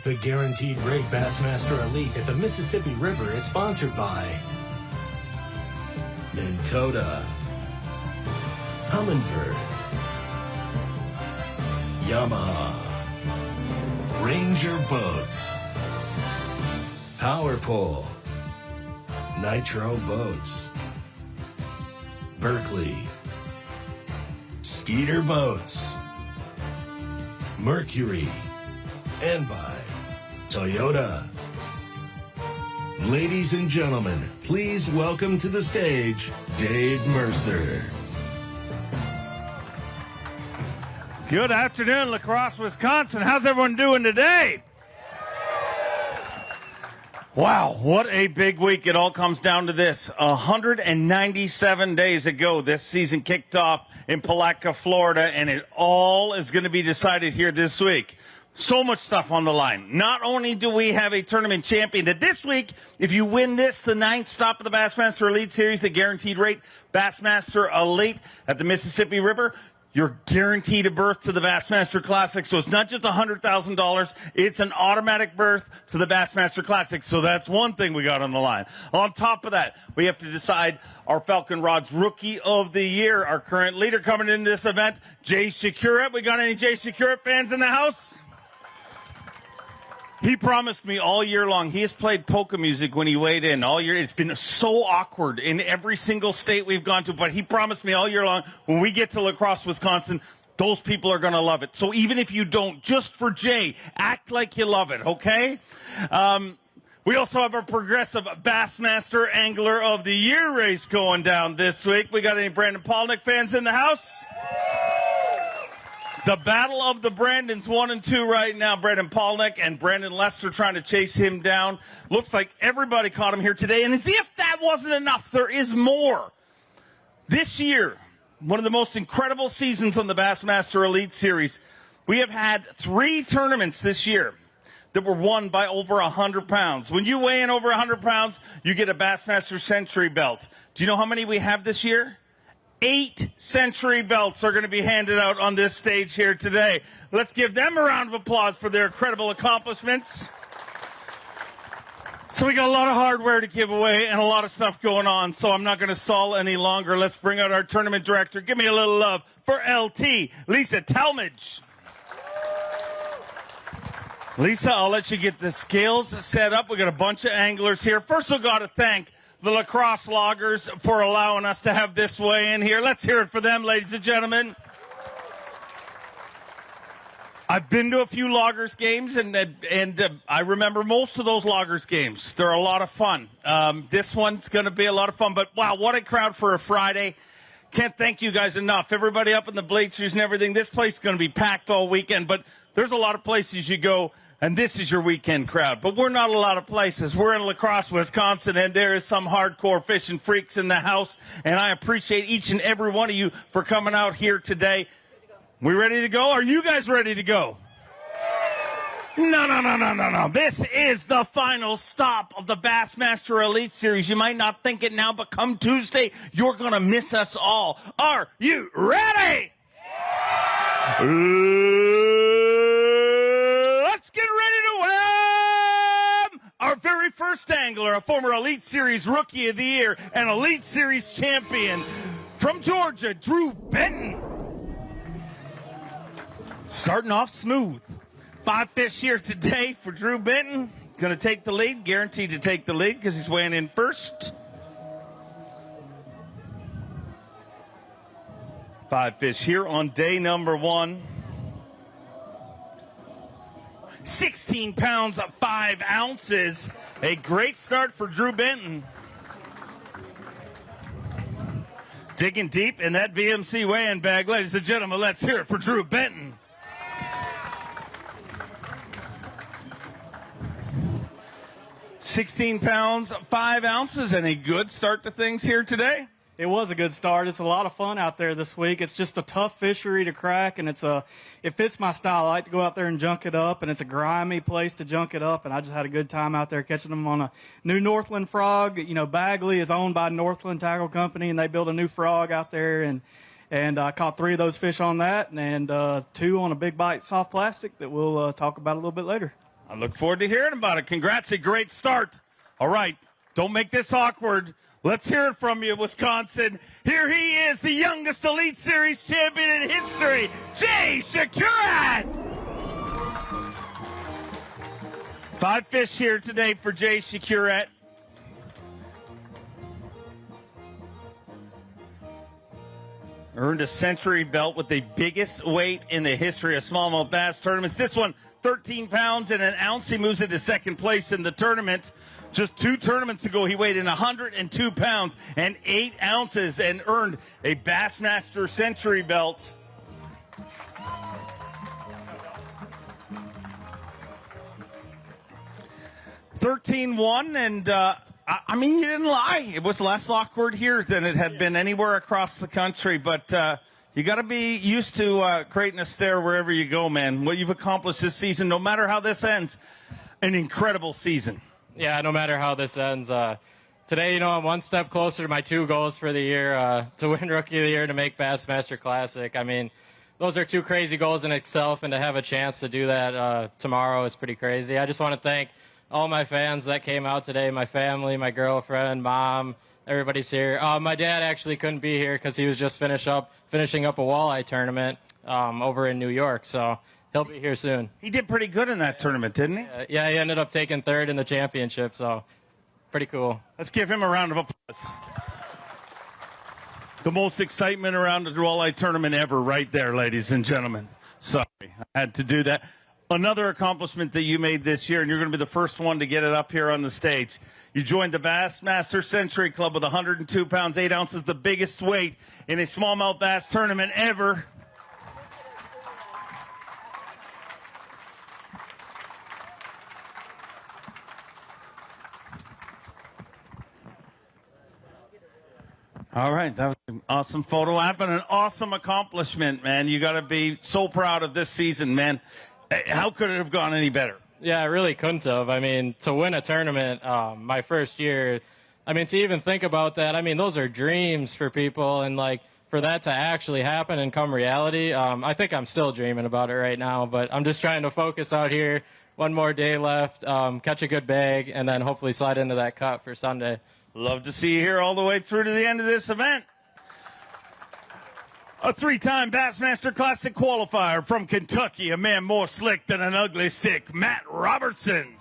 The Guaranteed Rate Bassmaster Elite at the Mississippi River is sponsored by Minn Kota, Humminbird, Yamaha, Ranger Boats, Power Pole, Nitro Boats, Berkeley, Skeeter Boats, Mercury, and by Toyota. Ladies and gentlemen, please welcome to the stage, Dave Mercer. Good afternoon, La Crosse, Wisconsin. How's everyone doing today? Wow, what a big week. It all comes down to this. 197 days ago, this season kicked off in Palatka, Florida, and it all is going to be decided here this week. So much stuff on the line. Not only do we have a tournament champion that this week, if you win this, the 9th stop of the Bassmaster Elite Series, the Guaranteed Rate Bassmaster Elite at the Mississippi River, you're guaranteed a berth to the Bassmaster Classic. So it's not just $100,000. It's an automatic berth to the Bassmaster Classic. So that's one thing we got on the line. On top of that, we have to decide our Falcon Rods Rookie of the Year. Our current leader coming into this event, Jay Security. We got any Jay Security fans in the house? He promised me all year long. He has played polka music when he weighed in all year. It's been so awkward in every single state we've gone to, but he promised me all year long, when we get to La Crosse, Wisconsin, those people are going to love it. So even if you don't, just for Jay, act like you love it, okay? We also have our Progressive Bassmaster Angler of the Year race going down this week. We got any Brandon Pollard fans in the house? The battle of the Brandons, 1 and 2 right now. Brandon Pollard and Brandon Lester trying to chase him down. Looks like everybody caught him here today. And as if that wasn't enough, there is more. This year, one of the most incredible seasons on the Bassmaster Elite Series. We have had 3 tournaments this year that were won by over 100 pounds. When you weigh in over 100 pounds, you get a Bassmaster Century belt. Do you know how many we have this year? 8 Century belts are going to be handed out on this stage here today. Let's give them a round of applause for their incredible accomplishments. So we got a lot of hardware to give away and a lot of stuff going on, so I'm not going to stall any longer. Let's bring out our tournament director. Give me a little love for LT, Lisa Talmadge. Lisa, I'll let you get the scales set up. We got a bunch of anglers here. First, we've got to thank the La Crosse Loggers for allowing us to have this weigh in here. Let's hear it for them, ladies and gentlemen. I've been to a few Loggers games, and I remember most of those Loggers games. They're a lot of fun. This one's going to be a lot of fun, but wow, what a crowd for a Friday. Can't thank you guys enough. Everybody up in the bleachers and everything. This place is going to be packed all weekend, but there's a lot of places you go, and this is your weekend crowd. But we're not a lot of places. We're in La Crosse, Wisconsin, and there is some hardcore fishing freaks in the house. And I appreciate each and every one of you for coming out here today. We ready to go? Are you guys ready to go? No. This is the final stop of the Bassmaster Elite Series. You might not think it now, but come Tuesday, you're going to miss us all. Are you ready? Let's get ready to win our very first angler, a former Elite Series Rookie of the Year and Elite Series champion from Georgia, Drew Benton. Starting off smooth. 5 fish here today for Drew Benton. Going to take the lead, guaranteed to take the lead because he's weighing in first. 5 fish here on day number 1. 16 pounds, 5 ounces. A great start for Drew Benton. Digging deep in that VMC weigh-in bag. Ladies and gentlemen, let's hear it for Drew Benton. 16 pounds, 5 ounces, and a good start to things here today. It was a good start. It's a lot of fun out there this week. It's just a tough fishery to crack, and it fits my style. I like to go out there and junk it up, and it's a grimy place to junk it up, and I just had a good time out there catching them on a new Northland frog. You know, Bagley is owned by Northland Tackle Company, and they built a new frog out there, and I caught 3 of those fish on that, and 2 on a big bite soft plastic that we'll talk about a little bit later. I look forward to hearing about it. Congrats, a great start. All right, don't make this awkward. Let's hear it from you, Wisconsin. Here he is, the youngest Elite Series champion in history, Jay Shugart. 5 fish here today for Jay Shugart. Earned a century belt with the biggest weight in the history of smallmouth bass tournaments. This one, 13 pounds and an ounce. He moves into second place in the tournament. Just 2 tournaments ago, he weighed in 102 pounds and 8 ounces and earned a Bassmaster century belt. (13-1) and I mean, you didn't lie. It was less awkward here than it had been anywhere across the country, but you got to be used to creating a stare wherever you go, man. What you've accomplished this season, no matter how this ends, an incredible season. Yeah, no matter how this ends. Today, I'm one step closer to my 2 goals for the year, to win Rookie of the Year, to make Bassmaster Classic. I mean, those are 2 crazy goals in itself, and to have a chance to do that tomorrow is pretty crazy. I just want to thank all my fans that came out today, my family, my girlfriend, mom, everybody's here. My dad actually couldn't be here because he was just finishing up a walleye tournament over in New York, so he'll be here soon. He did pretty good in that tournament, didn't he? Yeah, he ended up taking 3rd in the championship, so pretty cool. Let's give him a round of applause. The most excitement around the walleye tournament ever right there, ladies and gentlemen. Sorry, I had to do that. Another accomplishment that you made this year, and you're going to be the first one to get it up here on the stage. You joined the Bassmaster Century Club with 102 pounds, 8 ounces, the biggest weight in a smallmouth bass tournament ever. All right, that was an awesome photo op and an awesome accomplishment, man. You got to be so proud of this season, man. How could it have gone any better? Yeah, it really couldn't have. I mean, to win a tournament my first year, I mean, to even think about that, I mean, those are dreams for people. And, like, for that to actually happen and come reality, I think I'm still dreaming about it right now. But I'm just trying to focus out here. One more day left, catch a good bag, and then hopefully slide into that cut for Sunday. Love to see you here all the way through to the end of this event. A 3-time Bassmaster Classic qualifier from Kentucky, a man more slick than an ugly stick, Matt Robertson.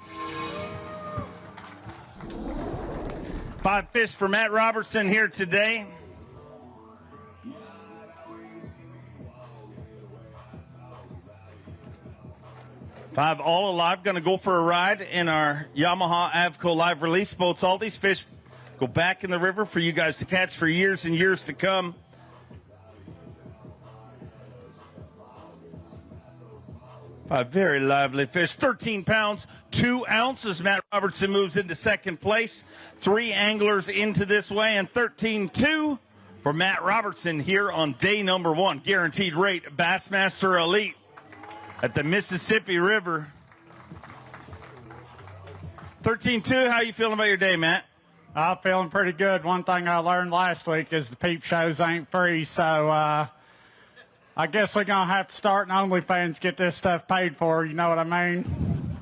5 fish for Matt Robertson here today. Five all alive, going to go for a ride in our Yamaha Avco live release boats. All these fish go back in the river for you guys to catch for years and years to come. 5 very lively fish, 13 pounds, 2 ounces. Matt Robertson moves into second place. 3 anglers into this way, and 13-2 for Matt Robertson here on day number 1. Guaranteed rate Bassmaster Elite at the Mississippi River. 13-2, how you feeling about your day, Matt? I'm feeling pretty good. One thing I learned last week is the peep shows ain't free, so I guess we're going to have to start an OnlyFans, get this stuff paid for, you know what I mean?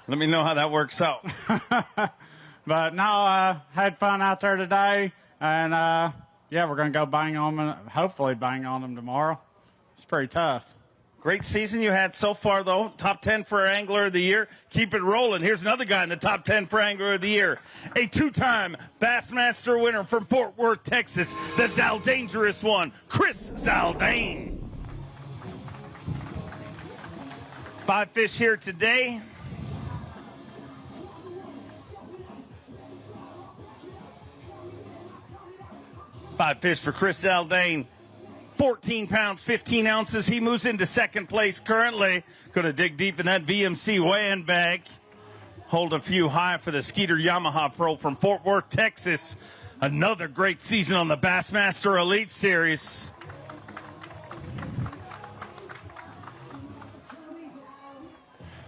Let me know how that works out. But no, had fun out there today, and yeah, we're going to go bang on them, and hopefully bang on them tomorrow. It's pretty tough. Great season you had so far, though. Top 10 for Angler of the Year. Keep it rolling. Here's another guy in the top 10 for Angler of the Year. A 2-time Bassmaster winner from Fort Worth, Texas. The Zaldangerous one, Chris Saldane. 5 fish here today. Five fish for Chris Saldane. 14 pounds, 15 ounces. He moves into second place currently. Going to dig deep in that VMC weigh-in bag. Hold a few high for the Skeeter Yamaha Pro from Fort Worth, Texas. Another great season on the Bassmaster Elite Series.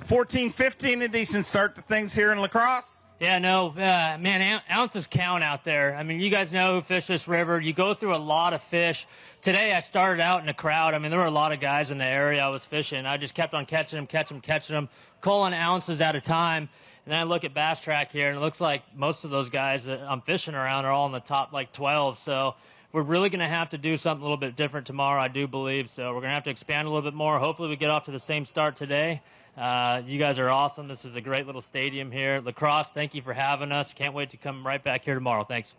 $14-15, a decent start to things here in La Crosse. Yeah, no, man, ounces count out there. I mean, you guys know who fish this river. You go through a lot of fish. Today I started out in the crowd. I mean, there were a lot of guys in the area I was fishing. I just kept on catching them, culling ounces at a time. And then I look at Bass Track here, and it looks like most of those guys that I'm fishing around are all in the top, like, 12. So we're really going to have to do something a little bit different tomorrow, I do believe. So we're going to have to expand a little bit more. Hopefully we get off to the same start today. You guys are awesome. This is a great little stadium here. Crosse, thank you for having us. Can't wait to come right back here tomorrow. Thanks.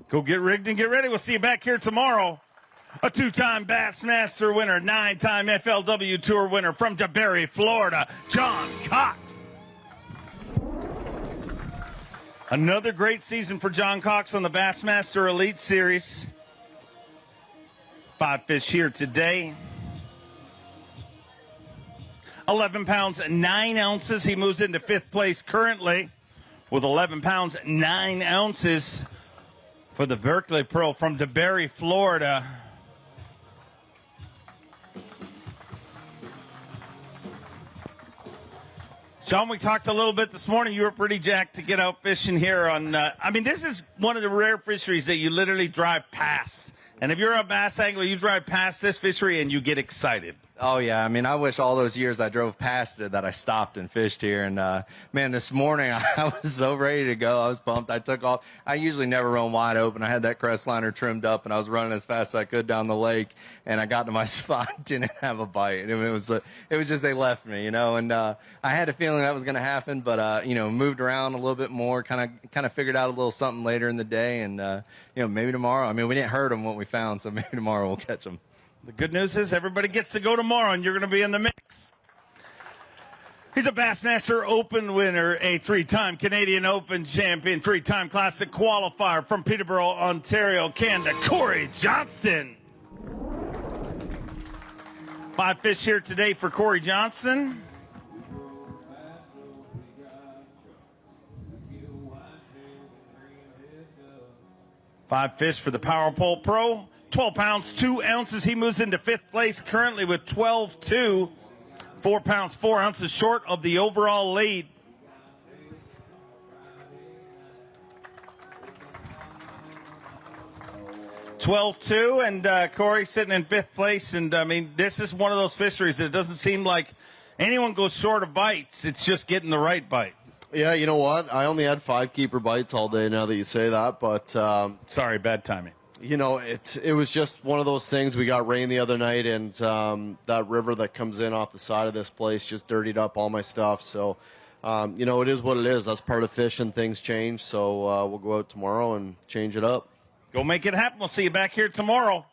Go get rigged and get ready. We'll see you back here tomorrow. A 2-time Bassmaster winner, 9-time FLW Tour winner from DeBerry, Florida, John Cox. Another great season for John Cox on the Bassmaster Elite Series. 5 fish here today. 11 pounds, 9 ounces. He moves into 5th place currently with 11 pounds, 9 ounces for the Berkeley Pro from DeBerry, Florida. Sean, we talked a little bit this morning. You were pretty jacked to get out fishing here on, I mean, this is one of the rare fisheries that you literally drive past. And if you're a bass angler, you drive past this fishery and you get excited. Oh, yeah. I mean, I wish all those years I drove past it that I stopped and fished here. And, man, this morning I was so ready to go. I was pumped. I took off. I usually never run wide open. I had that crest liner trimmed up, and I was running as fast as I could down the lake. And I got to my spot, didn't have a bite. And it was just they left me, you know. And I had a feeling that was going to happen, but, you know, moved around a little bit more, kind of figured out a little something later in the day. And, you know, maybe tomorrow. I mean, we didn't hurt them what we found, so maybe tomorrow we'll catch them. The good news is everybody gets to go tomorrow, and you're going to be in the mix. He's a Bassmaster Open winner, a 3-time Canadian Open champion, 3-time Classic qualifier from Peterborough, Ontario, Canada, Corey Johnston. 5 fish here today for Corey Johnston. Five fish for the Power Pole Pro. 12 pounds, 2 ounces. He moves into 5th place currently with 12-2. 4 pounds, 4 ounces short of the overall lead. $12-2, and Corey sitting in 5th place. And, I mean, this is one of those fisheries that it doesn't seem like anyone goes short of bites. It's just getting the right bites. Yeah, you know what? I only had 5 keeper bites all day now that you say that, but... sorry, bad timing. You know, it was just one of those things. We got rain the other night, and that river that comes in off the side of this place just dirtied up all my stuff. So, you know, it is what it is. That's part of fishing. Things change. So we'll go out tomorrow and change it up. Go make it happen. We'll see you back here tomorrow.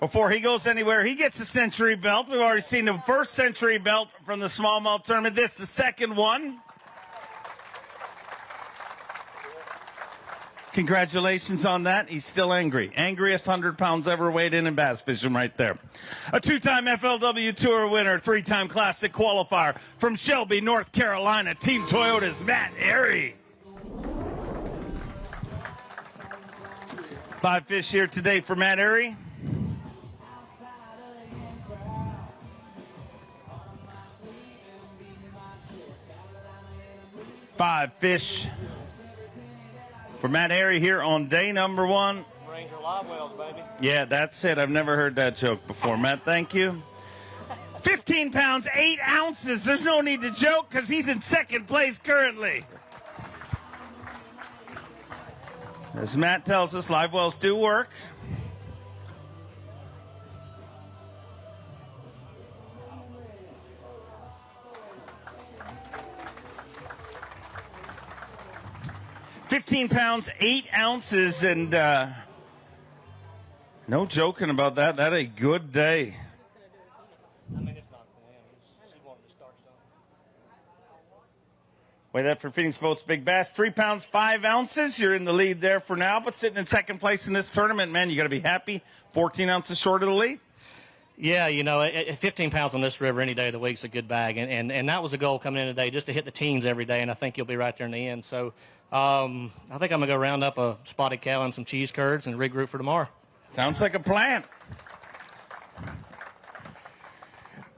Before he goes anywhere, he gets a century belt. We've already seen the first century belt from the smallmouth tournament. This is the second one. Congratulations on that. He's still angry. Angriest 100 pounds ever weighed in bass fishing right there. A 2-time FLW Tour winner, 3-time Classic qualifier from Shelby, North Carolina. Team Toyota's Matt Airy. 5 fish here today for Matt Airy. Five fish for Matt Airy here on day number 1. Ranger live wells, baby. Yeah, that's it. I've never heard that joke before. Matt, thank you. 15 pounds, 8 ounces. There's no need to joke because he's in 2nd place currently. As Matt tells us, live wells do work. £15, 8 ounces, and no joking about that. That a good day. Weigh that for Phoenix Boats Big Bass, 3 pounds, 5 ounces. You're in the lead there for now, but sitting in 2nd place in this tournament, man, you got to be happy. 14 ounces short of the lead. Yeah, you know, 15 pounds on this river any day of the week is a good bag, and that was a goal coming in today, just to hit the teens every day, and I think you'll be right there in the end. So I think I'm going to go round up a spotted cow and some cheese curds and regroup for tomorrow. Sounds like a plan.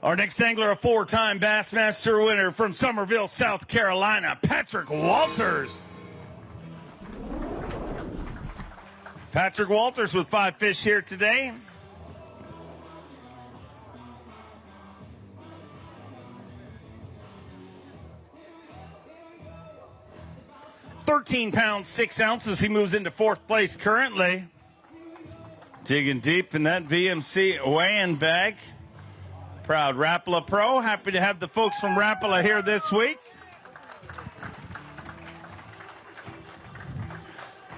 Our next angler, a 4-time Bassmaster winner from Summerville, South Carolina, Patrick Walters. Patrick Walters with 5 fish here today. £13 6 ounces. He moves into 4th place currently. Digging deep in that VMC weighing bag. Proud Rapala Pro. Happy to have the folks from Rapala here this week.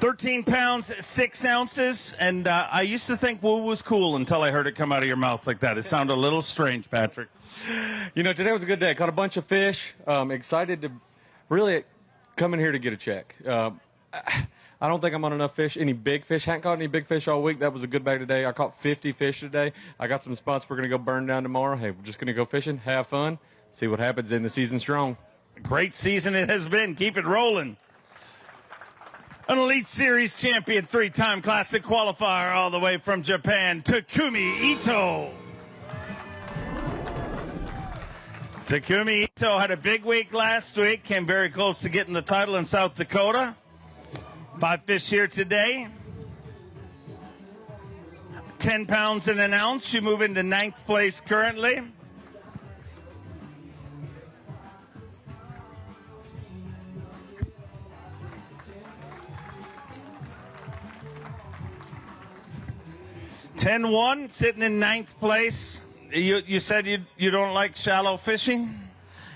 13 pounds, 6 ounces. And I used to think woo was cool until I heard it come out of your mouth like that. It sounded a little strange, Patrick. You know, today was a good day. I caught a bunch of fish. Excited to really come in here to get a check. I don't think I'm on enough fish. Any big fish? Hadn't caught any big fish all week. That was a good bag today. I caught 50 fish today. I got some spots we're going to go burn down tomorrow. Hey, we're just going to go fishing, have fun, see what happens in the season strong. Great season it has been. Keep it rolling. An Elite Series champion, 3-time Classic qualifier all the way from Japan, Takumi Ito. Takumi Ito had a big week last week, came very close to getting the title in South Dakota. 5 fish here today. 10 pounds and an ounce. You move into 9th place currently. $10-1, sitting in 9th place. You said you don't like shallow fishing?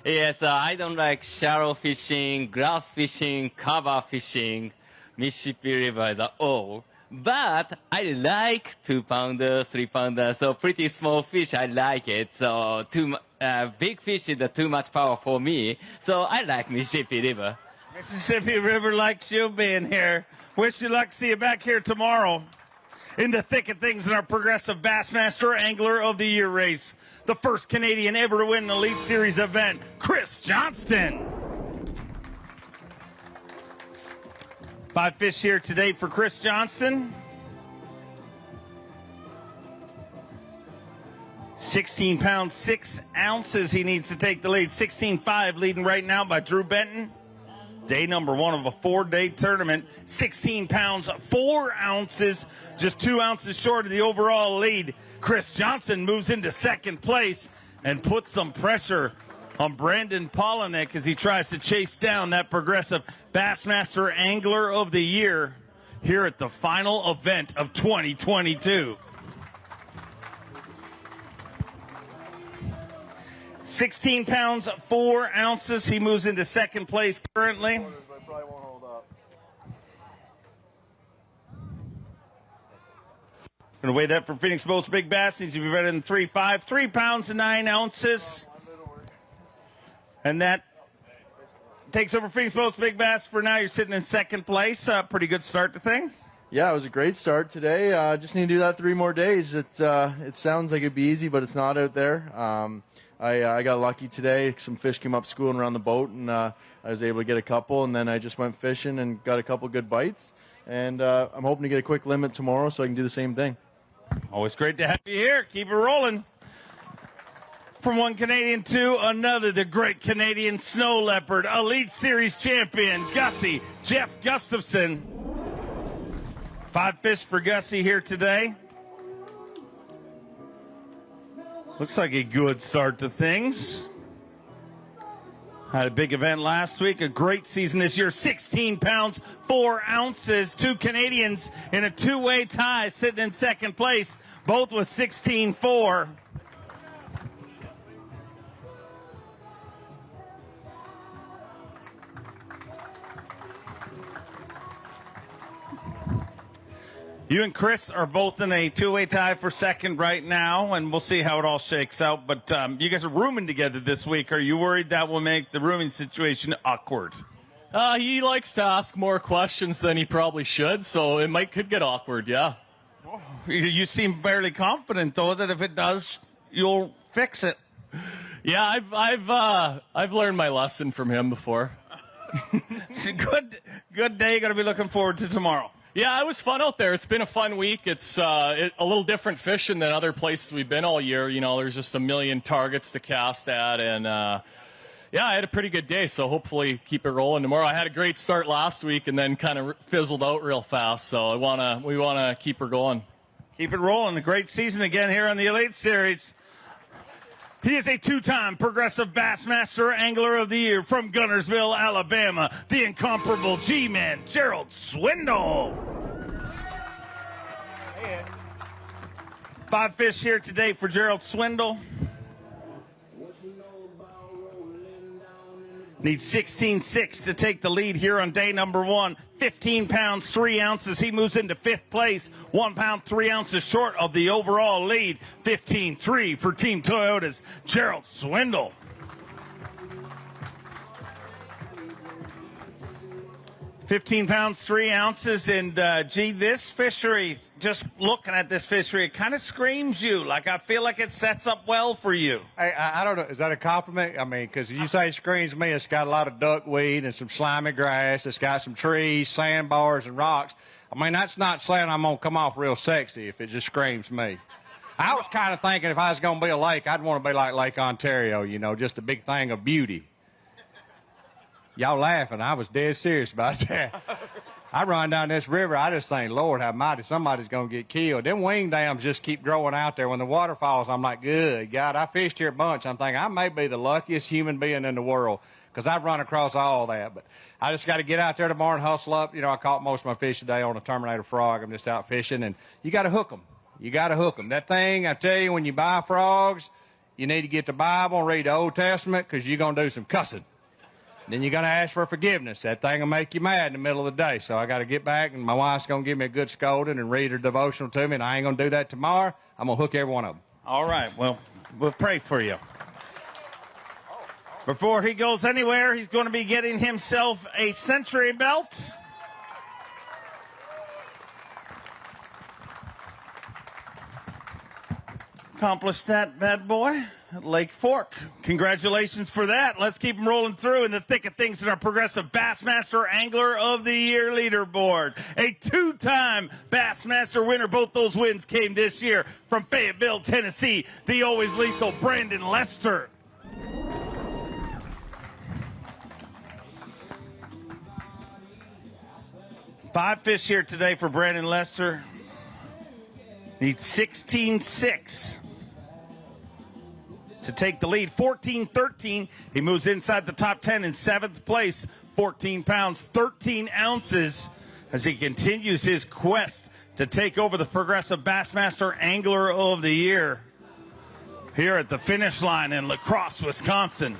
Yes, I don't like shallow fishing, grass fishing, cover fishing, Mississippi River is all. But I like 2-pounder, 3-pounder, so pretty small fish, I like it. So big fish is too much power for me, so I like Mississippi River. Mississippi River likes you being here. Wish you luck. See you back here tomorrow. In the thick of things in our Progressive Bassmaster Angler of the Year race. The first Canadian ever to win an Elite Series event, Chris Johnston. 5 fish here today for Chris Johnston. 16 pounds, 6 ounces he needs to take the lead. 16.5 leading right now by Drew Benton. Day number 1 of a 4-day tournament. 16 pounds, 4 ounces, just 2 ounces short of the overall lead. Chris Johnson moves into 2nd place and puts some pressure on Brandon Polinick as he tries to chase down that Progressive Bassmaster Angler of the Year here at the final event of 2022. 16 pounds, 4 ounces. He moves into 2nd place currently. Going to weigh that for Phoenix Boats Big Bass. Needs to be better than 3.5. 3 pounds and 9 ounces. And that takes over Phoenix Boats Big Bass. For now, you're sitting in 2nd place. Pretty good start to things. Yeah, it was a great start today. Just need to do that 3 more days. It sounds like it'd be easy, but it's not out there. I got lucky today. Some fish came up schooling around the boat, and I was able to get a couple, and then I just went fishing and got a couple good bites. And I'm hoping to get a quick limit tomorrow so I can do the same thing. Always great to have you here. Keep it rolling. From one Canadian to another, the great Canadian snow leopard, Elite Series champion, Gussie Jeff Gustafson. 5 fish for Gussie here today. Looks like a good start to things. Had a big event last week, a great season this year. 16 pounds, 4 ounces. 2 Canadians in a 2-way tie sitting in 2nd place, both with 16.4. You and Chris are both in a 2-way tie for 2nd right now, and we'll see how it all shakes out. But you guys are rooming together this week. Are you worried that will make the rooming situation awkward? He likes to ask more questions than he probably should, so it could get awkward, yeah. You seem fairly confident, though, that if it does, you'll fix it. Yeah, I've learned my lesson from him before. Good day. Going to be looking forward to tomorrow. Yeah, it was fun out there. It's been a fun week. It's a little different fishing than other places we've been all year. You know, there's just a million targets to cast at, and yeah, I had a pretty good day, so hopefully keep it rolling tomorrow. I had a great start last week and then kind of fizzled out real fast, so we wanna keep her going. Keep it rolling. A great season again here on the Elite Series. He is a two-time Progressive Bassmaster Angler of the Year from Gunnersville, Alabama, the incomparable G-Man, Gerald Swindle. 5 fish here today for Gerald Swindle. Needs 16.6 to take the lead here on day number 1. 15 pounds, 3 ounces. He moves into 5th place. 1 pound, 3 ounces short of the overall lead. 15.3 for Team Toyota's Gerald Swindle. £15 pounds, 3 ounces. And, gee, this fishery, just looking at this fishery, it kind of screams you. Like, I feel like it sets up well for you. Hey, I don't know. Is that a compliment? I mean, because you say it screams me, it's got a lot of duckweed and some slimy grass. It's got some trees, sandbars, and rocks. I mean, that's not saying I'm going to come off real sexy if it just screams me. I was kind of thinking if I was going to be a lake, I'd want to be like Lake Ontario, you know, just a big thing of beauty. Y'all laughing. I was dead serious about that. I run down this river, I just think, Lord have mighty, somebody's going to get killed. Them wing dams just keep growing out there. When the water falls, I'm like, good God, I fished here a bunch. I'm thinking I may be the luckiest human being in the world because I've run across all that. But I just got to get out there tomorrow and hustle up. You know, I caught most of my fish today on a Terminator frog. I'm just out fishing, and you got to hook them. You got to hook them. That thing, I tell you, when you buy frogs, you need to get the Bible and read the Old Testament because you're going to do some cussing. Then you're going to ask for forgiveness. That thing will make you mad in the middle of the day. So I got to get back, and my wife's going to give me a good scolding and read her devotional to me, and I ain't going to do that tomorrow. I'm going to hook every one of them. All right. Well, we'll pray for you. Before he goes anywhere, he's going to be getting himself a century belt. Accomplished that, bad boy. Lake Fork. Congratulations for that. Let's keep them rolling through in the thick of things in our Progressive Bassmaster Angler of the Year leaderboard. A two-time Bassmaster winner. Both those wins came this year from Fayetteville, Tennessee. The always lethal Brandon Lester. Five fish here today for Brandon Lester. Needs 16.6 to take the lead. 14-13. He moves inside the top 10 in 7th place. 14 pounds, 13 ounces as he continues his quest to take over the Progressive Bassmaster Angler of the Year here at the finish line in La Crosse, Wisconsin.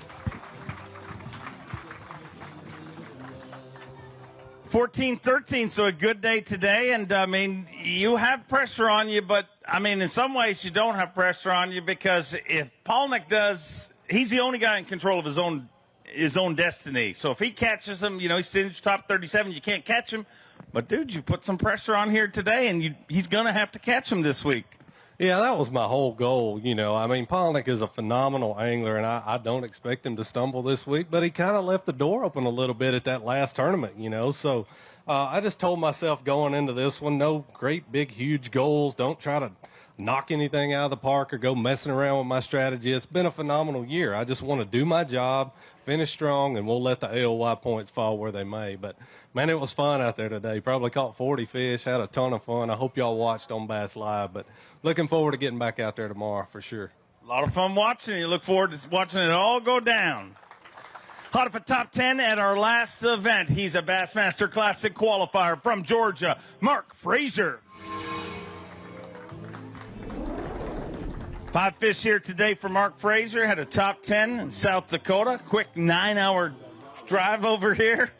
14-13, so a good day today. And, I mean, you have pressure on you, but, I mean, in some ways you don't have pressure on you because if Polnick does, he's the only guy in control of his own destiny. So if he catches him, you know, he's in top 37, you can't catch him. But, dude, you put some pressure on here today, and he's going to have to catch him this week. Yeah, that was my whole goal, you know. I mean, Polnick is a phenomenal angler, and I don't expect him to stumble this week, but he kind of left the door open a little bit at that last tournament, you know. So I just told myself going into this one, no great, big, huge goals. Don't try to knock anything out of the park or go messing around with my strategy. It's been a phenomenal year. I just want to do my job, finish strong, and we'll let the AOY points fall where they may. But, man, it was fun out there today. Probably caught 40 fish, had a ton of fun. I hope y'all watched on Bass Live, but looking forward to getting back out there tomorrow for sure. A lot of fun watching. You look forward to watching it all go down. Hot for top 10 at our last event. He's a Bassmaster Classic qualifier from Georgia, Mark Fraser. 5 fish here today for Mark Fraser. Had a top 10 in South Dakota. Quick 9-hour drive over here.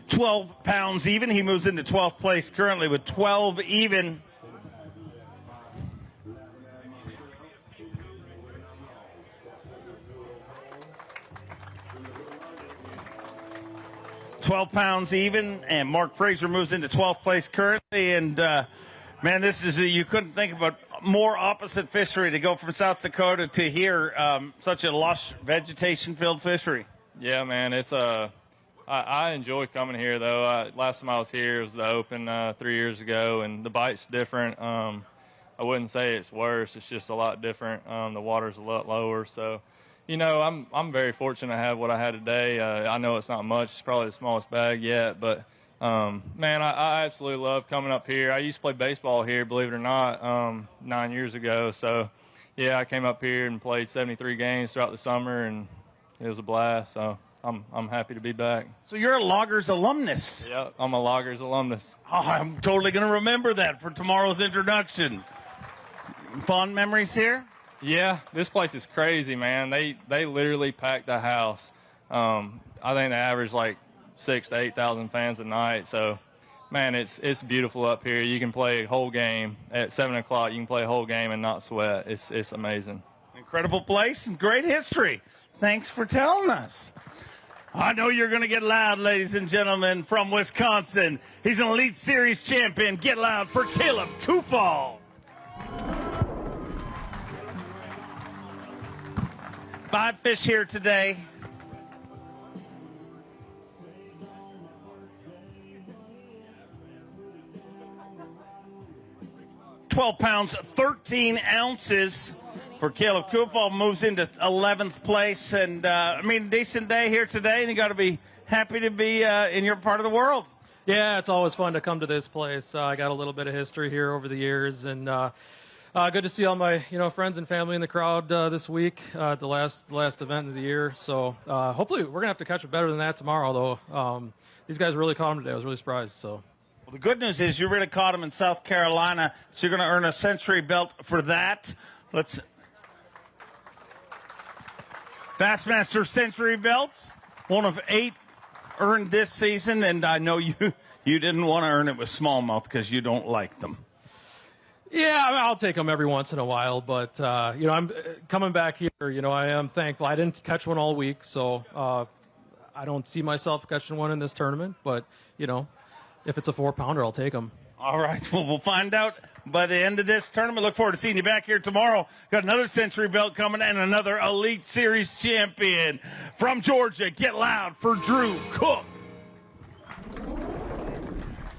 12 pounds even. He moves into 12th place currently with 12 even. £12 even, and Mark Fraser moves into 12th place currently. And man, this is you couldn't think of a more opposite fishery to go from South Dakota to here. Such a lush vegetation-filled fishery. Yeah, man, it's I enjoy coming here, though. Last time I was here was the Open 3 years ago, and the bite's different. I wouldn't say it's worse. It's just a lot different. The water's a lot lower. So, you know, I'm very fortunate to have what I had today. I know it's not much. It's probably the smallest bag yet. But, man, I absolutely love coming up here. I used to play baseball here, believe it or not, 9 years ago. So, yeah, I came up here and played 73 games throughout the summer, and it was a blast. So I'm happy to be back. So you're a Loggers alumnus. Yeah, I'm a Loggers alumnus. Oh, I'm totally going to remember that for tomorrow's introduction. Fond memories here? Yeah, this place is crazy, man. They literally packed the house. I think they average like 6,000 to 8,000 fans a night. So, man, it's beautiful up here. You can play a whole game at 7 o'clock. You can play a whole game and not sweat. It's amazing. Incredible place and great history. Thanks for telling us. I know you're going to get loud, ladies and gentlemen, from Wisconsin. He's an Elite Series champion. Get loud for Caleb Kufal. 5 fish here today. £12 pounds, 13 ounces. For Caleb Kufal, moves into 11th place. And, I mean, decent day here today, and you got to be happy to be in your part of the world. Yeah, it's always fun to come to this place. I got a little bit of history here over the years, and good to see all my friends and family in the crowd this week at the last event of the year. So hopefully we're going to have to catch it better than that tomorrow, though. These guys really caught them today. I was really surprised. So. Well, the good news is you really caught them in South Carolina, so you're going to earn a century belt for that. Bassmaster Century belts, one of 8 earned this season, and I know you didn't want to earn it with smallmouth because you don't like them. Yeah, I'll take them every once in a while, but I'm coming back here. I am thankful. I didn't catch one all week, so I don't see myself catching one in this tournament. But if it's a 4-pounder, I'll take them. All right, well, we'll find out by the end of this tournament. Look forward to seeing you back here tomorrow. Got another century belt coming and another Elite Series champion from Georgia. Get loud for Drew Cook.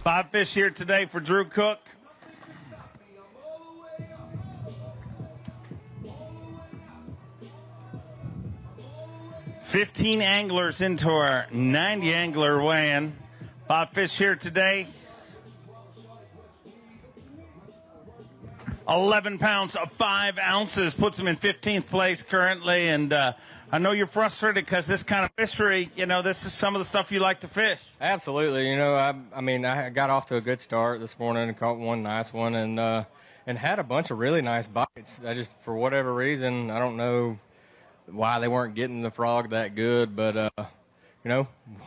5 fish here today for Drew Cook. $15 anglers into our 90 angler weigh-in. 5 fish here today. 11 pounds, 5 ounces, puts him in 15th place currently. And I know you're frustrated because this kind of fishery, this is some of the stuff you like to fish. Absolutely. I got off to a good start this morning and caught one nice one and had a bunch of really nice bites. I just, for whatever reason, I don't know why they weren't getting the frog that good, but,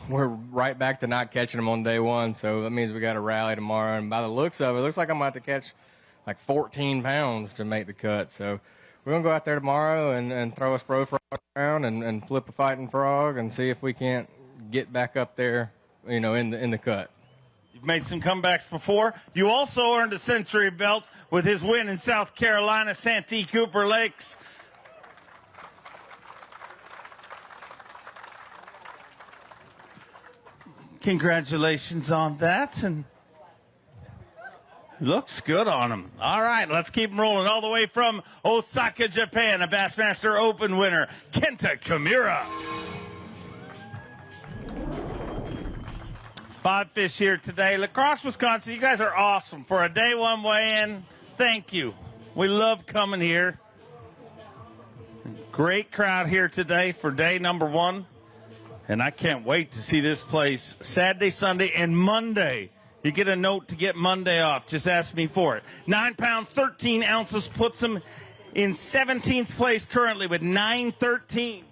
we're right back to not catching them on day one. So that means we got to rally tomorrow. And by the looks of it, it looks like I'm about to catch like 14 pounds to make the cut. So we're going to go out there tomorrow and throw a spro frog around and flip a fighting frog and see if we can't get back up there, in the cut. You've made some comebacks before. You also earned a century belt with his win in South Carolina, Santee Cooper Lakes. Congratulations on that, and looks good on him. All right, let's keep him rolling all the way from Osaka, Japan, a Bassmaster Open winner, Kenta Kumira. 5 fish here today. La Crosse, Wisconsin, you guys are awesome. For a day one weigh-in, thank you. We love coming here. Great crowd here today for day number 1. And I can't wait to see this place Saturday, Sunday, and Monday. You get a note to get Monday off. Just ask me for it. 9 pounds, 13 ounces puts him in 17th place currently with 913.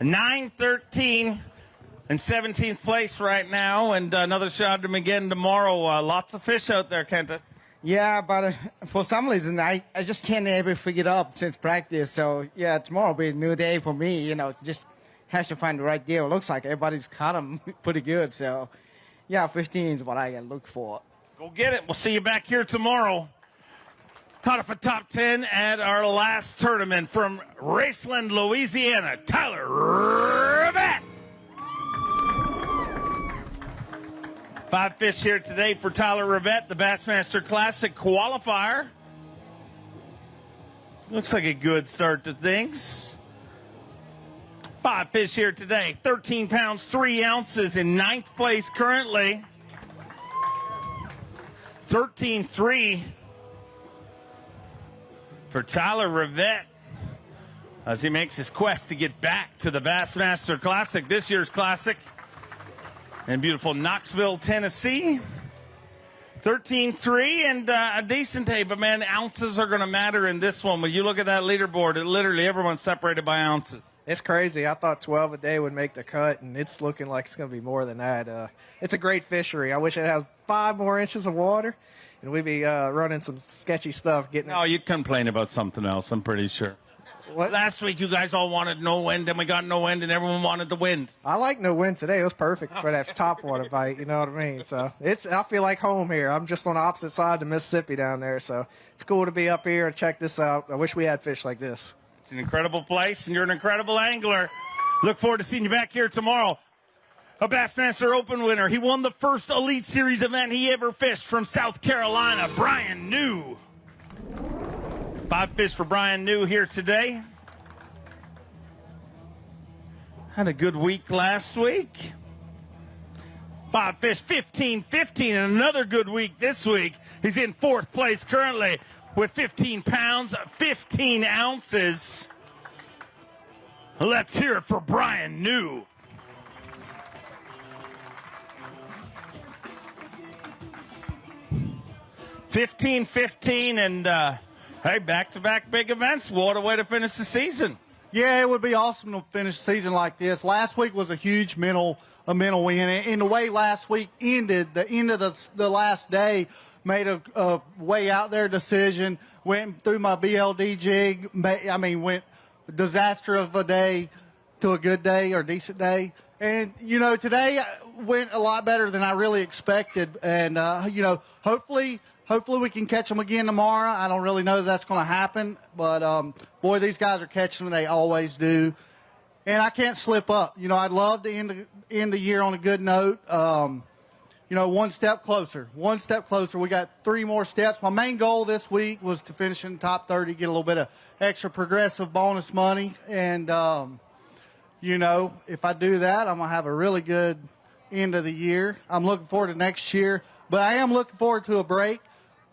$9.13 in 17th place right now, and another shot at him again tomorrow. Lots of fish out there, Kenta. Yeah, but for some reason, I just can't ever figure it out since practice. So, yeah, tomorrow will be a new day for me. Just has to find the right deal. Looks like everybody's caught them pretty good. So, yeah, 15 is what I look for. Go get it. We'll see you back here tomorrow. Caught off a top 10 at our last tournament from Raceland, Louisiana, Tyler Rivet. 5 fish here today for Tyler Rivet, the Bassmaster Classic qualifier. Looks like a good start to things. 5 fish here today, 13 pounds, 3 ounces in 9th place currently. 13-3 for Tyler Rivet as he makes his quest to get back to the Bassmaster Classic, this year's Classic in beautiful Knoxville, Tennessee. 13-3 and a decent day, but man, ounces are going to matter in this one. When you look at that leaderboard, literally everyone's separated by ounces. It's crazy. I thought 12 a day would make the cut, and it's looking like it's going to be more than that. It's a great fishery. I wish it had 5 more inches of water, and we'd be running some sketchy stuff. No, you'd complain about something else, I'm pretty sure. What? Last week you guys all wanted no wind, and we got no wind, and everyone wanted the wind. I like no wind today. It was perfect for that top water bite, you know what I mean? So I feel like home here. I'm just on the opposite side of the Mississippi down there, so it's cool to be up here and check this out. I wish we had fish like this. It's an incredible place, and you're an incredible angler. Look forward to seeing you back here tomorrow. A Bassmaster Open winner. He won the first Elite Series event he ever fished from South Carolina, Brian New. 5 fish for Brian New here today. Had a good week last week. 5 fish, 15-15, and another good week this week. He's in 4th place currently with 15 pounds, 15 ounces. Let's hear it for Brian New. $15-15 and hey, back-to-back big events. What a way to finish the season. Yeah, it would be awesome to finish the season like this. Last week was a huge mental win, and the way last week ended, the end of the last day, made a way out there decision. Went through my BLD jig. Went disaster of a day to a good day or decent day. And, today went a lot better than I really expected. And, hopefully we can catch them again tomorrow. I don't really know that that's going to happen. But, boy, these guys are catching them. They always do. And I can't slip up. I'd love to end the year on a good note. One step closer. One step closer. We got 3 more steps. My main goal this week was to finish in the top 30, get a little bit of extra progressive bonus money. And, if I do that, I'm going to have a really good end of the year. I'm looking forward to next year. But I am looking forward to a break.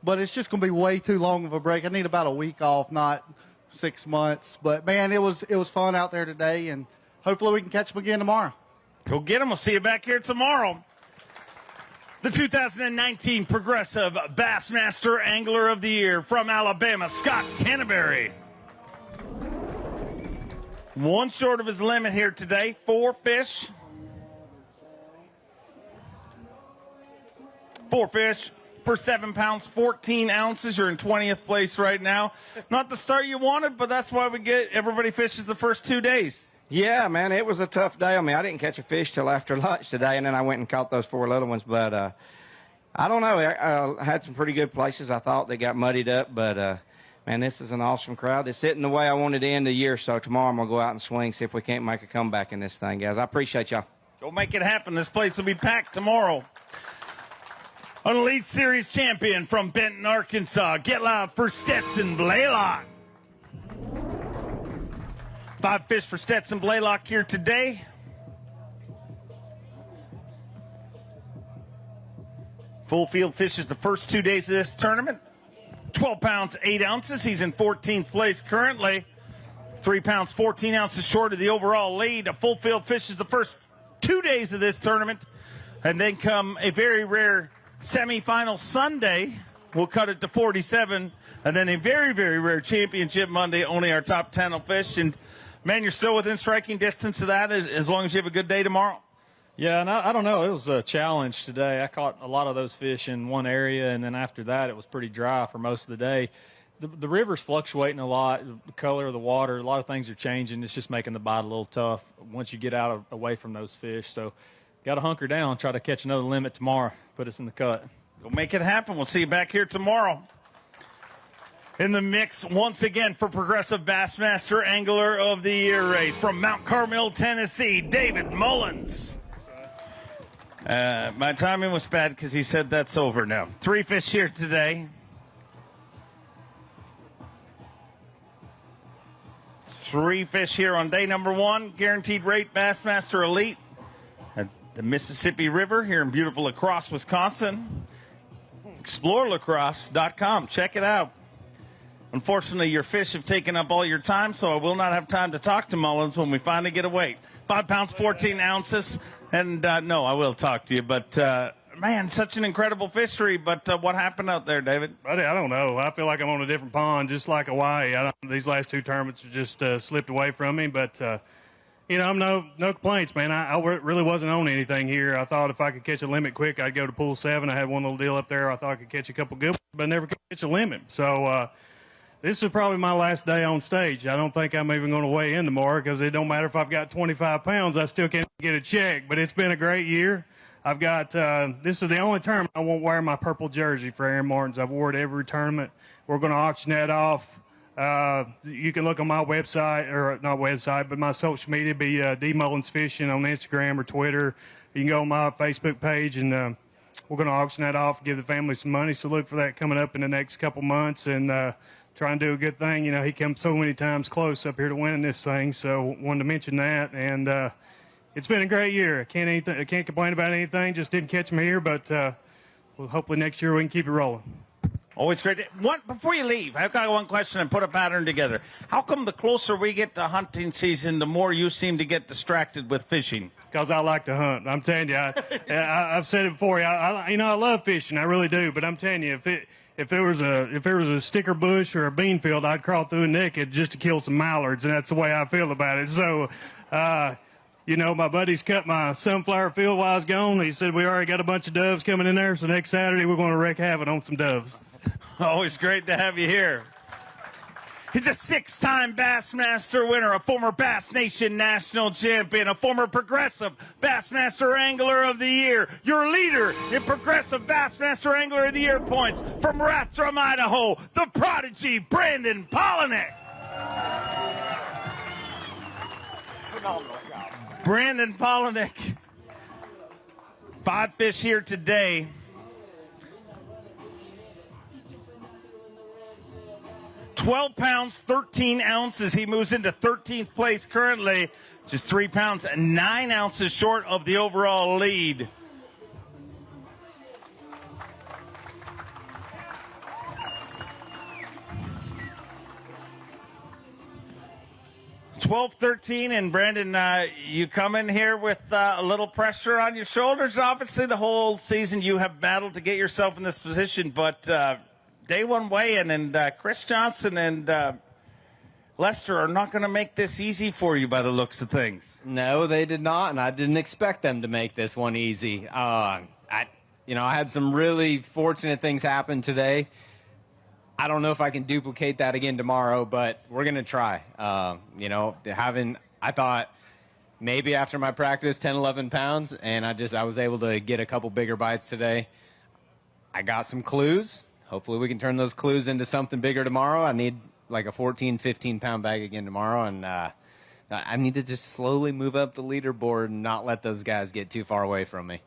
But it's just going to be way too long of a break. I need about a week off, not 6 months. But, man, it was fun out there today. And hopefully we can catch them again tomorrow. Go get them. We'll see you back here tomorrow. The 2019 Progressive Bassmaster Angler of the Year from Alabama, Scott Canterbury. 1 short of his limit here today, 4 fish. 4 fish for 7 pounds, 14 ounces. You're in 20th place right now. Not the start you wanted, but that's why everybody fishes the first 2 days. Yeah, man, it was a tough day. I didn't catch a fish till after lunch today, and then I went and caught those 4 little ones. But I don't know. I had some pretty good places. I thought they got muddied up, but, man, this is an awesome crowd. It's hitting the way I wanted to end the year, so tomorrow I'm going to go out and swing, see if we can't make a comeback in this thing, guys. I appreciate y'all. Go make it happen. This place will be packed tomorrow. An Elite Series champion from Benton, Arkansas. Get loud for Stetson Blaylock. 5 fish for Stetson Blaylock here today. Full field fishes the first 2 days of this tournament. 12 pounds, 8 ounces. He's in 14th place currently. 3 pounds, 14 ounces short of the overall lead. A full field fishes the first 2 days of this tournament. And then come a very rare semifinal Sunday. We'll cut it to 47. And then a very, very rare championship Monday. Only our top 10 will fish. And, man, you're still within striking distance of that as long as you have a good day tomorrow. Yeah, and I don't know. It was a challenge today. I caught a lot of those fish in one area, and then after that it was pretty dry for most of the day. The river's fluctuating a lot, the color of the water, a lot of things are changing. It's just making the bite a little tough once you get away from those fish. So got to hunker down, try to catch another limit tomorrow, put us in the cut. We'll make it happen. We'll see you back here tomorrow. In the mix once again for Progressive Bassmaster Angler of the Year race from Mount Carmel, Tennessee, David Mullins. My timing was bad because he said that's over now. 3 fish here today. 3 fish here on day number 1. Guaranteed rate Bassmaster Elite at the Mississippi River here in beautiful La Crosse, Wisconsin. ExploreLaCrosse.com. Check it out. Unfortunately, your fish have taken up all your time, so I will not have time to talk to Mullins when we finally get a weight. 5 pounds, 14 ounces. And no, I will talk to you. But, man, such an incredible fishery. But what happened out there, David? Buddy, I don't know. I feel like I'm on a different pond, just like Hawaii. These last 2 tournaments have just slipped away from me. But, you know, I'm no complaints, man. I really wasn't on anything here. I thought if I could catch a limit quick, I'd go to pool 7. I had one little deal up there. I thought I could catch a couple good ones, but I never could catch a limit. So, this is probably my last day on stage. I don't think I'm even going to weigh in tomorrow because it don't matter if I've got 25 pounds. I still can't get a check. But it's been a great year. I've got this is the only tournament I won't wear my purple jersey for Aaron Martins. I've worn it every tournament. We're going to auction that off. You can look on my website, or not website, but my social media, be D Mullins Fishing on Instagram or Twitter. You can go on my Facebook page, and we're going to auction that off, give the family some money. So look for that coming up in the next couple months, and try and do a good thing. You know, he comes so many times close up here to winning this thing, so wanted to mention that. And it's been a great year. I can't complain about anything. Just didn't catch me here, but well, hopefully next year we can keep it rolling. Always great. Before you leave, I've got one question and put a pattern together. How come the closer we get to hunting season, the more you seem to get distracted with fishing? Because I like to hunt. I'm telling you, I've said it before. I love fishing. I really do. But I'm telling you, if there was a sticker bush or a bean field, I'd crawl through naked just to kill some mallards, and that's the way I feel about it. So, you know, my buddies cut my sunflower field while I was gone. He said we already got a bunch of doves coming in there, so next Saturday we're going to wreak havoc on some doves. Always great to have you here. He's a 6-time Bassmaster winner, a former Bass Nation national champion, a former Progressive Bassmaster Angler of the Year, your leader in Progressive Bassmaster Angler of the Year points from Rathdrum, Idaho, the prodigy Brandon Pollard. Phenomenal job. Brandon Pollard. 5 fish here today. 12 pounds, 13 ounces. He moves into 13th place currently, just 3 pounds and 9 ounces short of the overall lead. $12-13, and Brandon, you come in here with a little pressure on your shoulders. Obviously, the whole season you have battled to get yourself in this position, but day 1 weigh-in, and Chris Johnson and Lester are not going to make this easy for you by the looks of things. No, they did not, and I didn't expect them to make this one easy. I had some really fortunate things happen today. I don't know if I can duplicate that again tomorrow, but we're going to try. I thought maybe after my practice, 10, 11 pounds, and I was able to get a couple bigger bites today. I got some clues. Hopefully we can turn those clues into something bigger tomorrow. I need like a 14, 15-pound bag again tomorrow, and I need to just slowly move up the leaderboard and not let those guys get too far away from me.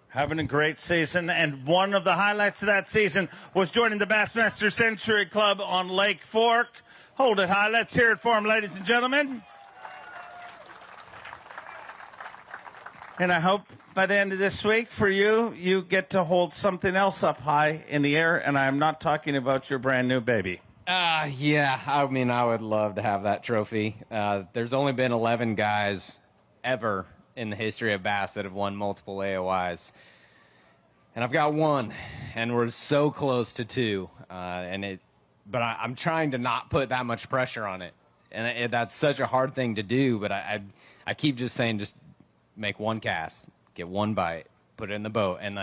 Having a great season, and one of the highlights of that season was joining the Bassmaster Century Club on Lake Fork. Hold it high. Let's hear it for him, ladies and gentlemen. And I hope by the end of this week for you, you get to hold something else up high in the air, and I'm not talking about your brand new baby. Yeah, I mean, I would love to have that trophy. There's only been 11 guys ever in the history of bass that have won multiple AOIs. And I've got 1, and we're so close to 2. But I'm trying to not put that much pressure on it. And that's such a hard thing to do, but I keep just saying, just make 1 cast, get 1 bite, put it in the boat. And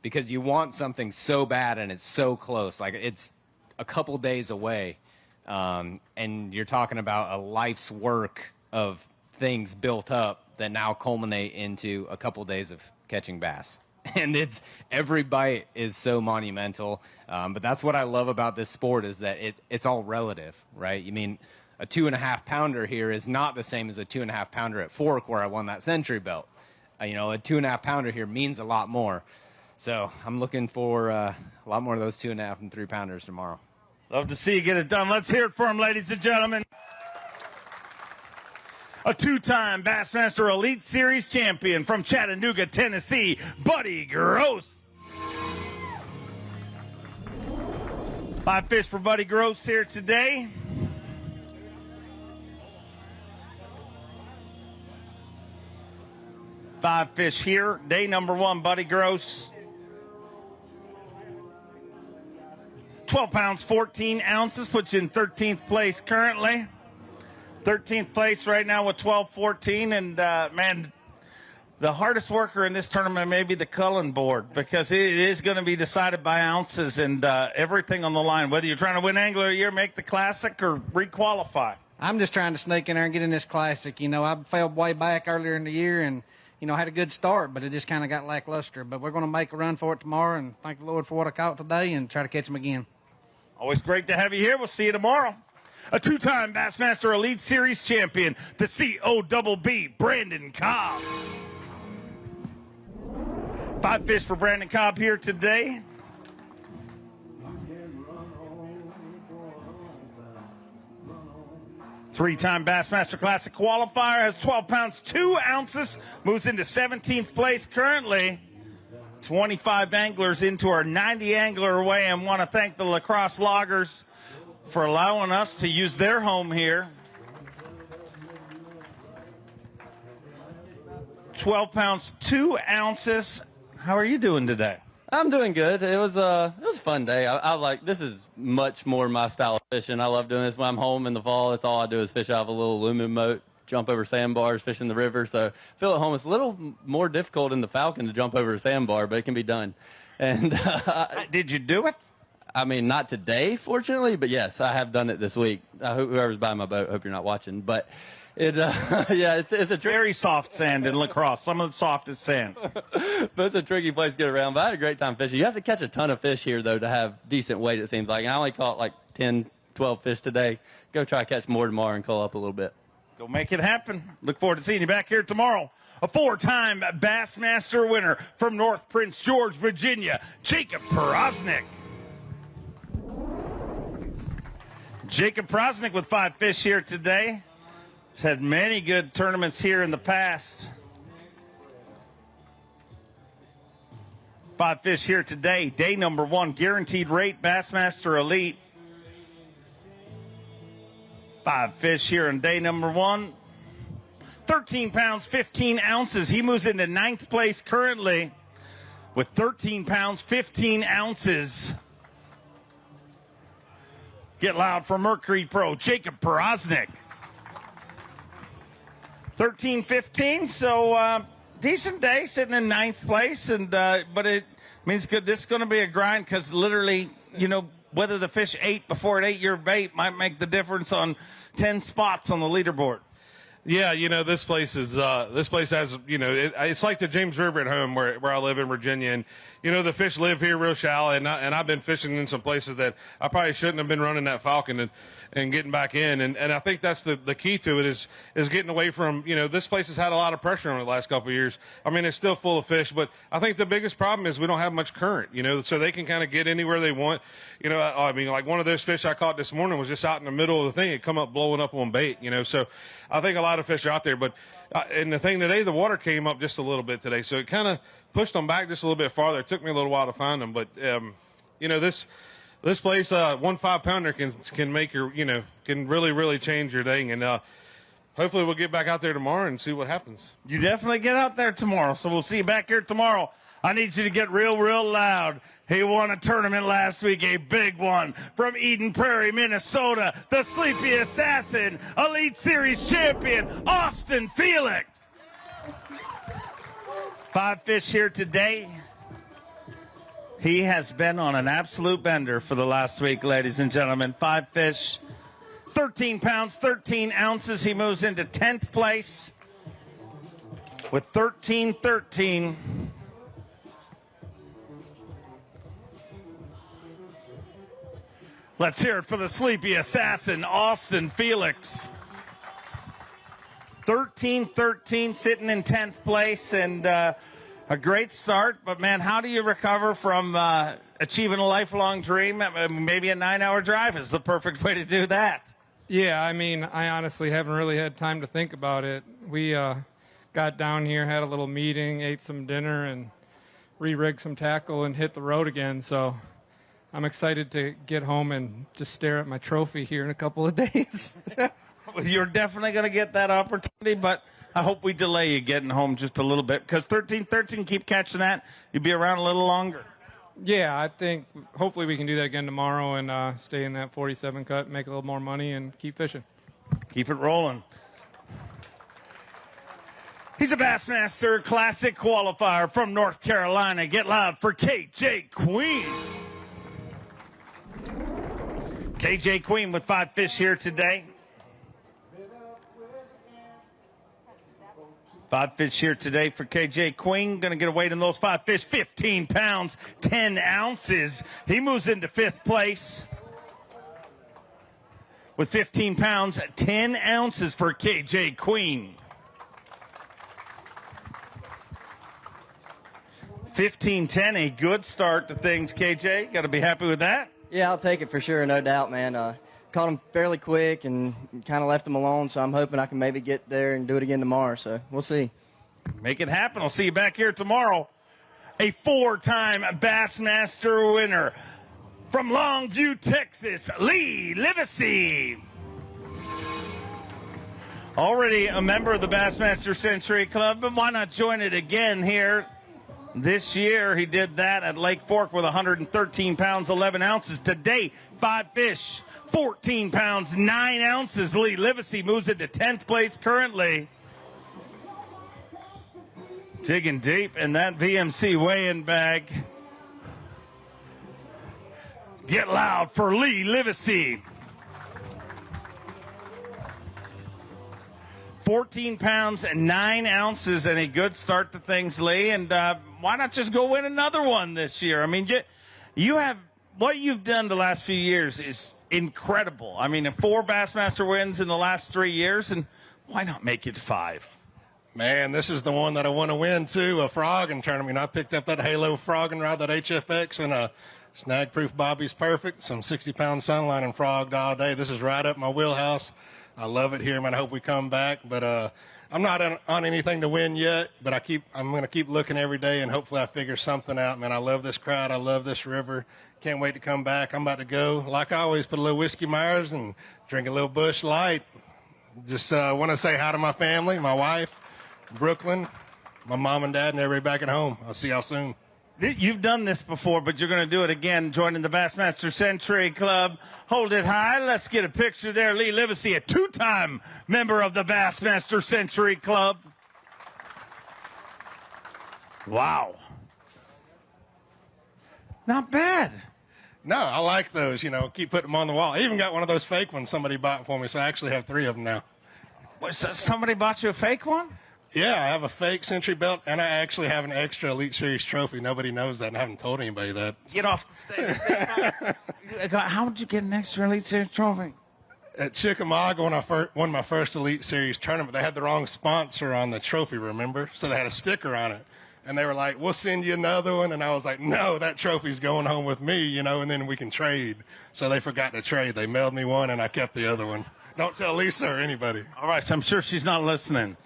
because you want something so bad and it's so close, like it's a couple days away. And you're talking about a life's work of things built up that now culminate into a couple days of catching bass. and every bite is so monumental. But that's what I love about this sport, is that it's all relative, right? You mean, a 2.5 pounder here is not the same as a 2.5 pounder at Fork where I won that century belt. A 2.5 pounder here means a lot more. So I'm looking for a lot more of those 2.5 and 3 pounders tomorrow. Love to see you get it done. Let's hear it for him, ladies and gentlemen. A 2-time Bassmaster Elite Series champion from Chattanooga, Tennessee, Buddy Grosse. 5 fish for Buddy Grosse here today. Five fish here. Day number 1, Buddy Grosse. 12 pounds, 14 ounces, puts you in 13th place currently. 13th place right now with 12-14. And, man, the hardest worker in this tournament may be the culling board, because it is going to be decided by ounces and everything on the line, whether you're trying to win Angler of the Year, make the Classic, or requalify. I'm just trying to sneak in there and get in this Classic. I failed way back earlier in the year and, had a good start, but it just kind of got lackluster. But we're going to make a run for it tomorrow, and thank the Lord for what I caught today, and try to catch him again. Always great to have you here. We'll see you tomorrow. A 2-time Bassmaster Elite Series champion, the COBB, Brandon Cobb. 5 fish for Brandon Cobb here today. Three-time Bassmaster Classic qualifier, has 12 pounds, 2 ounces, moves into 17th place currently. 25 anglers into our 90 angler weigh, and want to thank the La Crosse Loggers for allowing us to use their home here. 12 pounds, 2 ounces. How are you doing today? I'm doing good. It was a fun day. I like, this is much more my style of fishing. I love doing this when I'm home in the fall. That's all I do is fish out of a little aluminum moat, jump over sandbars, fish in the river. So I feel at home. It's a little more difficult in the Falcon to jump over a sandbar, but it can be done. And did you do it? I mean, not today, fortunately, but yes, I have done it this week. I hope whoever's buying my boat, hope you're not watching. But it's a very soft sand in La Crosse, some of the softest sand. But it's a tricky place to get around. But I had a great time fishing. You have to catch a ton of fish here, though, to have decent weight, it seems like. And I only caught like 10, 12 fish today. Go try to catch more tomorrow and call up a little bit. Go make it happen. Look forward to seeing you back here tomorrow. A 4-time Bassmaster winner from North Prince George, Virginia, Jacob Prosnick. Jacob Prosnick with 5 fish here today. He's had many good tournaments here in the past. 5 fish here today. Day number 1, guaranteed rate Bassmaster Elite. 5 fish here on day number 1. 13 pounds, 15 ounces. He moves into 9th place currently with 13 pounds, 15 ounces. Get loud for Mercury Pro, Jacob Prosnick. 13-15, so decent day, sitting in 9th place, and but it means good. This is going to be a grind, because literally, whether the fish ate before it ate your bait might make the difference on 10 spots on the leaderboard. Yeah, this place has, it's like the James River at home where I live in Virginia. And, the fish live here real shallow. And I've been fishing in some places that I probably shouldn't have been running that Falcon and getting back in. And I think that's the key to it is getting away from, this place has had a lot of pressure on it the last couple of years. I mean, it's still full of fish, but I think the biggest problem is we don't have much current, so they can kind of get anywhere they want. I mean, like one of those fish I caught this morning was just out in the middle of the thing. It come up blowing up on bait, so I think a lot of fish are out there. But and the thing today, the water came up just a little bit today, so it kind of pushed them back just a little bit farther. It took me a little while to find them, but this place, 1 5-pounder can make your, can really change your day. And hopefully we'll get back out there tomorrow and see what happens. You definitely get out there tomorrow, so we'll see you back here tomorrow. I need you to get real loud. He won a tournament last week, a big one, from Eden Prairie, Minnesota, the Sleepy Assassin, Elite Series champion, Austin Felix. 5 fish here today. He has been on an absolute bender for the last week, ladies and gentlemen. 5 fish, 13 pounds, 13 ounces. He moves into 10th place with 13-13. Let's hear it for the sleepy assassin, Austin Felix. 13-13, sitting in 10th place, and a great start. But, man, how do you recover from achieving a lifelong dream? Maybe a 9-hour drive is the perfect way to do that. Yeah, I mean, I honestly haven't really had time to think about it. We got down here, had a little meeting, ate some dinner, and re-rigged some tackle and hit the road again. So I'm excited to get home and just stare at my trophy here in a couple of days. You're definitely going to get that opportunity, but I hope we delay you getting home just a little bit, because 13-13, keep catching that. You'll be around a little longer. Yeah, I think hopefully we can do that again tomorrow and stay in that 47 cut, make a little more money, and keep fishing. Keep it rolling. He's a Bassmaster Classic qualifier from North Carolina. Get loud for KJ Queen. KJ Queen with 5 fish here today. 5 fish here today for KJ Queen. Going to get a weight in those 5 fish, 15 pounds, 10 ounces. He moves into 5th place with 15 pounds, 10 ounces for KJ Queen. 15-10, a good start to things, KJ. Got to be happy with that. Yeah, I'll take it for sure, no doubt, man. Caught him fairly quick and kind of left him alone, so I'm hoping I can maybe get there and do it again tomorrow, so we'll see. Make it happen. I'll see you back here tomorrow. A 4-time Bassmaster winner from Longview, Texas, Lee Livesey. Already a member of the Bassmaster Century Club, but why not join it again here? This year, he did that at Lake Fork with 113 pounds, 11 ounces. Today, 5 fish, 14 pounds, 9 ounces. Lee Livesey moves into 10th place currently. Digging deep in that VMC weigh-in bag. Get loud for Lee Livesey. 14 pounds and 9 ounces, and a good start to things, Lee. And why not just go win another one this year? I mean, you have what you've done the last few years is incredible. I mean, 4 Bassmaster wins in the last 3 years, and why not make it 5? Man, this is the one that I want to win, too, a frogging tournament. I picked up that Halo frogging rod, that HFX, and a Snag-Proof Bobby's Perfect, some 60-pound sunline and frogged all day. This is right up my wheelhouse. I love it here, man. I hope we come back. But I'm not on anything to win yet, but I'm going to keep looking every day, and hopefully I figure something out, man. I love this crowd. I love this river. Can't wait to come back. I'm about to go, like I always, put a little Whiskey Myers and drink a little Busch Light. Just want to say hi to my family, my wife, Brooklyn, my mom and dad, and everybody back at home. I'll see y'all soon. You've done this before, but you're going to do it again, joining the Bassmaster Century Club. Hold it high. Let's get a picture there. Lee Livesey, a 2-time member of the Bassmaster Century Club. Wow. Not bad. No, I like those, keep putting them on the wall. I even got one of those fake ones somebody bought for me, so I actually have 3 of them now. What, so somebody bought you a fake one? Yeah, I have a fake Century belt, and I actually have an extra Elite Series trophy. Nobody knows that, and I haven't told anybody that. Get off the stage. How would you get an extra Elite Series trophy? At Chickamauga, when I won my first Elite Series tournament, they had the wrong sponsor on the trophy, remember? So they had a sticker on it. And they were like, we'll send you another one. And I was like, no, that trophy's going home with me, and then we can trade. So they forgot to trade. They mailed me one, and I kept the other one. Don't tell Lisa or anybody. All right, so I'm sure she's not listening.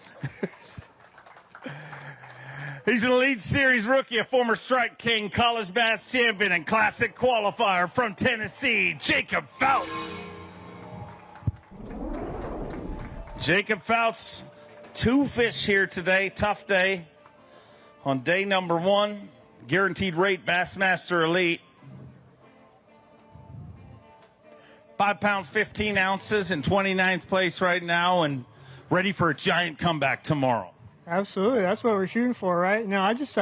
He's an Elite Series rookie, a former Strike King, College Bass champion, and Classic qualifier from Tennessee, Jacob Fouts. Jacob Fouts, 2 fish here today. Tough day. On day number 1, guaranteed rate Bassmaster Elite. 5 pounds, 15 ounces, in 29th place right now, and ready for a giant comeback tomorrow. Absolutely, that's what we're shooting for, right? No, I just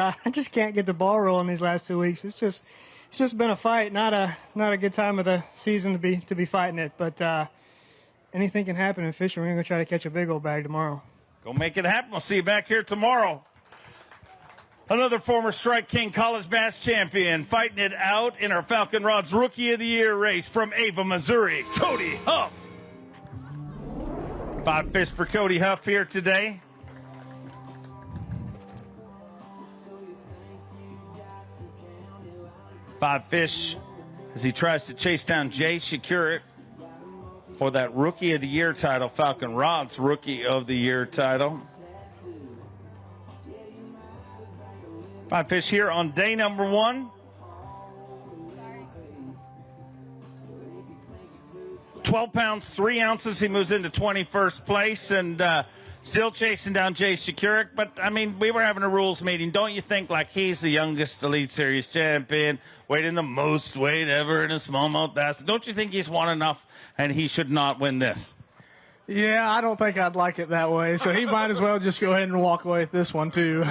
can't get the ball rolling these last 2 weeks. It's just been a fight, not a good time of the season to be fighting it. But anything can happen in fishing. We're gonna try to catch a big old bag tomorrow. Go make it happen. We'll see you back here tomorrow. Another former Strike King College Bass champion fighting it out in our Falcon Rods Rookie of the Year race from Ava, Missouri, Cody Huff. 5 fish for Cody Huff here today. Five fish as he tries to chase down Jay Shugart for that Rookie of the Year title, Falcon Rods Rookie of the Year title. 5 fish here on day number 1. 12 pounds, 3 ounces. He moves into 21st place and still chasing down Jay Shugart. But, I mean, we were having a rules meeting. Don't you think, like, he's the youngest Elite Series champion, weighing the most weight ever in a smallmouth bass? Don't you think he's won enough and he should not win this? Yeah, I don't think I'd like it that way. So he might as well just go ahead and walk away with this one, too.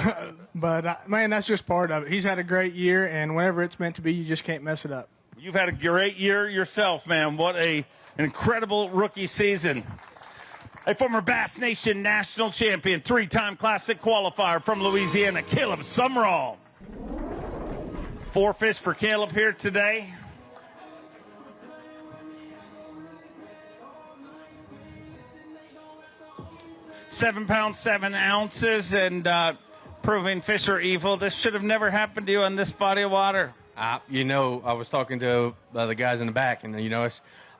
But, man, that's just part of it. He's had a great year, and whenever it's meant to be, you just can't mess it up. You've had a great year yourself, man. What an incredible rookie season. A former Bass Nation national champion, 3-time Classic qualifier from Louisiana, Caleb Sumrall. 4 fish for Caleb here today. £7 pounds, 7 ounces, and proving fish are evil. This should have never happened to you on this body of water. I was talking to the guys in the back, and,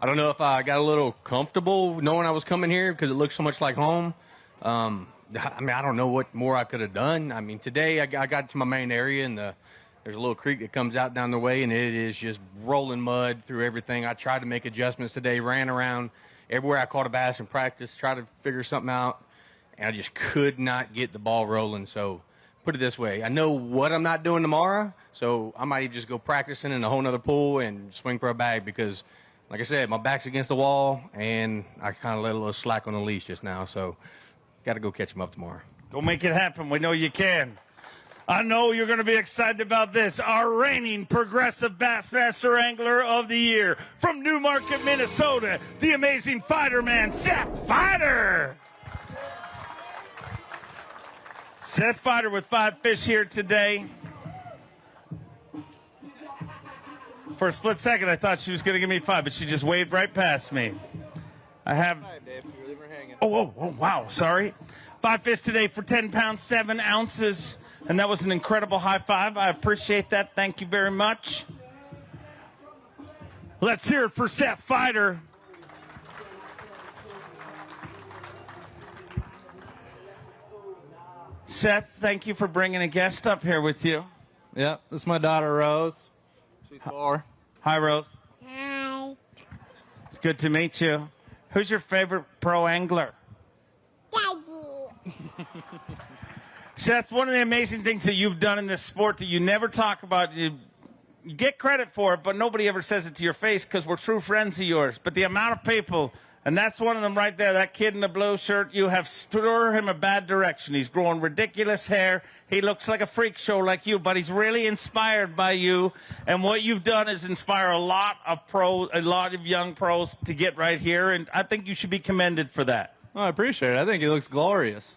I don't know if I got a little comfortable knowing I was coming here because it looks so much like home. I don't know what more I could have done. I mean, today I got to my main area, and there's a little creek that comes out down the way, and it is just rolling mud through everything. I tried to make adjustments today, ran around everywhere I caught a bass in practice, tried to figure something out, and I just could not get the ball rolling. So put it this way, I know what I'm not doing tomorrow, so I might just go practicing in a whole nother pool and swing for a bag because, like I said, my back's against the wall, and I kind of let a little slack on the leash just now, so got to go catch him up tomorrow. Go make it happen. We know you can. I know you're going to be excited about this. Our reigning progressive Bassmaster Angler of the Year from Newmarket, Minnesota, the amazing fighter man, Seth Fighter. Seth Fighter with 5 fish here today. For a split second, I thought she was going to give me 5, but she just waved right past me. I have... Oh, wow, sorry. 5 fish today for 10 pounds, 7 ounces. And that was an incredible high five. I appreciate that. Thank you very much. Let's hear it for Seth Fighter. Seth, thank you for bringing a guest up here with you. Yeah, this is my daughter, Rose. She's 4. Hi, Rose. Hi. It's good to meet you. Who's your favorite pro angler? Daddy. Seth, one of the amazing things that you've done in this sport that you never talk about, you get credit for it, but nobody ever says it to your face because we're true friends of yours. But the amount of people, and that's one of them right there, that kid in the blue shirt, you have steered him a bad direction. He's growing ridiculous hair. He looks like a freak show like you, but he's really inspired by you. And what you've done is inspire a lot of young pros to get right here, and I think you should be commended for that. Oh, I appreciate it. I think he looks glorious.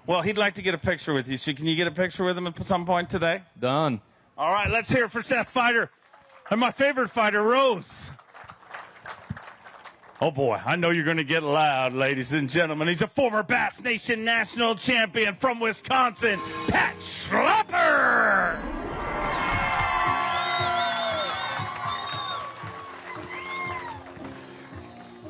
Well, he'd like to get a picture with you, so can you get a picture with him at some point today? Done. All right, let's hear it for Seth Fighter and my favorite fighter, Rose. Oh, boy, I know you're going to get loud, ladies and gentlemen. He's a former Bass Nation national champion from Wisconsin, Pat Schlapper.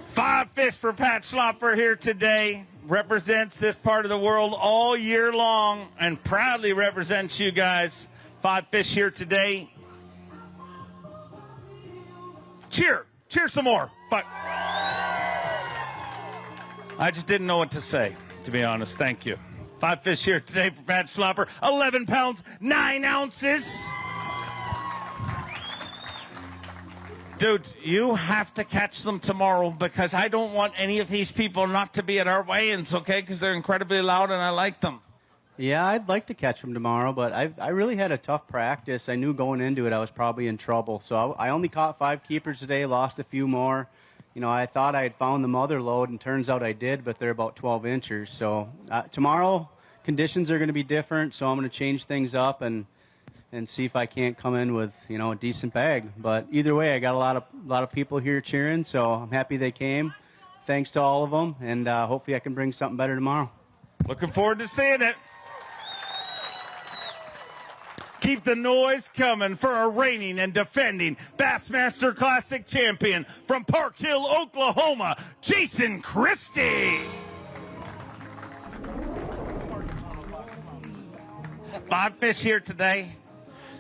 Five fish for Pat Schlapper here today. Represents this part of the world all year long and proudly represents you guys. 5 fish here today. Cheer some more. But I just didn't know what to say, to be honest. Thank you. 5 fish here today for Pat Schlapper. 11 pounds, 9 ounces. Dude, you have to catch them tomorrow because I don't want any of these people not to be at our weigh-ins, okay? Because they're incredibly loud and I like them. Yeah, I'd like to catch them tomorrow, but I really had a tough practice. I knew going into it I was probably in trouble. So I only caught 5 keepers today, lost a few more. You know, I thought I had found the mother lode, and turns out I did, but they're about 12 inches. So tomorrow, conditions are going to be different, so I'm going to change things up and see if I can't come in with, you know, a decent bag. But either way, I got a lot of people here cheering, so I'm happy they came. Thanks to all of them, and hopefully I can bring something better tomorrow. Looking forward to seeing it. Keep the noise coming for a reigning and defending Bassmaster Classic champion from Park Hill, Oklahoma, Jason Christie. 5 fish here today.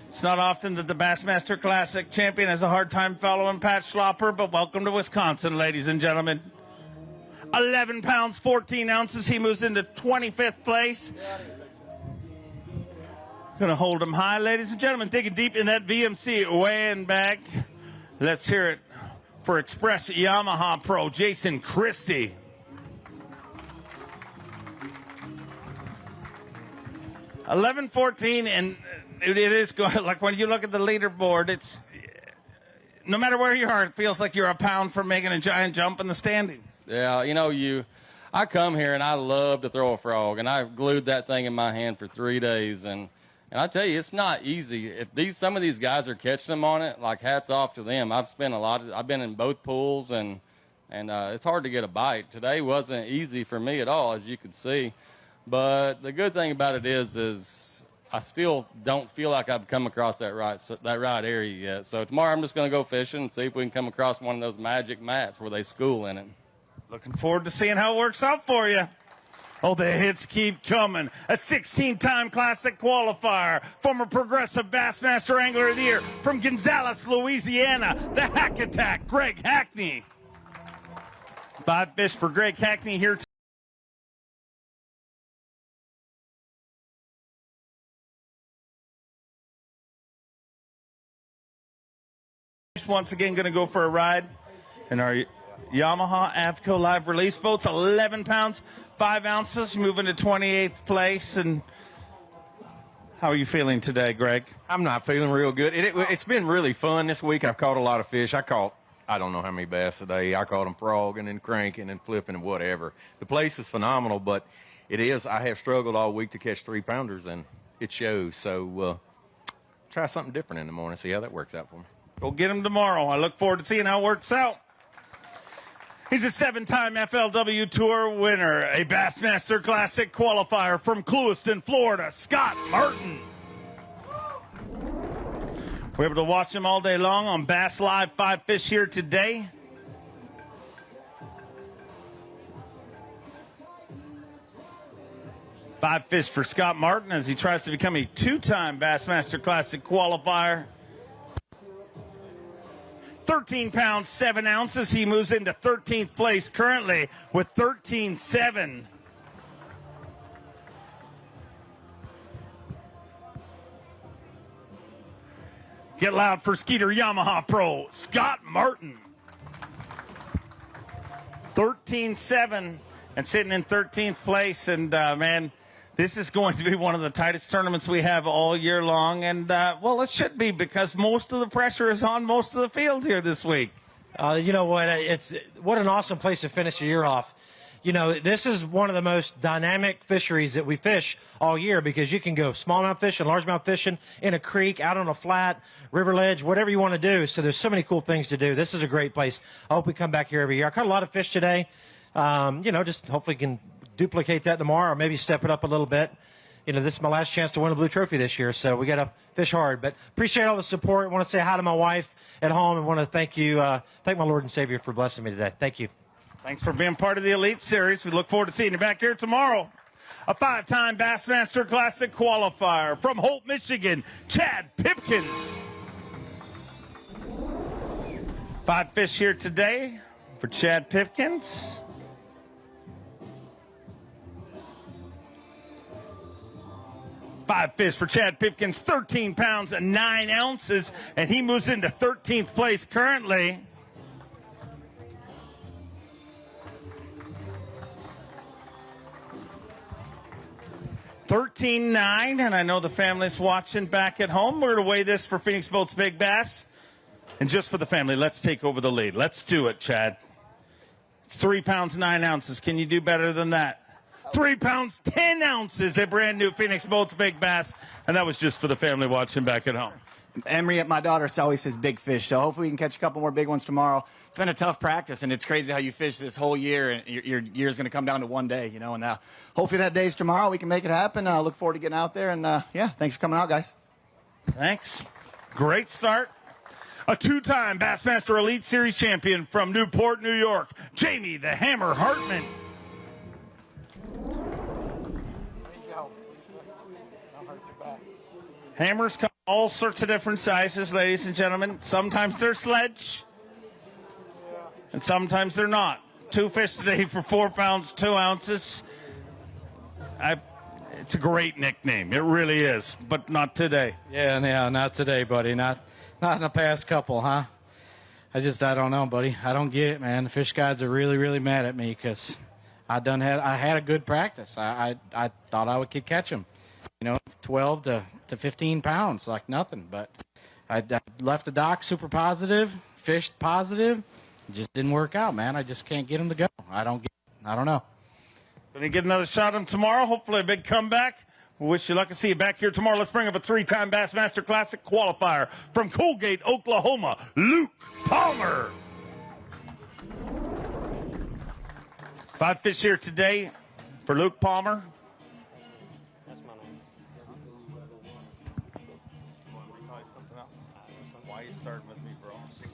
It's not often that the Bassmaster Classic champion has a hard time following Pat Schlapper, but welcome to Wisconsin, ladies and gentlemen. 11 pounds, 14 ounces. He moves into 25th place. Going to hold him high, ladies and gentlemen. Digging deep in that VMC weighing bag. Let's hear it for Express Yamaha Pro, Jason Christie. $11.14, and it is going, like when you look at the leaderboard, it's no matter where you are, it feels like you're a pound from making a giant jump in the standings. Yeah, you know, I come here and I love to throw a frog, and I glued that thing in my hand for 3 days, and I tell you, it's not easy. If some of these guys are catching them on it, like hats off to them. I've been in both pools, and it's hard to get a bite. Today wasn't easy for me at all, as you could see. But the good thing about it is I still don't feel like I've come across that right area yet. So tomorrow I'm just going to go fishing and see if we can come across one of those magic mats where they school in it. Looking forward to seeing how it works out for you. Oh, the hits keep coming. A 16-time Classic qualifier, former Progressive Bassmaster Angler of the Year from Gonzales, Louisiana, the Hack Attack, Greg Hackney. 5 fish for Greg Hackney here. Once again, going to go for a ride in our Yamaha Avco Live Release boats. 11 pounds, 5 ounces, moving to 28th place. And how are you feeling today, Greg? I'm not feeling real good. It's been really fun this week. I've caught a lot of fish. I don't know how many bass today. I caught them frogging and cranking and flipping and whatever. The place is phenomenal, but I have struggled all week to catch 3-pounders, and it shows. So try something different in the morning, see how that works out for me. Go get him tomorrow. I look forward to seeing how it works out. He's a 7-time FLW Tour winner, a Bassmaster Classic qualifier from Clewiston, Florida, Scott Martin. We're able to watch him all day long on Bass Live. 5 fish here today. Five fish for Scott Martin as he tries to become a 2-time Bassmaster Classic qualifier. 13 pounds, 7 ounces. He moves into 13th place currently with 13.7. Get loud for Skeeter Yamaha Pro, Scott Martin. 13.7 and sitting in 13th place. And, man, this is going to be one of the tightest tournaments we have all year long. And, well, it should be because most of the pressure is on most of the field here this week. You know what? What an awesome place to finish the year off. You know, this is one of the most dynamic fisheries that we fish all year because you can go smallmouth fishing, largemouth fishing, in a creek, out on a flat, river ledge, whatever you want to do. So there's so many cool things to do. This is a great place. I hope we come back here every year. I caught a lot of fish today. You know, just hopefully can duplicate that tomorrow or maybe step it up a little bit. You know, this is my last chance to win a blue trophy this year, so we got to fish hard. But appreciate all the support. I want to say hi to my wife at home and want to thank you, thank my Lord and Savior for blessing me today. Thank you. Thanks for being part of the Elite Series. We look forward to seeing you back here tomorrow. A 5-time Bassmaster Classic qualifier from Holt, Michigan, Chad Pipkin. 5 fish here today for Chad Pipkins. Five fish for Chad Pipkins, 13 pounds and 9 ounces, and he moves into 13th place currently. $13.9, and I know the family's watching back at home. We're going to weigh this for Phoenix Boats Big Bass. And just for the family, let's take over the lead. Let's do it, Chad. It's 3 pounds, 9 ounces. Can you do better than that? 3 pounds, 10 ounces at brand new Phoenix Boats Big Bass. And that was just for the family watching back at home. Emery, my daughter, always says big fish, so hopefully we can catch a couple more big ones tomorrow. It's been a tough practice, and it's crazy how you fish this whole year, and your year's going to come down to one day, and hopefully that day's tomorrow. We can make it happen. I look forward to getting out there, and thanks for coming out, guys. Thanks. Great start. A two-time Bassmaster Elite Series champion from Newport, New York, Jamie the Hammer Hartman. Hammers come all sorts of different sizes, ladies and gentlemen. Sometimes they're sledge, and sometimes they're not. 2 fish today for 4 pounds, 2 ounces. It's a great nickname. It really is, but not today. Yeah, not today, buddy. Not in the past couple, huh? I don't know, buddy. I don't get it, man. The fish guides are really, really mad at me because I had a good practice. I thought I could catch them. 12 to 15 pounds, like nothing. But I left the dock super positive, fished positive. It just didn't work out, man. I just can't get them to go. I don't know. Going to get another shot at them tomorrow. Hopefully a big comeback. We wish you luck and see you back here tomorrow. Let's bring up a 3-time Bassmaster Classic qualifier from Colgate, Oklahoma, Luke Palmer. 5 fish here today for Luke Palmer.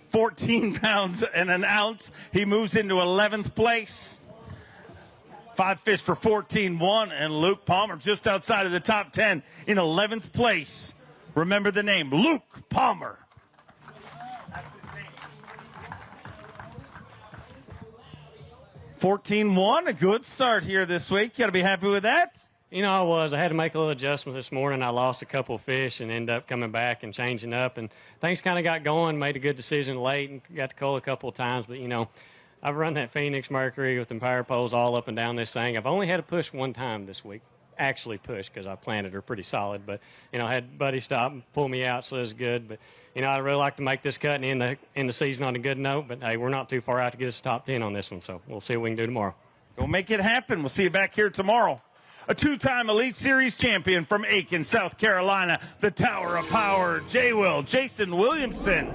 14 pounds and an ounce. He moves into 11th place. 5 fish for 14-1, and Luke Palmer just outside of the top 10 in 11th place. Remember the name, Luke Palmer. 14-1, a good start here this week. You got to be happy with that. I had to make a little adjustment this morning. I lost a couple of fish and ended up coming back and changing up. And things kind of got going, made a good decision late and got to cull a couple of times. But, I've run that Phoenix Mercury with them power poles all up and down this thing. I've only had to push one time this week. Actually push because I planted her pretty solid. But, I had Buddy stop and pull me out, so it was good. But, I'd really like to make this cut and end the season on a good note. But, hey, we're not too far out to get us top 10 on this one. So we'll see what we can do tomorrow. Go make it happen. We'll see you back here tomorrow. A 2-time Elite Series champion from Aiken, South Carolina, the Tower of Power, Jason Williamson.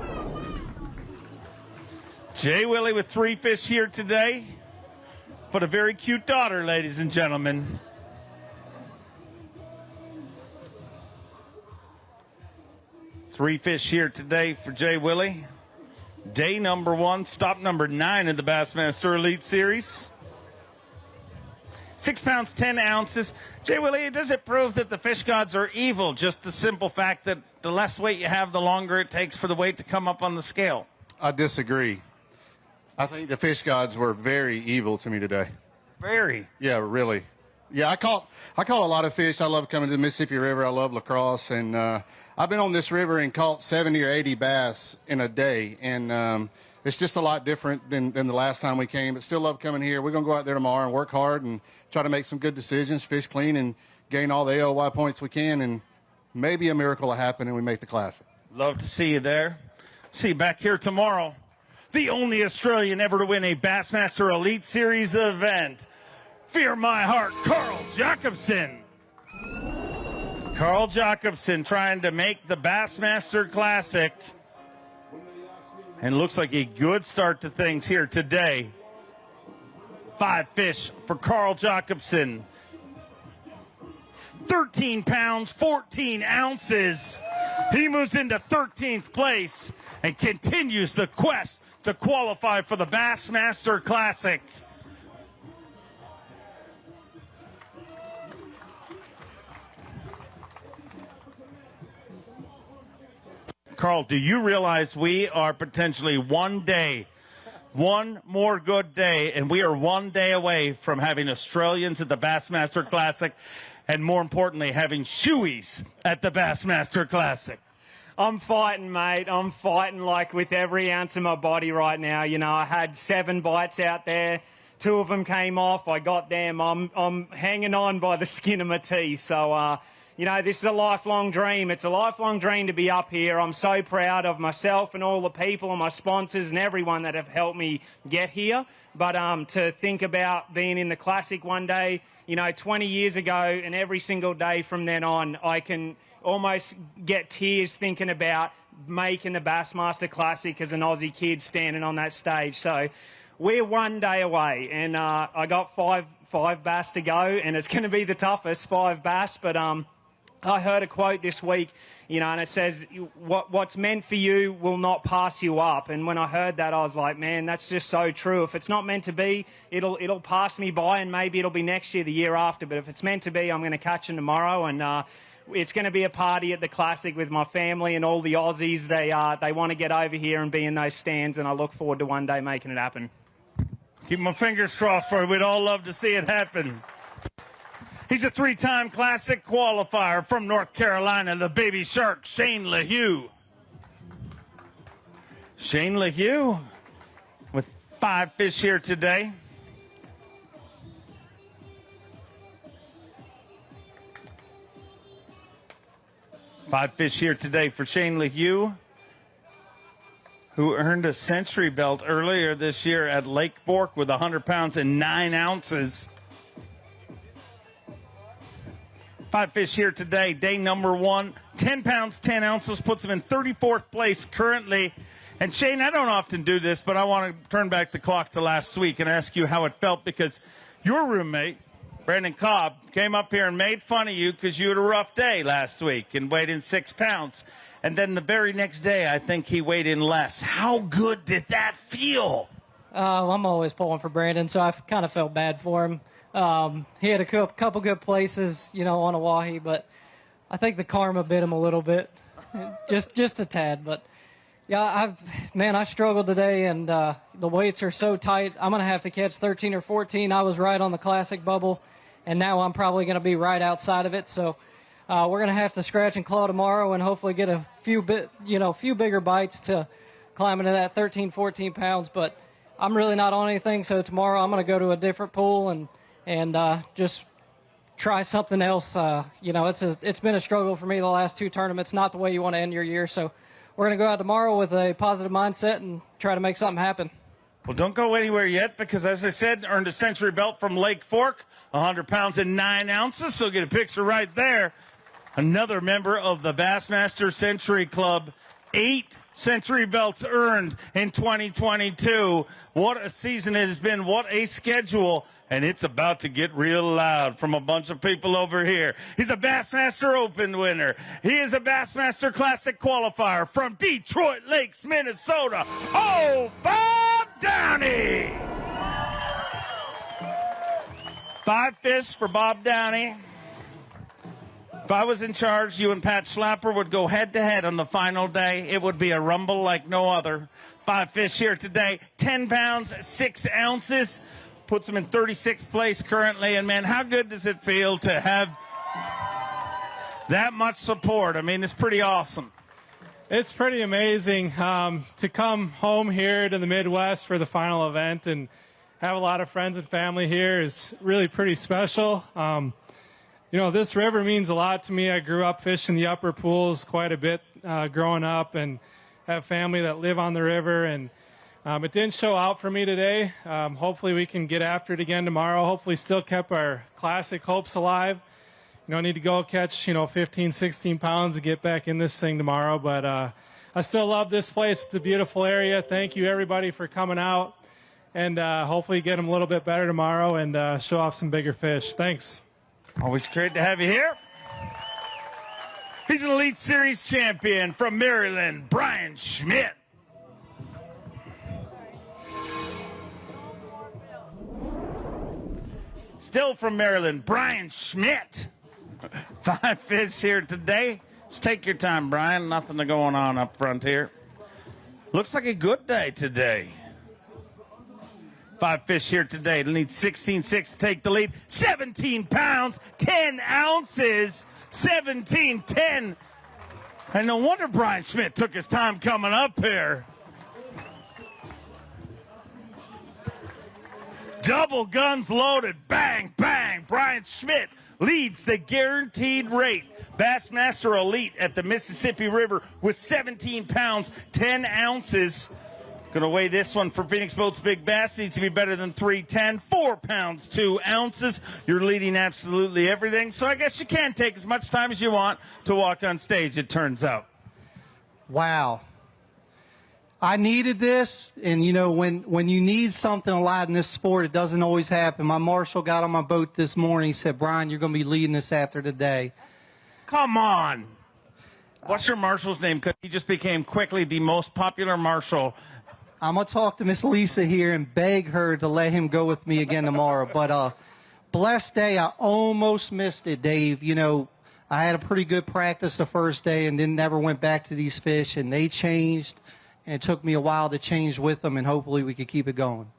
Jay Willie with 3 fish here today, but a very cute daughter, ladies and gentlemen. Three fish here today for Jay Willie. Day number 1, stop number 9 in the Bassmaster Elite Series. 6 pounds, 10 ounces. Jay Willie, does it prove that the fish gods are evil? Just the simple fact that the less weight you have, the longer it takes for the weight to come up on the scale. I disagree. I think the fish gods were very evil to me today. Very? Yeah, really. Yeah, I caught a lot of fish. I love coming to the Mississippi River. I love La Crosse, and I've been on this river and caught 70 or 80 bass in a day, and it's just a lot different than the last time we came, but still love coming here. We're going to go out there tomorrow and work hard and try to make some good decisions, fish clean, and gain all the AOY points we can, and maybe a miracle will happen and we make the Classic. Love to see you there. See you back here tomorrow. The only Australian ever to win a Bassmaster Elite Series event. Fear my heart, Carl Jacobson. Carl Jacobson trying to make the Bassmaster Classic. And looks like a good start to things here today. 5 fish for Carl Jacobson. 13 pounds, 14 ounces. He moves into 13th place and continues the quest to qualify for the Bassmaster Classic. Carl, do you realize we are potentially one more good day, and we are one day away from having Australians at the Bassmaster Classic, and more importantly, having shoeies at the Bassmaster Classic? I'm fighting, mate. I'm fighting like with every ounce of my body right now. I had 7 bites out there. 2 of them came off. I got them. I'm hanging on by the skin of my teeth. So, this is a lifelong dream. It's a lifelong dream to be up here. I'm so proud of myself and all the people and my sponsors and everyone that have helped me get here. But to think about being in the Classic one day, 20 years ago, and every single day from then on, I can almost get tears thinking about making the Bassmaster Classic as an Aussie kid standing on that stage. So we're one day away, and I got five bass to go, and it's going to be the toughest, 5 bass. But I heard a quote this week, and it says, what's meant for you will not pass you up. And when I heard that, I was like, man, that's just so true. If it's not meant to be, it'll pass me by, and maybe it'll be next year, the year after. But if it's meant to be, I'm going to catch them tomorrow, and it's going to be a party at the Classic with my family and all the Aussies. They want to get over here and be in those stands, and I look forward to one day making it happen. Keep my fingers crossed for it. We'd all love to see it happen. He's a 3-time Classic qualifier from North Carolina, the Baby Shark, Shane LaHue. Shane LaHue with 5 fish here today. Five fish here today for Shane LaHue, who earned a century belt earlier this year at Lake Fork with 100 pounds and 9 ounces. 5 fish here today, day number 1. 10 pounds, 10 ounces, puts him in 34th place currently. And Shane, I don't often do this, but I want to turn back the clock to last week and ask you how it felt, because your roommate, Brandon Cobb, came up here and made fun of you because you had a rough day last week and weighed in 6 pounds. And then the very next day, I think he weighed in less. How good did that feel? I'm always pulling for Brandon, so I kind of felt bad for him. He had a couple good places, on Oahe, but I think the karma bit him a little bit, just a tad. But yeah, I struggled today, and the weights are so tight. I'm gonna have to catch 13 or 14. I was right on the Classic bubble, and now I'm probably gonna be right outside of it. So we're gonna have to scratch and claw tomorrow, and hopefully get a few bigger bites to climb into that 13, 14 pounds. But I'm really not on anything, so tomorrow I'm gonna go to a different pool and just try something else. It's been a struggle for me the last 2 tournaments. Not the way you want to end your year. So we're going to go out tomorrow with a positive mindset and try to make something happen. Well, don't go anywhere yet, because as I said, earned a century belt from Lake Fork, 100 pounds and 9 ounces. So get a picture right there. Another member of the Bassmaster Century Club. 8 century belts earned in 2022. What a season it has been. What a schedule. And it's about to get real loud from a bunch of people over here. He's a Bassmaster Open winner. He is a Bassmaster Classic qualifier from Detroit Lakes, Minnesota. Oh, Bob Downey! 5 fish for Bob Downey. If I was in charge, you and Pat Schlapper would go head-to-head on the final day. It would be a rumble like no other. 5 fish here today, 10 pounds, 6 ounces. Puts him in 36th place currently. And, man, how good does it feel to have that much support? I mean, it's pretty awesome. It's pretty amazing to come home here to the Midwest for the final event and have a lot of friends and family here is really pretty special. This river means a lot to me. I grew up fishing the upper pools quite a bit growing up and have family that live on the river, and it didn't show out for me today. Hopefully we can get after it again tomorrow. Hopefully still kept our Classic hopes alive. Need to go catch, 15, 16 pounds to get back in this thing tomorrow. But I still love this place. It's a beautiful area. Thank you, everybody, for coming out. And hopefully get them a little bit better tomorrow and show off some bigger fish. Thanks. Always great to have you here. He's an Elite Series champion from Maryland, Brian Schmidt. Still from Maryland, Brian Schmidt. 5 fish here today. Just take your time, Brian. Nothing going on up front here. Looks like a good day today. 5 fish here today. It'll need 16.6 to take the lead. 17 pounds, 10 ounces. 17.10. And no wonder Brian Schmidt took his time coming up here. Double guns loaded. Bang, bang. Brian Schmidt leads the guaranteed rate. Bassmaster Elite at the Mississippi River with 17 pounds, 10 ounces. Going to weigh this one for Phoenix Boats Big Bass. Needs to be better than 310. 4 pounds, 2 ounces. You're leading absolutely everything. So I guess you can take as much time as you want to walk on stage, it turns out. Wow. I needed this, and you know, when you need something a lot in this sport, it doesn't always happen. My marshal got on my boat this morning. He said, Brian, you're going to be leading this after today. Come on. What's your marshal's name? Because he just became quickly the most popular marshal. I'm going to talk to Miss Lisa here and beg her to let him go with me again tomorrow. But blessed day, I almost missed it, Dave. You know, I had a pretty good practice the first day and then never went back to these fish, and they changed. And it took me a while to change with them, and hopefully we could keep it going.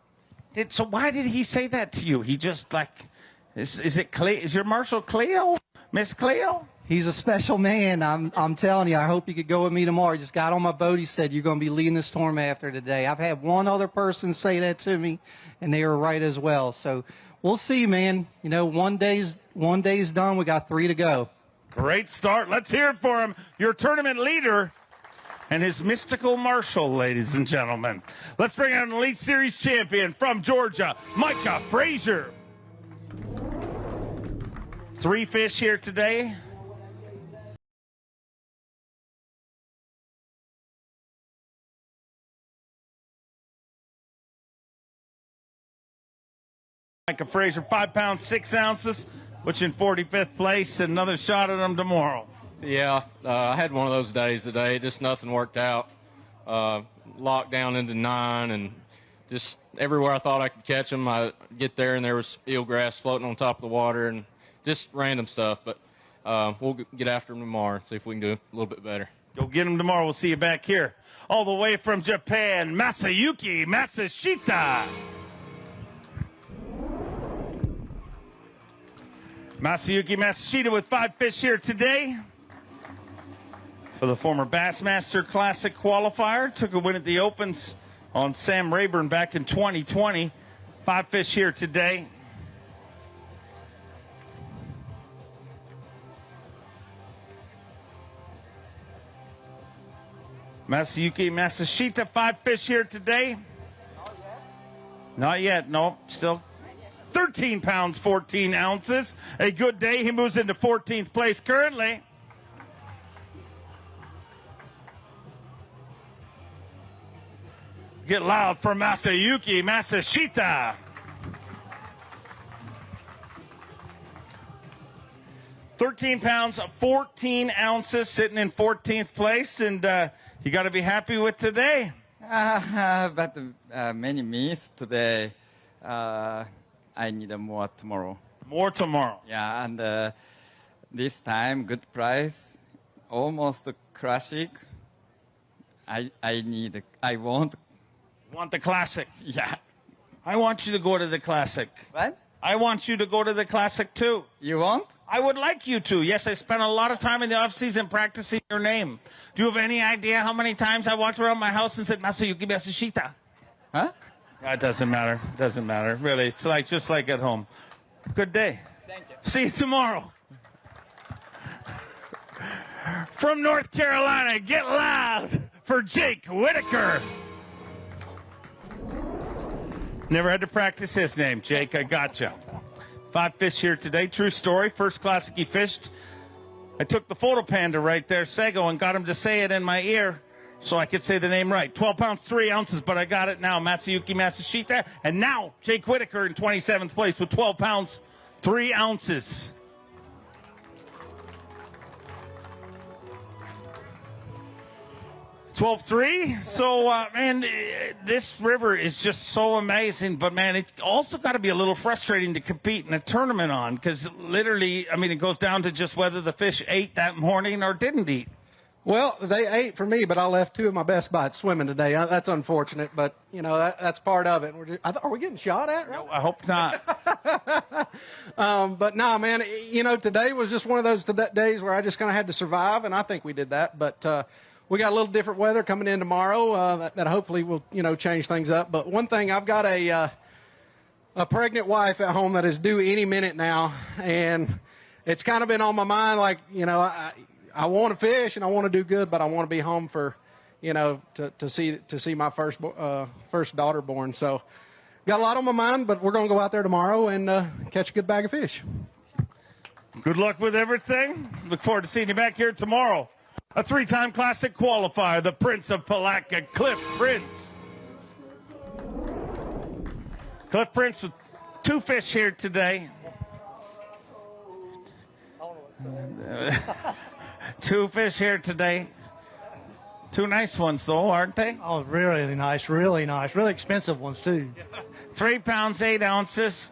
So why did he say that to you? He just like, is it Cleo? Is your marshal Cleo? Miss Cleo? He's a special man. I'm telling you, I hope he could go with me tomorrow. He just got on my boat. He said, you're going to be leading the storm after today. I've had one other person say that to me, and they were right as well. So we'll see, man. You know, one day's done. We got 3 to go. Great start. Let's hear it for him. Your tournament leader and his mystical marshal, ladies and gentlemen. Let's bring out an Elite Series champion from Georgia, Micah Fraser. 3 fish here today. Micah Fraser, 5 pounds, 6 ounces, which in 45th place. Another shot at him tomorrow. Yeah, I had one of those days today. Just nothing worked out. Locked down into 9, and just everywhere I thought I could catch them, I get there and there was eelgrass floating on top of the water and just random stuff. But we'll get after them tomorrow and see if we can do a little bit better. Go get them tomorrow. We'll see you back here. All the way from Japan, Masayuki Masashita. Masayuki Masashita with 5 fish here today. For the former Bassmaster Classic qualifier, took a win at the Opens on Sam Rayburn back in 2020. 5 fish here today. Masayuki Masashita, 5 fish here today. Not yet, no, still 13 pounds, 14 ounces. A good day. He moves into 14th place currently. Get loud for Masayuki Masashita. £13 pounds, 14 ounces, sitting in 14th place, and you got to be happy with today. But many miss today. I need more tomorrow. More tomorrow. Yeah, and this time good price, almost classic. I want. Want the Classic? Yeah. I want you to go to the Classic. What? I want you to go to the Classic too. You want? I would like you to. Yes, I spent a lot of time in the off-season practicing your name. Do you have any idea how many times I walked around my house and said Masayuki Masashita? Huh? It doesn't matter. It doesn't matter. Really, it's like just like at home. Good day. Thank you. See you tomorrow. From North Carolina, get loud for Jake Whitaker. Never had to practice his name, Jake. I gotcha. 5 fish here today. True story. First Classic he fished. I took the photo panda right there, Sego, and got him to say it in my ear so I could say the name right. 12 pounds, 3 ounces, but I got it now. Masayuki Masashita. And now Jake Whitaker in 27th place with 12 pounds, 3 ounces. $12.3. So, man, this river is just so amazing. But, man, it's also got to be a little frustrating to compete in a tournament on because literally, I mean, it goes down to just whether the fish ate that morning or didn't eat. Well, they ate for me, but I left 2 of my best bites swimming today. That's unfortunate, but, you know, that's part of it. Are we getting shot at? Right? No, I hope not. But, no, man, you know, today was just one of those days where I just kind of had to survive, and I think we did that. But we got a little different weather coming in tomorrow that hopefully will, you know, change things up. But one thing, I've got a pregnant wife at home that is due any minute now, and it's kind of been on my mind. Like, I want to fish and I want to do good, but I want to be home for, to see my first daughter born. So got a lot on my mind, but we're going to go out there tomorrow and catch a good bag of fish. Good luck with everything. Look forward to seeing you back here tomorrow. A 3-time Classic qualifier, the Prince of Palatka, Cliff Prince. Cliff Prince with 2 fish here today. 2 fish here today. 2 nice ones, though, aren't they? Oh, really nice, really nice. Really expensive ones, too. 3 pounds, 8 ounces.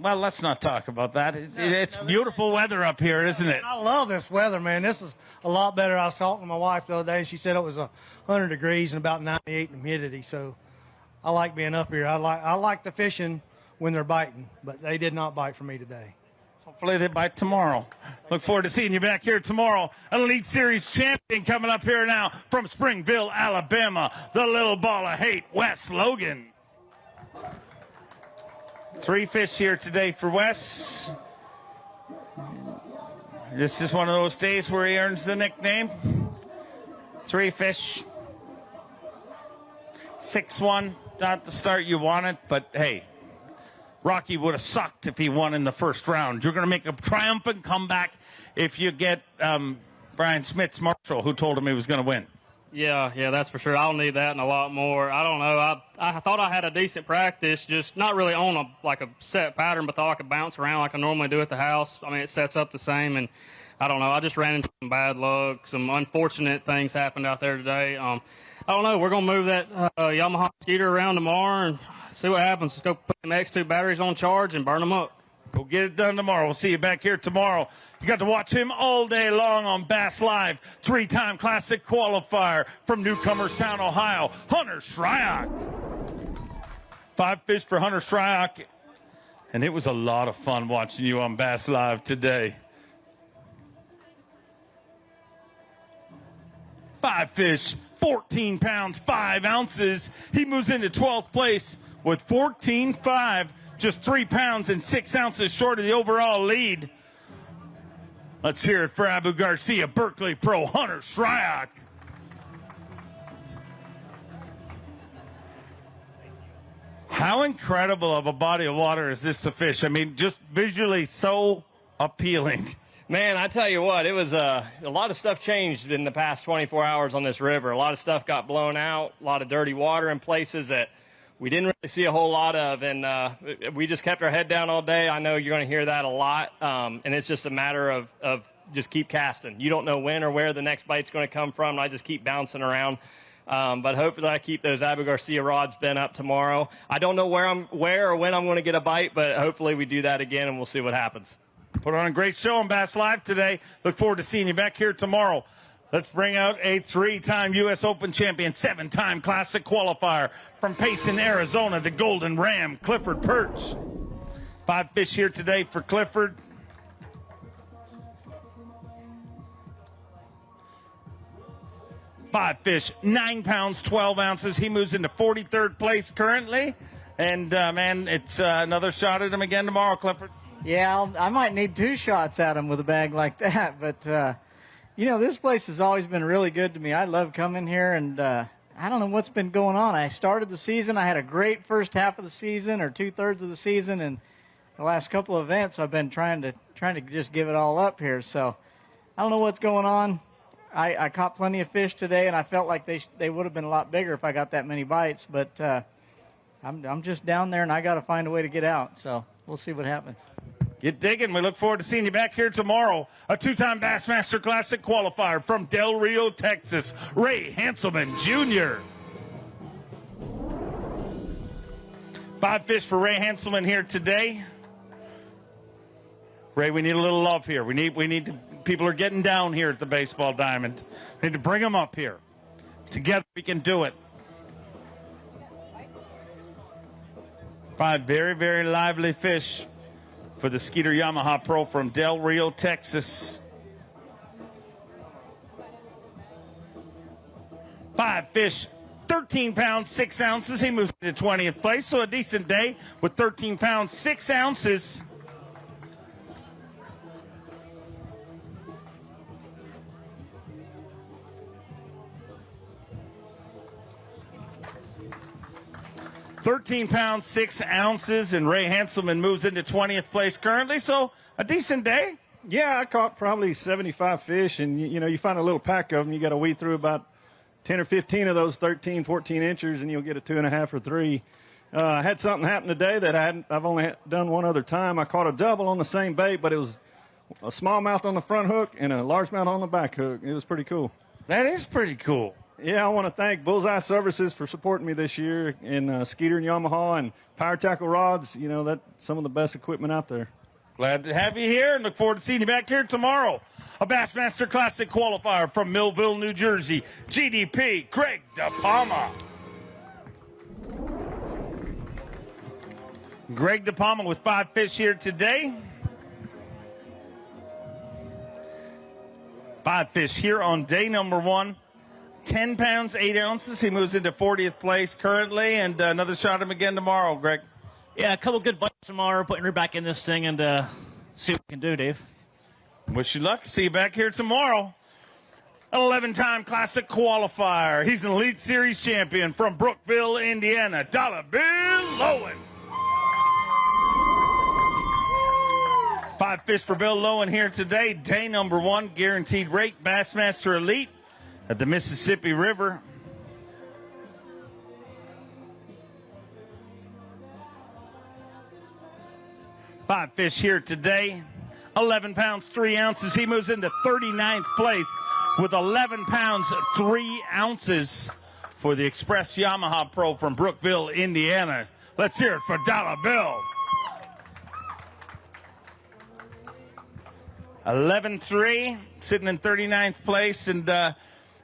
Well, let's not talk about that. It's beautiful weather up here, isn't it? I love this weather, man. This is a lot better. I was talking to my wife the other day, and she said it was 100 degrees and about 98 humidity. So I like being up here. I like the fishing when they're biting, but they did not bite for me today. Hopefully they bite tomorrow. Look forward to seeing you back here tomorrow. An Elite Series champion coming up here now from Springville, Alabama. The little ball of hate, Wes Logan. 3 fish here today for Wes. This is one of those days where he earns the nickname. 3 fish. 6-1. Not the start you wanted, but hey, Rocky would have sucked if he won in the first round. You're going to make a triumphant comeback if you get Brian Smith's Marshall, who told him he was going to win. Yeah, that's for sure. I'll need that and a lot more. I don't know. I thought I had a decent practice, just not really on a set pattern, but thought I could bounce around like I normally do at the house. I mean, it sets up the same, and I don't know. I just ran into some bad luck. Some unfortunate things happened out there today. I don't know. We're going to move that Yamaha Skeeter around tomorrow and see what happens. Let's go put the next 2 batteries on charge and burn them up. We'll get it done tomorrow. We'll see you back here tomorrow. You got to watch him all day long on Bass Live. 3-time Classic qualifier from Newcomerstown, Ohio, Hunter Shryock. 5 fish for Hunter Shryock. And it was a lot of fun watching you on Bass Live today. 5 fish, 14 pounds, 5 ounces. He moves into 12th place with 14.5. Just 3 pounds and 6 ounces short of the overall lead. Let's hear it for Abu Garcia, Berkeley Pro, Hunter Shryock. How incredible of a body of water is this to fish? I mean, just visually so appealing. Man, I tell you what, it was a lot of stuff changed in the past 24 hours on this river. A lot of stuff got blown out, a lot of dirty water in places that we didn't really see a whole lot of, and we just kept our head down all day. I know you're going to hear that a lot, and it's just a matter of just keep casting. You don't know when or where the next bite's going to come from, and I just keep bouncing around. But hopefully I keep those Abu Garcia rods bent up tomorrow. I don't know where or when I'm going to get a bite, but hopefully we do that again, and we'll see what happens. Put on a great show on Bass Live today. Look forward to seeing you back here tomorrow. Let's bring out a 3-time U.S. Open champion, 7-time Classic qualifier from Payson, Arizona, the Golden Ram, Clifford Perch. 5 fish here today for Clifford. Five fish, 9 pounds, 12 ounces. He moves into 43rd place currently. And, man, it's another shot at him again tomorrow, Clifford. Yeah, I might need 2 shots at him with a bag like that, but this place has always been really good to me. I love coming here, and I don't know what's been going on. I started the season. I had a great first half of the season, or 2/3 of the season, and the last couple of events I've been trying to just give it all up here. So I don't know what's going on. I caught plenty of fish today, and I felt like they would have been a lot bigger if I got that many bites. But I'm just down there, and I got to find a way to get out. So we'll see what happens. Get digging. We look forward to seeing you back here tomorrow. A 2-time Bassmaster Classic qualifier from Del Rio, Texas, Ray Hanselman Jr. 5 fish for Ray Hanselman here today. Ray, we need a little love here. We need to, people are getting down here at the Baseball Diamond. We need to bring them up here. Together we can do it. 5 very, very lively fish for the Skeeter Yamaha Pro from Del Rio, Texas. 5 fish, 13 pounds, 6 ounces. He moves to 20th place, so a decent day with 13 pounds, 6 ounces. 13 pounds, 6 ounces, and Ray Henselman moves into 20th place currently, so a decent day. Yeah, I caught probably 75 fish, and, you find a little pack of them. You got to weed through about 10 or 15 of those 13, 14 inchers, and you'll get a 2.5 or 3. I had something happen today that I've only done one other time. I caught a double on the same bait, but it was a smallmouth on the front hook and a largemouth on the back hook. It was pretty cool. That is pretty cool. Yeah, I want to thank Bullseye Services for supporting me this year, and Skeeter and Yamaha and Power Tackle Rods. That's some of the best equipment out there. Glad to have you here and look forward to seeing you back here tomorrow. A Bassmaster Classic qualifier from Millville, New Jersey. GDP, Greg DePalma. Greg DePalma with 5 fish here today. 5 fish here on day number 1. 10 pounds, 8 ounces. He moves into 40th place currently, and another shot at him again tomorrow, Greg. Yeah, a couple good bites tomorrow, putting her back in this thing and see what we can do, Dave. Wish you luck. See you back here tomorrow. An 11-time Classic qualifier. He's an Elite Series champion from Brookville, Indiana. Dollar Bill Lowen. 5 fish for Bill Lowen here today. Day number 1, guaranteed rate, Bassmaster Elite at the Mississippi River. Five fish here today. 11 pounds, 3 ounces. He moves into 39th place with 11 pounds, 3 ounces for the Express Yamaha Pro from Brookville, Indiana. Let's hear it for Dollar Bill. 11-3, sitting in 39th place, and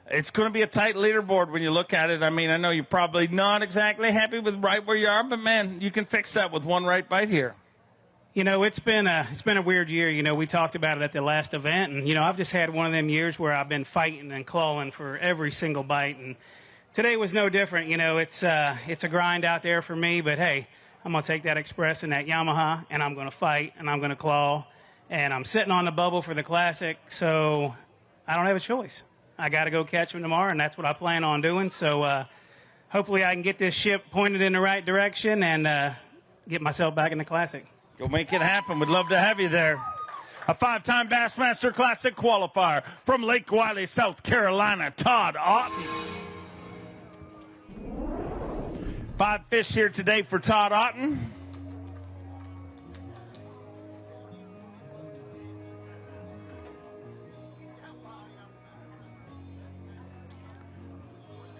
it's going to be a tight leaderboard when you look at it. I mean, I know you're probably not exactly happy with right where you are, but, man, you can fix that with one right bite here. It's been a weird year. We talked about it at the last event, and I've just had one of them years where I've been fighting and clawing for every single bite, and today was no different. It's a grind out there for me, but hey, I'm gonna take that Express and that Yamaha, and I'm gonna fight and I'm gonna claw, and I'm sitting on the bubble for the Classic, so I don't have a choice. I got to go catch him tomorrow, and that's what I plan on doing. So hopefully I can get this ship pointed in the right direction and get myself back in the Classic. You'll make it happen. We'd love to have you there. A 5-time Bassmaster Classic qualifier from Lake Wiley, South Carolina, Todd Otten. 5 fish here today for Todd Otten.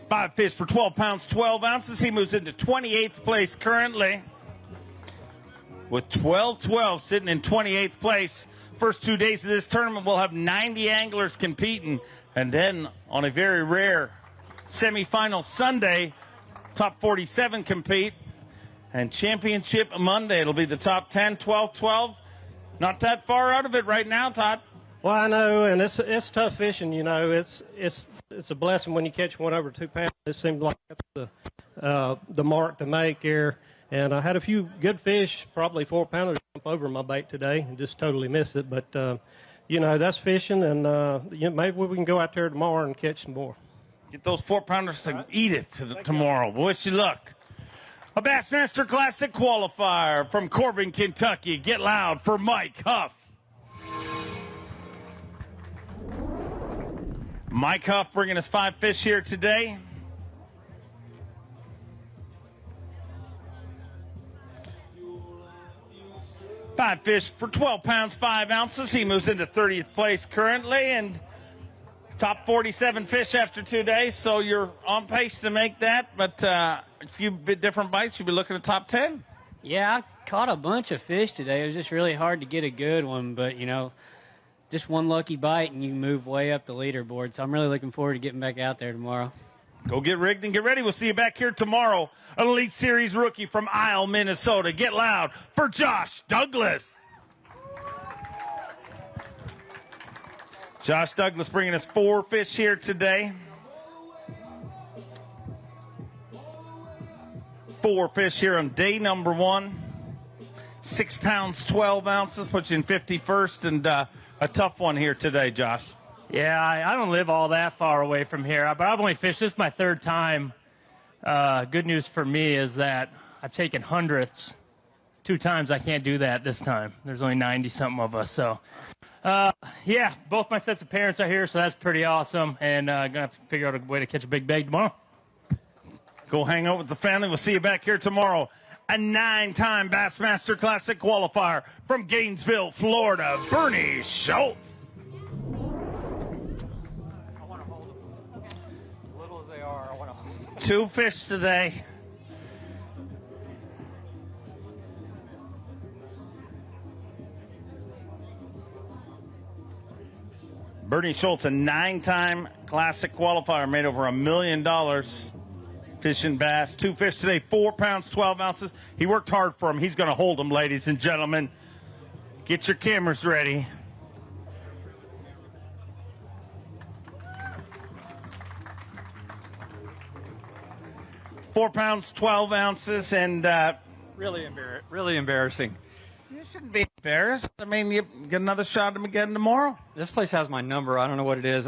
Five fish for 12 pounds, 12 ounces. He moves into 28th place currently with 12-12 sitting in 28th place. First 2 days of this tournament, we'll have 90 anglers competing. And then on a very rare semifinal Sunday, top 47 compete. And championship Monday, it'll be the top 10, 12-12. Not that far out of it right now, Todd. Well, I know, and it's tough fishing. It's a blessing when you catch one over 2 pounds. It seems like that's the mark to make here. And I had a few good fish, probably 4-pounders, jump over my bait today and just totally missed it. But that's fishing, and maybe we can go out there tomorrow and catch some more. Get those 4-pounders to eat it tomorrow. Wish you luck. A Bassmaster Classic qualifier from Corbin, Kentucky. Get loud for Mike Huff. Mike Huff bringing us 5 fish here today. Five fish for 12 pounds, 5 ounces. He moves into 30th place currently, and top 47 fish after 2 days, so you're on pace to make that, but a few bit different bites, you'll be looking at top 10. Yeah, I caught a bunch of fish today. It was just really hard to get a good one, but, just one lucky bite, and you move way up the leaderboard, so I'm really looking forward to getting back out there tomorrow. Go get rigged and get ready. We'll see you back here tomorrow. An Elite Series rookie from Isle, Minnesota. Get loud for Josh Douglas. Josh Douglas bringing us 4 fish here today. 4 fish here on day number 1. 6 pounds, 12 ounces, puts you in 51st, and a tough one here today, Josh. Yeah, I don't live all that far away from here, but I've only fished. This is my 3rd time. Good news for me is that I've taken hundredths. 2 times I can't do that this time. There's only 90-something of us. So, yeah, both my sets of parents are here, so that's pretty awesome. And going to have to figure out a way to catch a big bag tomorrow. Go hang out with the family. We'll see you back here tomorrow. A 9-time Bassmaster Classic qualifier from Gainesville, Florida, Bernie Schultz. Little as they are, I want to hold them. 2 fish today. Bernie Schultz, a 9-time Classic qualifier, made over $1 million fishing bass. 2 fish today, 4 pounds, 12 ounces. He worked hard for him. He's going to hold them, ladies and gentlemen. Get your cameras ready. Four pounds, 12 ounces, and Really embarrassing. You shouldn't be embarrassed. I mean, you get another shot at him again tomorrow. This place has my number. I don't know what it is.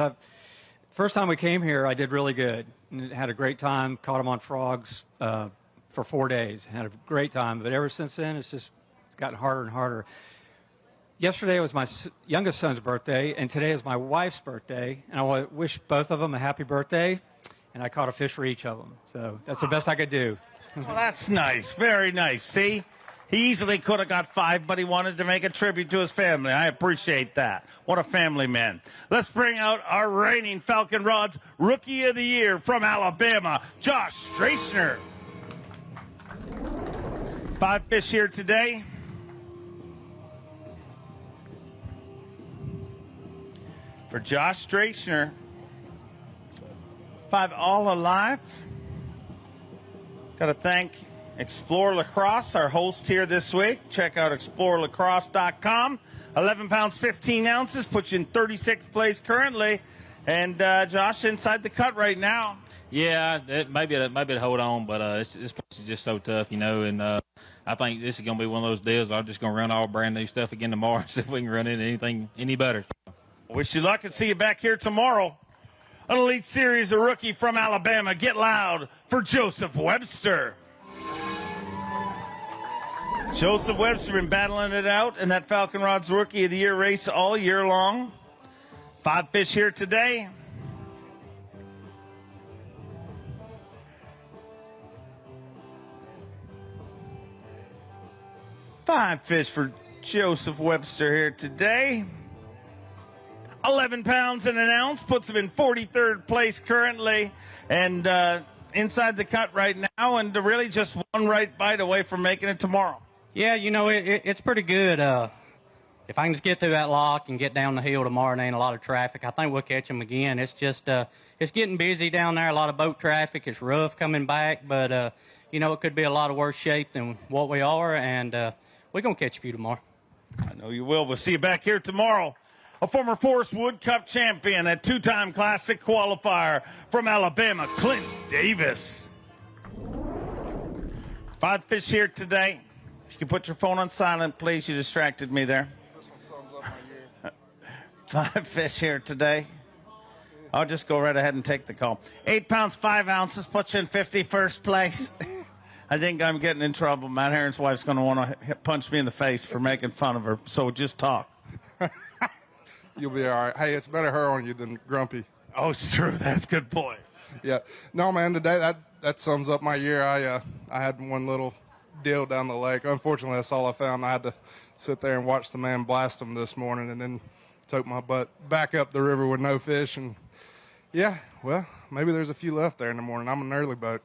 First time we came here, I did really good. Had a great time. Caught them on frogs for 4 days. Had a great time. But ever since then, it's gotten harder and harder. Yesterday was my youngest son's birthday, and today is my wife's birthday. And I want to wish both of them a happy birthday. And I caught a fish for each of them. So that's the best I could do. Well, that's nice. Very nice. See? He easily could have got 5, but he wanted to make a tribute to his family. I appreciate that. What a family man. Let's bring out our reigning Falcon Rods Rookie of the Year from Alabama, Josh Strachner. 5 fish here today. For Josh Strachner, 5 all alive. Got to thank Explore Lacrosse, our host here this week. Check out explorelacrosse.com. 11 pounds, 15 ounces, puts you in 36th place currently. And Josh, inside the cut right now. Yeah, it might be to hold on, but this place is just so tough, you know. And I think this is going to be one of those deals. I'm just going to run all brand new stuff again tomorrow, see if we can run into anything any better. Wish you luck and see you back here tomorrow. An Elite Series, a rookie from Alabama. Get loud for Joseph Webster. Joseph Webster been battling it out in that Falcon Rods Rookie of the Year race all year long. 5 fish here today. Five fish for Joseph Webster here today. 11 pounds and an ounce, puts him in 43rd place currently. And inside the cut right now, and really just one right bite away from making it tomorrow. Yeah, you know, it's pretty good. If I can just get through that lock and get down the hill tomorrow and ain't a lot of traffic, I think we'll catch them again. It's just, it's getting busy down there, a lot of boat traffic. It's rough coming back, but, you know, it could be a lot of worse shape than what we are, and we're going to catch a few tomorrow. I know you will. We'll see you back here tomorrow. A former Forest Wood Cup champion, a 2-time Classic qualifier from Alabama, Clint Davis. 5 fish here today. If you could put your phone on silent, please. You distracted me there. 5 fish here today. I'll just go right ahead and take the call. 8 pounds, 5 ounces, puts you in 51st place. I think I'm getting in trouble. Matt Herron's wife's going to want to punch me in the face for making fun of her, so just talk. You'll be all right. Hey, it's better her on you than Grumpy. Oh, it's true. That's a good point. Yeah. No, man, today that sums up my year. I had one little deal down the lake. Unfortunately, that's all I found. I had to sit there and watch the man blast them this morning and then took my butt back up the river with no fish. And, yeah, well, maybe there's a few left there in the morning. I'm an early boat.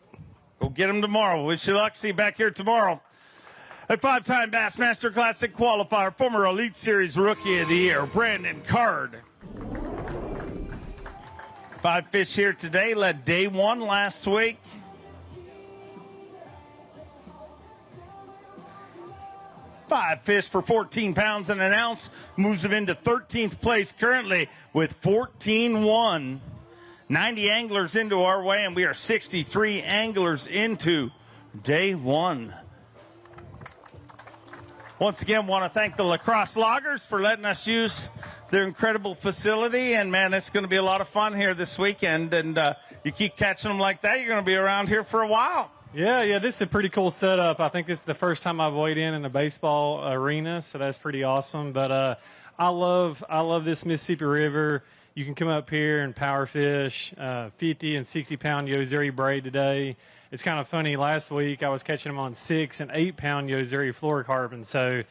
We'll get them tomorrow. Wish you luck. See you back here tomorrow. A 5-time Bassmaster Classic qualifier, former Elite Series Rookie of the Year, Brandon Card. 5 fish here today, led day 1 last week. Five fish for 14 pounds and an ounce, moves him into 13th place currently with 14-1. 90 anglers into our way, and we are 63 anglers into day 1. Once again, want to thank the Lacrosse Loggers for letting us use their incredible facility. And, man, it's going to be a lot of fun here this weekend. And you keep catching them like that, you're going to be around here for a while. Yeah, this is a pretty cool setup. I think this is the first time I've weighed in a baseball arena, so that's pretty awesome. But I love this Mississippi River. You can come up here and power fish 50 and 60-pound Yozeri braid today. It's kind of funny. Last week I was catching them on 6 and 8-pound Yozeri fluorocarbon. So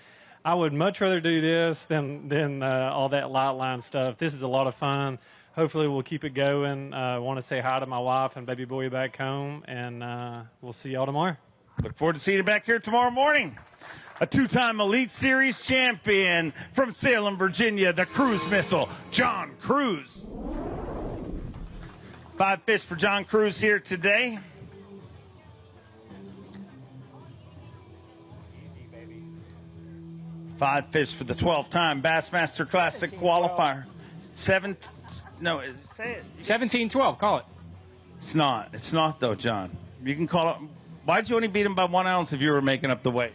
I would much rather do this than all that light line stuff. This is a lot of fun. Hopefully we'll keep it going. I want to say hi to my wife and baby boy back home, and we'll see y'all tomorrow. Look forward to seeing you back here tomorrow morning. A two-time Elite Series champion from Salem, Virginia, the cruise missile, John Cruz. 5 fish for John Cruz here today. Five fish for the 12-time Bassmaster Classic qualifier. Say it. 17-12, call it. It's not though, John. You can call it. Why'd you only beat him by 1 ounce if you were making up the weight?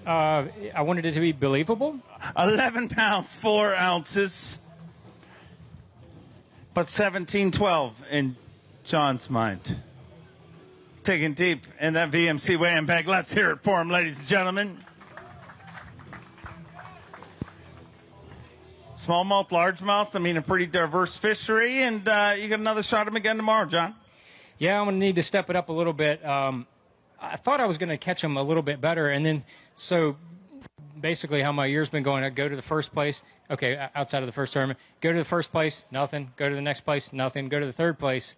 I wanted it to be believable. 11 pounds, 4 ounces. But 17-12 in John's mind. Taking deep in that VMC weighing bag. Let's hear it for him, ladies and gentlemen. Smallmouth, largemouth, a pretty diverse fishery, and you got another shot at him again tomorrow, John. Yeah, I'm going to need to step it up a little bit. I thought I was going to catch them a little bit better, and then so basically how my year's been going, I go to the first place, okay, outside of the first tournament, go to the first place, nothing, go to the next place, nothing, go to the third place,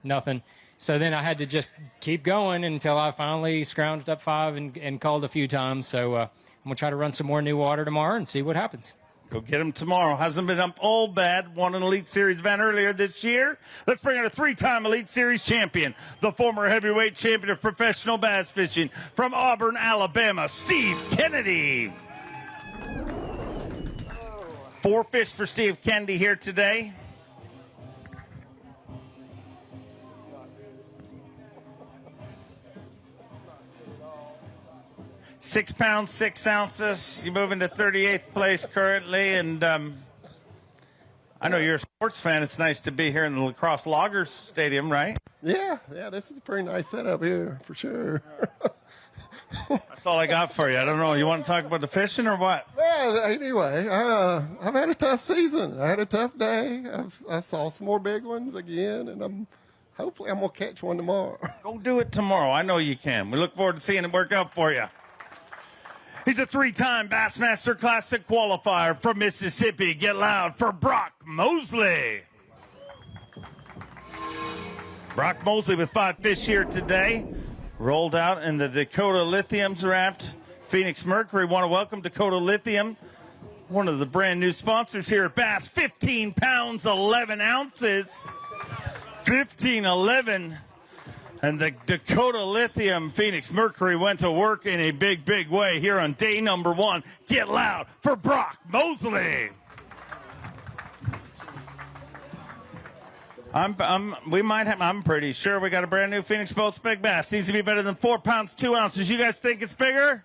nothing. So then I had to just keep going until I finally scrounged up 5 and called a few times. So I'm going to try to run some more new water tomorrow and see what happens. Go get him tomorrow. Hasn't been up all bad. Won an Elite Series event earlier this year. Let's bring in a 3-time Elite Series champion, the former heavyweight champion of professional bass fishing from Auburn, Alabama, Steve Kennedy. 4 fish for Steve Kennedy here today. £6 pounds, 6 ounces. You move into 38th place currently, and I know you're a sports fan. It's nice to be here in the La Crosse Loggers Stadium, right? Yeah, this is a pretty nice setup here for sure. That's all I got for you. I don't know. You want to talk about the fishing or what? Well, anyway, I've had a tough season. I had a tough day. I saw some more big ones again, and hopefully I'm gonna catch one tomorrow. Go do it tomorrow. I know you can. We look forward to seeing it work out for you. He's a 3-time Bassmaster Classic qualifier from Mississippi. Get loud for Brock Mosley. Brock Mosley with 5 fish here today. Rolled out in the Dakota Lithium's wrapped Phoenix Mercury. Want to welcome Dakota Lithium, one of the brand new sponsors here at Bass. 15 pounds, 11 ounces. 15-11. And the Dakota Lithium Phoenix Mercury went to work in a big, big way here on day number 1. Get loud for Brock Mosley. I'm pretty sure we got a brand new Phoenix Boats Big Bass. Needs to be better than 4 pounds, 2 ounces. You guys think it's bigger?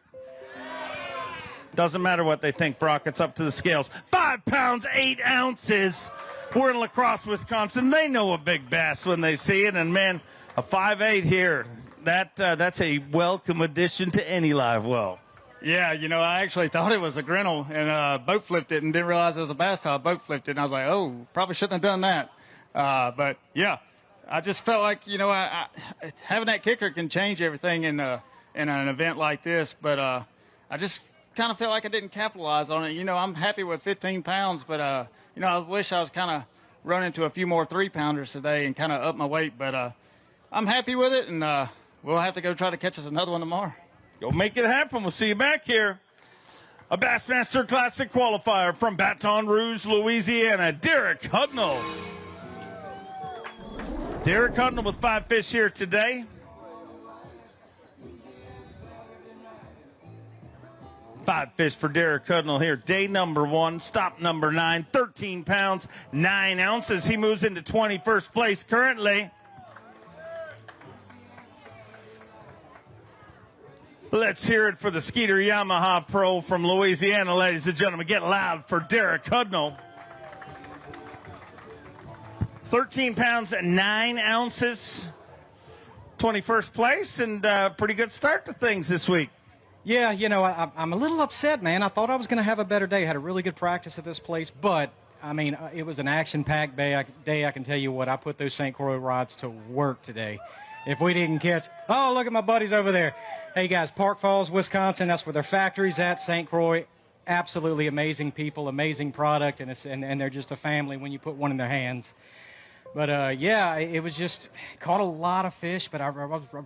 Doesn't matter what they think, Brock. It's up to the scales. 5 pounds, 8 ounces. We're in La Crosse, Wisconsin. They know a big bass when they see it, and man, a 5'8" here, that's a welcome addition to any live well. Yeah, I actually thought it was a grinnell and boat flipped it and didn't realize it was a bass till I boat flipped it. And I was like, oh, probably shouldn't have done that. But, yeah, I just felt like, having that kicker can change everything in an event like this. But I just kind of felt like I didn't capitalize on it. I'm happy with 15 pounds, but, I wish I was kind of running to a few more 3-pounders today and kind of up my weight. But I'm happy with it, and we'll have to go try to catch us another one tomorrow. Go make it happen. We'll see you back here. A Bassmaster Classic qualifier from Baton Rouge, Louisiana, Derek Hudnall. Derek Hudnall with 5 fish here today. Five fish for Derek Hudnall here. Day number 1, stop number 9, 13 pounds, 9 ounces. He moves into 21st place currently. Let's hear it for the Skeeter Yamaha Pro from Louisiana, ladies and gentlemen. Get loud for Derek Hudnall. 13 pounds and 9 ounces. 21st place, and pretty good start to things this week. Yeah, you know, I'm a little upset, man. I thought I was going to have a better day. I had a really good practice at this place, but, I mean, it was an action-packed day. I can tell you what, I put those St. Croix rods to work today. If we didn't catch, oh, look at my buddies over there. Hey, guys, Park Falls, Wisconsin, that's where their factory's at, St. Croix. Absolutely amazing people, amazing product, and they're just a family when you put one in their hands. But, yeah, it was just caught a lot of fish, but I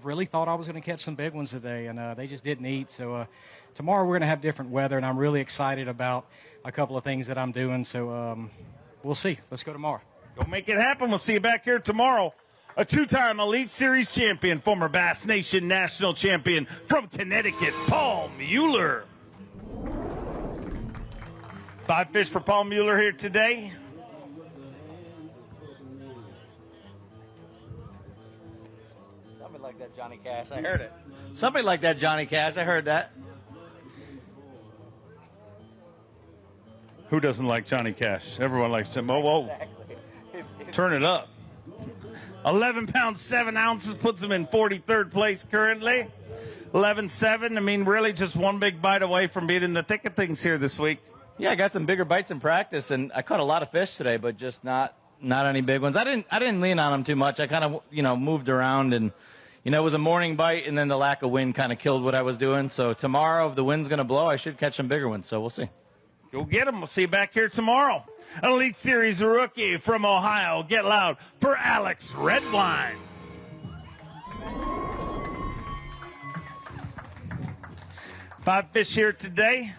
really thought I was going to catch some big ones today, and they just didn't eat. So tomorrow we're going to have different weather, and I'm really excited about a couple of things that I'm doing. So we'll see. Let's go tomorrow. Go make it happen. We'll see you back here tomorrow. A two-time Elite Series champion, former Bass Nation national champion from Connecticut, Paul Mueller. 5 fish for Paul Mueller here today. Somebody like that Johnny Cash. I heard it. Somebody like that Johnny Cash. I heard that. Who doesn't like Johnny Cash? Everyone likes him. Oh, whoa. Exactly. Turn it up. 11 pounds, 7 ounces puts him in 43rd place currently. 11-7. I mean, really just one big bite away from being in the thick of things here this week. Yeah, I got some bigger bites in practice, and I caught a lot of fish today, but just not any big ones. I didn't lean on them too much. I kind of, moved around, and, it was a morning bite, and then the lack of wind kind of killed what I was doing. So tomorrow, if the wind's going to blow, I should catch some bigger ones, so we'll see. Go get them. We'll see you back here tomorrow. An Elite Series rookie from Ohio. Get loud for Alex Redwine. Five fish here today.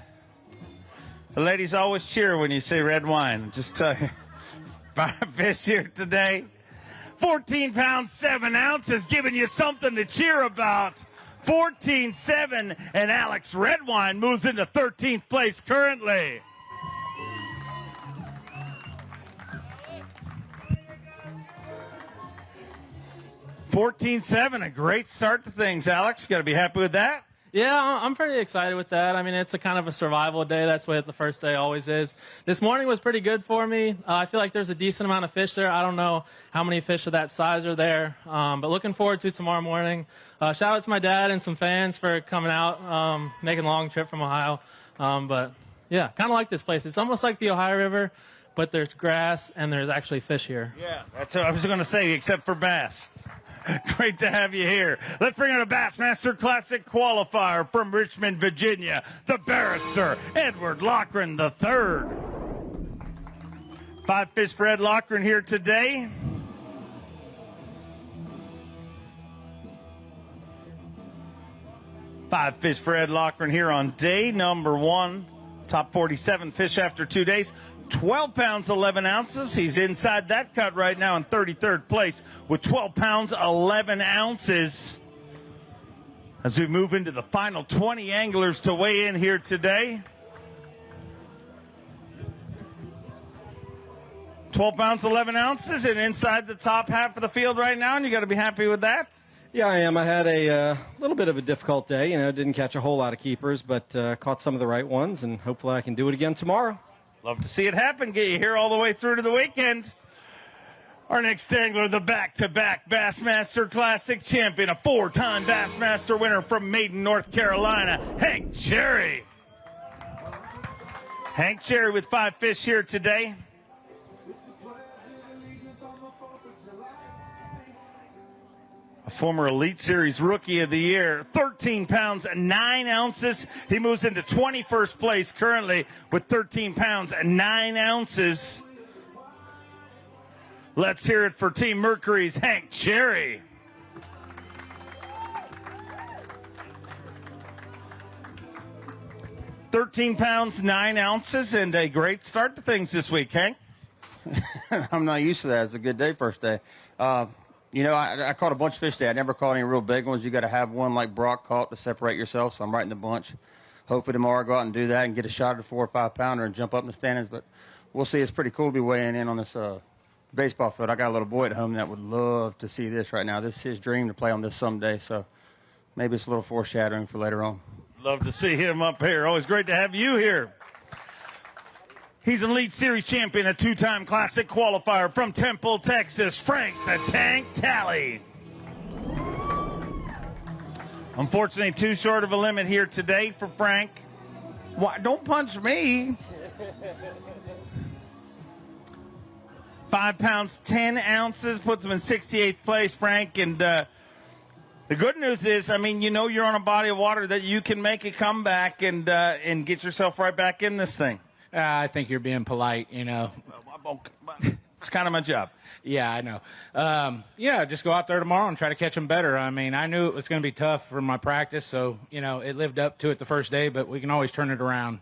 The ladies always cheer when you say red wine. Just tell you. 5 fish here today. 14 pounds, 7 ounces, giving you something to cheer about. 14-7, and Alex Redwine moves into 13th place currently. $14-7, a great start to things, Alex. Got to be happy with that. Yeah, I'm pretty excited with that. I mean, it's a kind of a survival day. That's what the first day always is. This morning was pretty good for me. I feel like there's a decent amount of fish there. I don't know how many fish of that size are there, but looking forward to tomorrow morning. Shout out to my dad and some fans for coming out, making a long trip from Ohio. But, yeah, kind of like this place. It's almost like the Ohio River, but there's grass and there's actually fish here. Yeah, that's what I was going to say, except for bass. Great to have you here. Let's bring out a Bassmaster Classic qualifier from Richmond, Virginia, the barrister, Edward Loughran III. 5 fish for Ed Loughran here today. Five fish for Ed Loughran here on day number 1. Top 47 fish after 2 days. 12 pounds, 11 ounces. He's inside that cut right now in 33rd place with 12 pounds, 11 ounces. As we move into the final 20 anglers to weigh in here today. 12 pounds, 11 ounces, and inside the top half of the field right now, and you got to be happy with that. Yeah, I am. I had a little bit of a difficult day. Didn't catch a whole lot of keepers, but caught some of the right ones, and hopefully I can do it again tomorrow. Love to see it happen. Get you here all the way through to the weekend. Our next angler, the back-to-back Bassmaster Classic champion, a 4-time Bassmaster winner from Maiden, North Carolina, Hank Cherry. Hank Cherry with 5 fish here today. A former Elite Series Rookie of the Year, 13 pounds, 9 ounces. He moves into 21st place currently with 13 pounds, 9 ounces. Let's hear it for Team Mercury's Hank Cherry. £13 pounds, 9 ounces, and a great start to things this week, Hank. I'm not used to that. It's a good day, first day. I caught a bunch of fish today. I never caught any real big ones. You got to have one like Brock caught to separate yourself, so I'm right in the bunch. Hopefully tomorrow I'll go out and do that and get a shot at a 4 or 5 pounder and jump up in the standings, but we'll see. It's pretty cool to be weighing in on this baseball field. I got a little boy at home that would love to see this right now. This is his dream to play on this someday, so maybe it's a little foreshadowing for later on. Love to see him up here. Always great to have you here. He's an Elite Series champion, a 2-time Classic qualifier from Temple, Texas, Frank the Tank Talley. Unfortunately, too short of a limit here today for Frank. Why, don't punch me. 5 pounds, 10 ounces, puts him in 68th place, Frank. And the good news is, I mean, you know you're on a body of water that you can make a comeback and get yourself right back in this thing. I think you're being polite, you know. It's kind of my job. Yeah, I know. Yeah, just go out there tomorrow and try to catch them better. I mean, I knew it was going to be tough for my practice, so, you know, it lived up to it the first day, but we can always turn it around.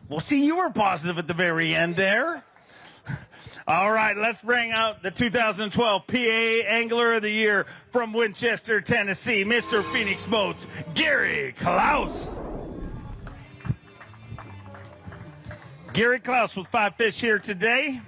Well, see, you were positive at the very end there. All right, let's bring out the 2012 PA Angler of the Year from Winchester, Tennessee, Mr. Phoenix Boats, Gary Klaus. Gary Klaus with 5 fish here today.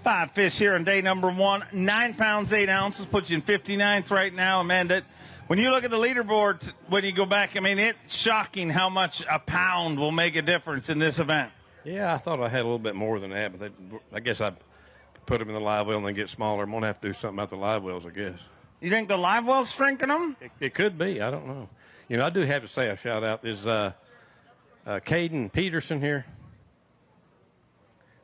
Five fish here on day number 1. 9 pounds, 8 ounces, puts you in 59th right now. Amanda, when you look at the leaderboard, when you go back, I mean, it's shocking how much a pound will make a difference in this event. Yeah, I thought I had a little bit more than that, but I guess I put them in the live well and they get smaller. I'm going to have to do something about the live wells, I guess. You think the live well's shrinking them? It could be. I don't know. You know, I do have to say a shout-out. Is Caden Peterson here?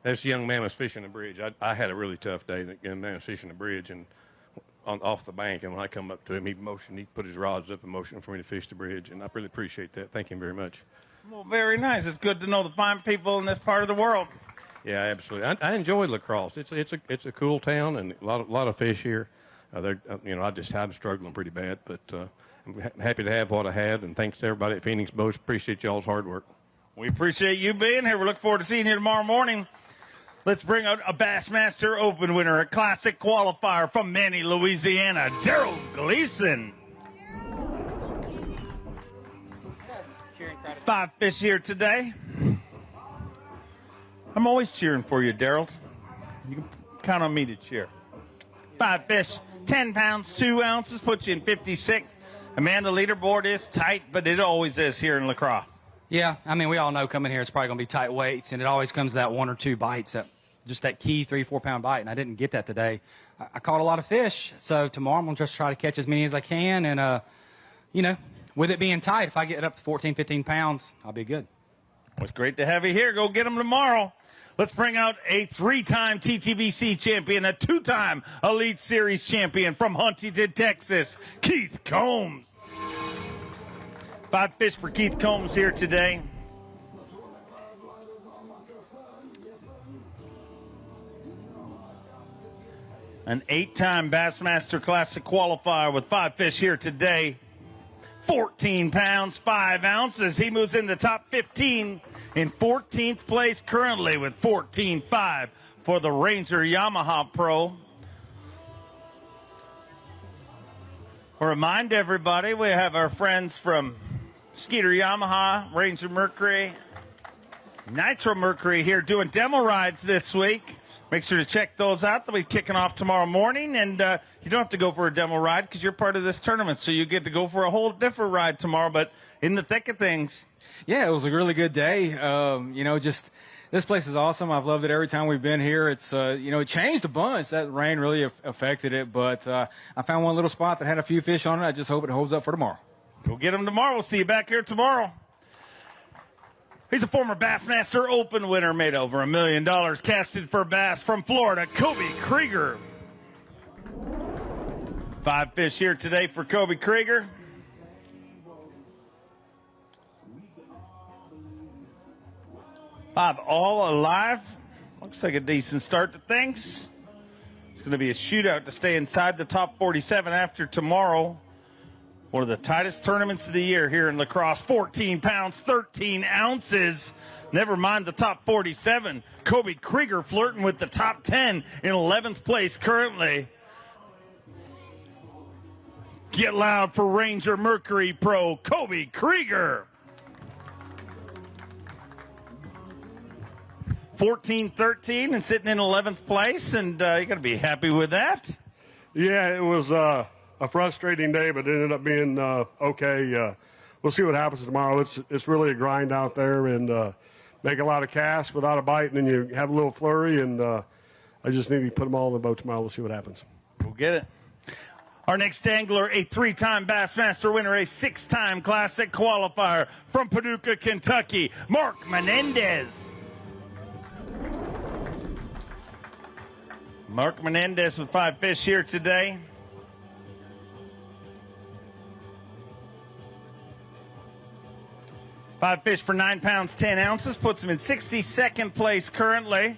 This young man was fishing the bridge. I had a really tough day. The young man was fishing the bridge and off the bank, and when I come up to him, he put his rods up and motioned for me to fish the bridge, and I really appreciate that. Thank him very much. Well, very nice. It's good to know the fine people in this part of the world. Yeah, absolutely. I enjoy La Crosse. It's a cool town and a lot of fish here. I just had struggling pretty bad, but I'm happy to have what I had, and thanks to everybody at Phoenix Boats. Appreciate y'all's hard work. We appreciate you being here. We look forward to seeing you tomorrow morning. Let's bring out a Bassmaster Open winner, a classic qualifier from Manny, Louisiana, Gerald Gleason. 5 fish here today. I'm always cheering for you, Gerald. You can count on me to cheer. 5 fish, 10 pounds, 2 ounces, puts you in 56th. Amanda, leaderboard is tight, but it always is here in La Crosse. Yeah, I mean, we all know coming here it's probably going to be tight weights, and it always comes to that 1 or 2 bites, just that key 3-4 pound bite, and I didn't get that today. I caught a lot of fish, so tomorrow I'm going to just try to catch as many as I can, and, with it being tight, if I get up to 14, 15 pounds, I'll be good. Well, it's great to have you here. Go get them tomorrow. Let's bring out a 3-time TTBC champion, a 2-time Elite Series champion from Huntington, Texas, Keith Combs. 5 fish for Keith Combs here today. An 8-time Bassmaster Classic qualifier with 5 fish here today. 14 pounds, 5 ounces. He moves in the top 15 in 14th place currently with 14.5 for the Ranger Yamaha Pro. I'll remind everybody, we have our friends from Skeeter Yamaha, Ranger Mercury, Nitro Mercury here doing demo rides this week. Make sure to check those out. They'll be kicking off tomorrow morning, and you don't have to go for a demo ride because you're part of this tournament, so you get to go for a whole different ride tomorrow, but in the thick of things. Yeah, it was a really good day. This place is awesome. I've loved it every time we've been here. It's, it changed a bunch. That rain really affected it, but I found one little spot that had a few fish on it. I just hope it holds up for tomorrow. Go get them tomorrow. We'll see you back here tomorrow. He's a former Bassmaster Open winner, made over $1 million, casted for bass from Florida, Kobe Krieger. 5 fish here today for Kobe Krieger. Five all alive. Looks like a decent start to things. It's going to be a shootout to stay inside the top 47 after tomorrow. One of the tightest tournaments of the year here in La Crosse. 14 pounds, 13 ounces. Never mind the top 47. Kobe Krieger flirting with the top 10 in 11th place currently. Get loud for Ranger Mercury Pro, Kobe Krieger. 14-13 and sitting in 11th place, and you got to be happy with that. Yeah, it was a frustrating day, but it ended up being okay. We'll see what happens tomorrow. It's really a grind out there, and make a lot of casts without a bite, and then you have a little flurry, and I just need to put them all in the boat tomorrow. We'll see what happens. We'll get it. Our next angler, a 3-time Bassmaster winner, a 6-time Classic qualifier from Paducah, Kentucky, Mark Menendez. Mark Menendez with 5 fish here today. Five fish for 9 pounds, 10 ounces, puts him in 62nd place currently.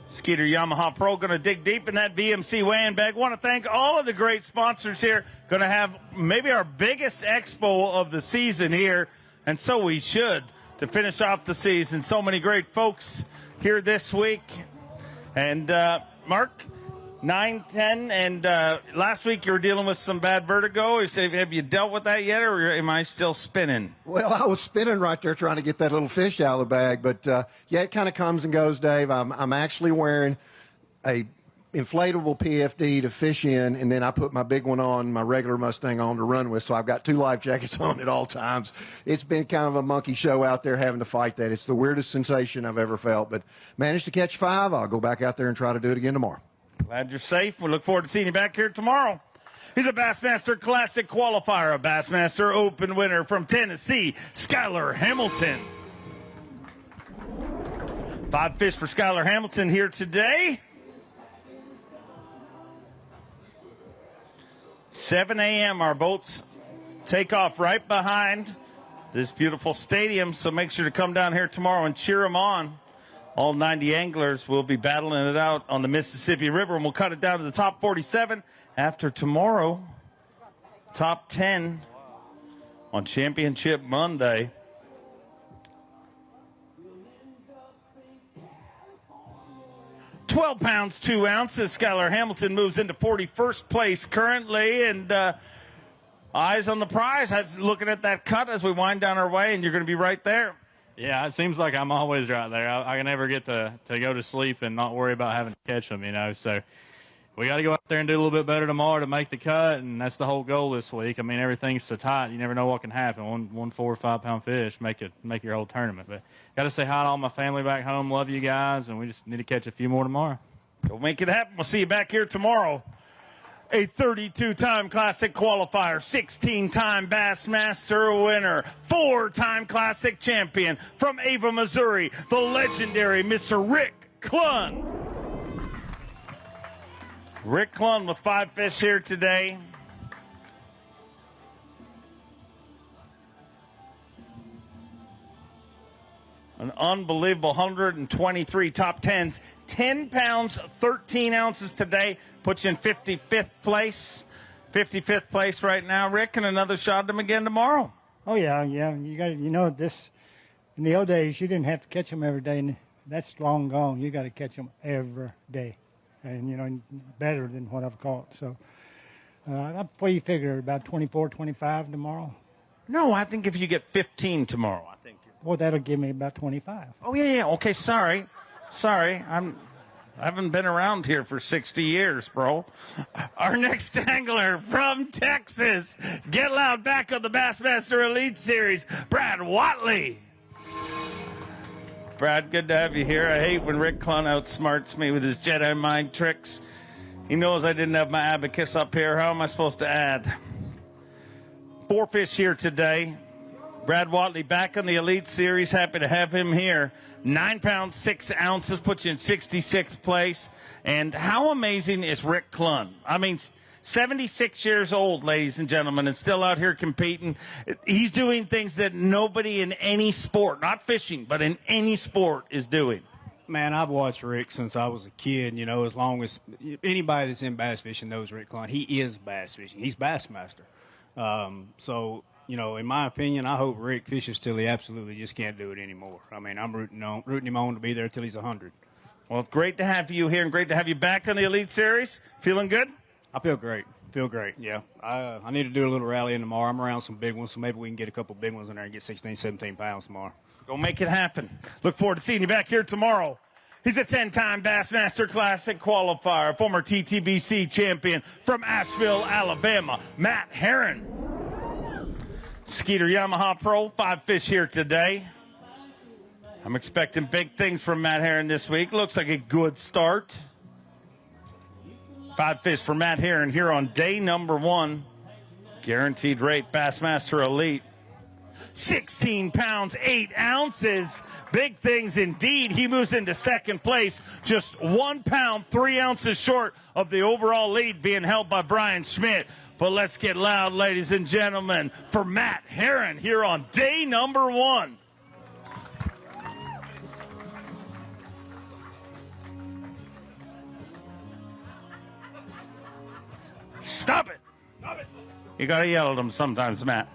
Skeeter Yamaha Pro going to dig deep in that VMC weighing bag. Want to thank all of the great sponsors here. Going to have maybe our biggest expo of the season here, and so we should, to finish off the season. So many great folks here this week. And Mark, 9, 10, and last week you were dealing with some bad vertigo. Have you dealt with that yet, or am I still spinning? Well, I was spinning right there trying to get that little fish out of the bag, but yeah, it kind of comes and goes, Dave. I'm actually wearing a inflatable PFD to fish in, and then I put my big one on, my regular Mustang on to run with, so I've got 2 life jackets on at all times. It's been kind of a monkey show out there having to fight that. It's the weirdest sensation I've ever felt, but managed to catch 5. I'll go back out there and try to do it again tomorrow. Glad you're safe. We look forward to seeing you back here tomorrow. He's a Bassmaster Classic qualifier, a Bassmaster Open winner from Tennessee, Skylar Hamilton. 5 fish for Skylar Hamilton here today. 7 a.m. Our boats take off right behind this beautiful stadium, so make sure to come down here tomorrow and cheer them on. All 90 anglers will be battling it out on the Mississippi River, and we'll cut it down to the top 47 after tomorrow. Top 10 on Championship Monday. £12 pounds, 2 ounces. Skylar Hamilton moves into 41st place currently, and eyes on the prize. Looking at that cut as we wind down our way, and you're going to be right there. Yeah, it seems like I'm always right there. I can never get to go to sleep and not worry about having to catch them, So we got to go out there and do a little bit better tomorrow to make the cut, and that's the whole goal this week. I mean, everything's so tight. You never know what can happen. One 4 or 5 pound fish make your whole tournament. But got to say hi to all my family back home. Love you guys, and we just need to catch a few more tomorrow. Go make it happen. We'll see you back here tomorrow. A 32-time Classic qualifier, 16-time Bassmaster winner, 4-time Classic champion from Ava, Missouri, the legendary Mr. Rick Clunn. Rick Clunn with 5 fish here today. An unbelievable 123 top 10s. 10 pounds, 13 ounces today. Puts you in 55th place. 55th place right now, Rick, and another shot at him again tomorrow. Oh, yeah. This, in the old days, you didn't have to catch them every day, and that's long gone. You got to catch them every day, and, better than what I've caught. So, what do you figure, about 24, 25 tomorrow? No, I think if you get 15 tomorrow, I think. Well, that'll give me about 25. Oh, yeah. Okay, sorry. I haven't been around here for 60 years, bro. Our next angler from Texas. Get loud back on the Bassmaster Elite Series, Brad Watley. Brad, good to have you here. I hate when Rick Clunn outsmarts me with his Jedi mind tricks. He knows I didn't have my abacus up here. How am I supposed to add? 4 fish here today. Brad Watley back on the Elite Series. Happy to have him here. 9 pounds, 6 ounces, puts you in 66th place. And how amazing is Rick Clunn? I mean, 76 years old, ladies and gentlemen, and still out here competing. He's doing things that nobody in any sport, not fishing, but in any sport is doing. Man, I've watched Rick since I was a kid, as long as anybody that's in bass fishing knows Rick Clunn. He is bass fishing. He's Bassmaster. In my opinion, I hope Rick fishes till he absolutely just can't do it anymore. I mean, I'm rooting him on to be there till he's 100. Well, it's great to have you here and great to have you back on the Elite Series. Feeling good? I feel great. Yeah. I need to do a little rallying tomorrow. I'm around some big ones, so maybe we can get a couple big ones in there and get 16, 17 pounds tomorrow. Go make it happen. Look forward to seeing you back here tomorrow. He's a 10-time Bassmaster Classic qualifier, former TTBC champion from Asheville, Alabama, Matt Herron. Skeeter Yamaha Pro, 5 fish here today. I'm expecting big things from Matt Herron this week. Looks like a good start. 5 fish for Matt Heron here on day number 1. Guaranteed rate Bassmaster Elite. 16 pounds, 8 ounces. Big things indeed. He moves into second place, just 1 pound, 3 ounces short of the overall lead being held by Brian Schmidt. But let's get loud, ladies and gentlemen, for Matt Heron here on day number 1. Stop it. Stop it. You got to yell at him sometimes, Matt.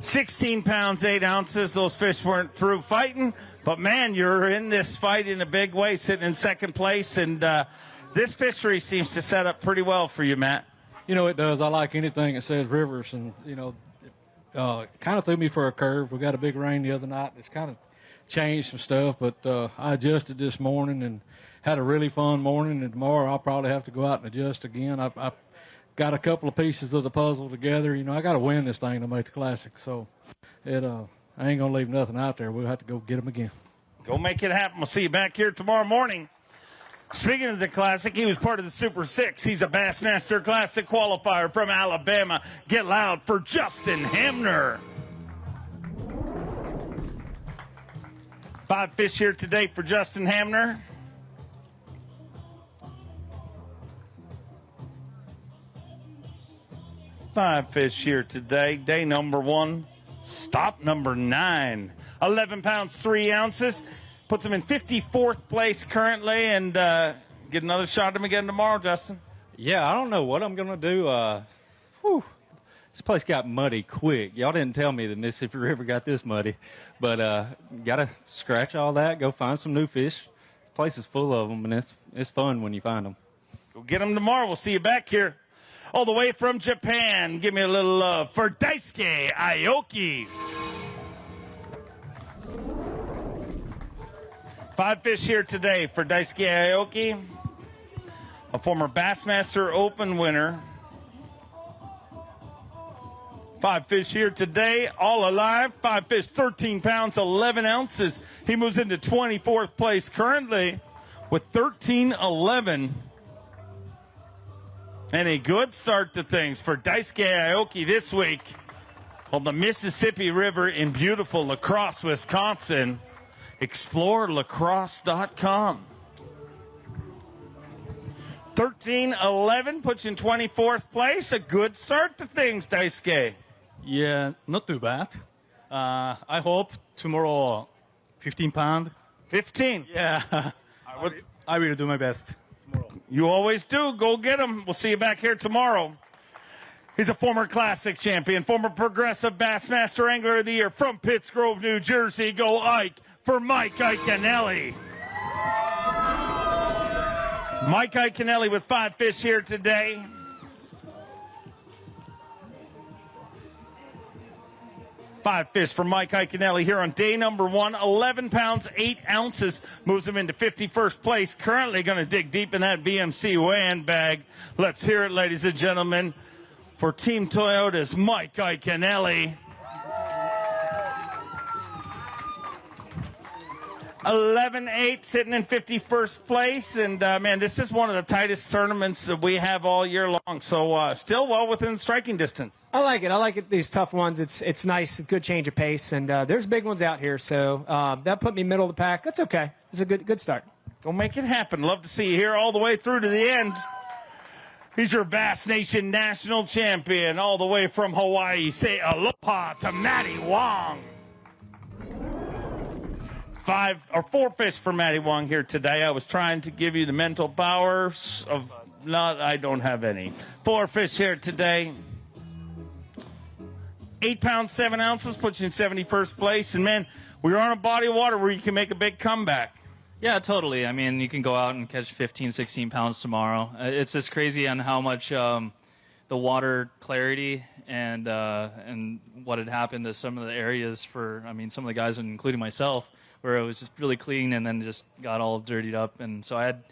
16 pounds, 8 ounces. Those fish weren't through fighting. But, man, you're in this fight in a big way, sitting in second place. And this fishery seems to set up pretty well for you, Matt. You know, it does. I like anything that says rivers. And, you know, kind of threw me for a curve. We got a big rain the other night. It's kind of changed some stuff. But I adjusted this morning and had a really fun morning. And tomorrow I'll probably have to go out and adjust again. I got a couple of pieces of the puzzle together. You know, I got to win this thing to make the Classic. So I ain't going to leave nothing out there. We'll have to go get them again. Go make it happen. We'll see you back here tomorrow morning. Speaking of the Classic, he was part of the Super 6. He's a Bassmaster Classic qualifier from Alabama. Get loud for Justin Hamner. 5 fish here today for Justin Hamner. Five fish here today. Day number 1. Stop number 9. 11 pounds, 3 ounces. Puts him in 54th place currently, and get another shot at him again tomorrow, Justin. Yeah, I don't know what I'm going to do. This place got muddy quick. Y'all didn't tell me the Mississippi River got this muddy. But got to scratch all that, go find some new fish. This place is full of them, and it's fun when you find them. Go get them tomorrow. We'll see you back here. All the way from Japan, give me a little love for Daisuke Aoki. 5 fish here today for Daisuke Aoki, a former Bassmaster Open winner. 5 fish here today, all alive. 5 fish, 13 pounds, 11 ounces. He moves into 24th place currently with 13.11. And a good start to things for Daisuke Aoki this week on the Mississippi River in beautiful La Crosse, Wisconsin. Explore lacrosse.com. 13.11 puts you in 24th place. A good start to things, Daisuke. Yeah, not too bad. I hope tomorrow 15 pound. 15? Yeah. I will do my best. You always do. Go get him. We'll see you back here tomorrow. He's a former Classic champion, former Progressive Bassmaster Angler of the Year from Pittsgrove, New Jersey. Go Ike for Mike Iaconelli. Mike Iaconelli with 5 fish here today. Five fish for Mike Iaconelli here on day number 1. 11 pounds, 8 ounces. Moves him into 51st place. Currently going to dig deep in that BMC weigh-in bag. Let's hear it, ladies and gentlemen, for Team Toyota's Mike Iaconelli. 11-8, sitting in 51st place. And, man, this is one of the tightest tournaments that we have all year long. So still well within striking distance. I like it. I like it, these tough ones. It's nice. It's a good change of pace. And there's big ones out here. So that put me middle of the pack. That's okay. It's a good start. Go make it happen. Love to see you here all the way through to the end. He's your Bass Nation national champion all the way from Hawaii. Say aloha to Matty Wong. 5 or 4 fish for Matty Wong here today. I was trying to give you the mental powers of I don't have any. 4 fish here today. 8 pounds, 7 ounces, puts you in 71st place. And, man, we're on a body of water where you can make a big comeback. Yeah, totally. I mean, you can go out and catch 15, 16 pounds tomorrow. It's just crazy on how much the water clarity and what had happened to some of the areas for, some of the guys, including myself, where it was just really clean and then just got all dirtied up. And so I had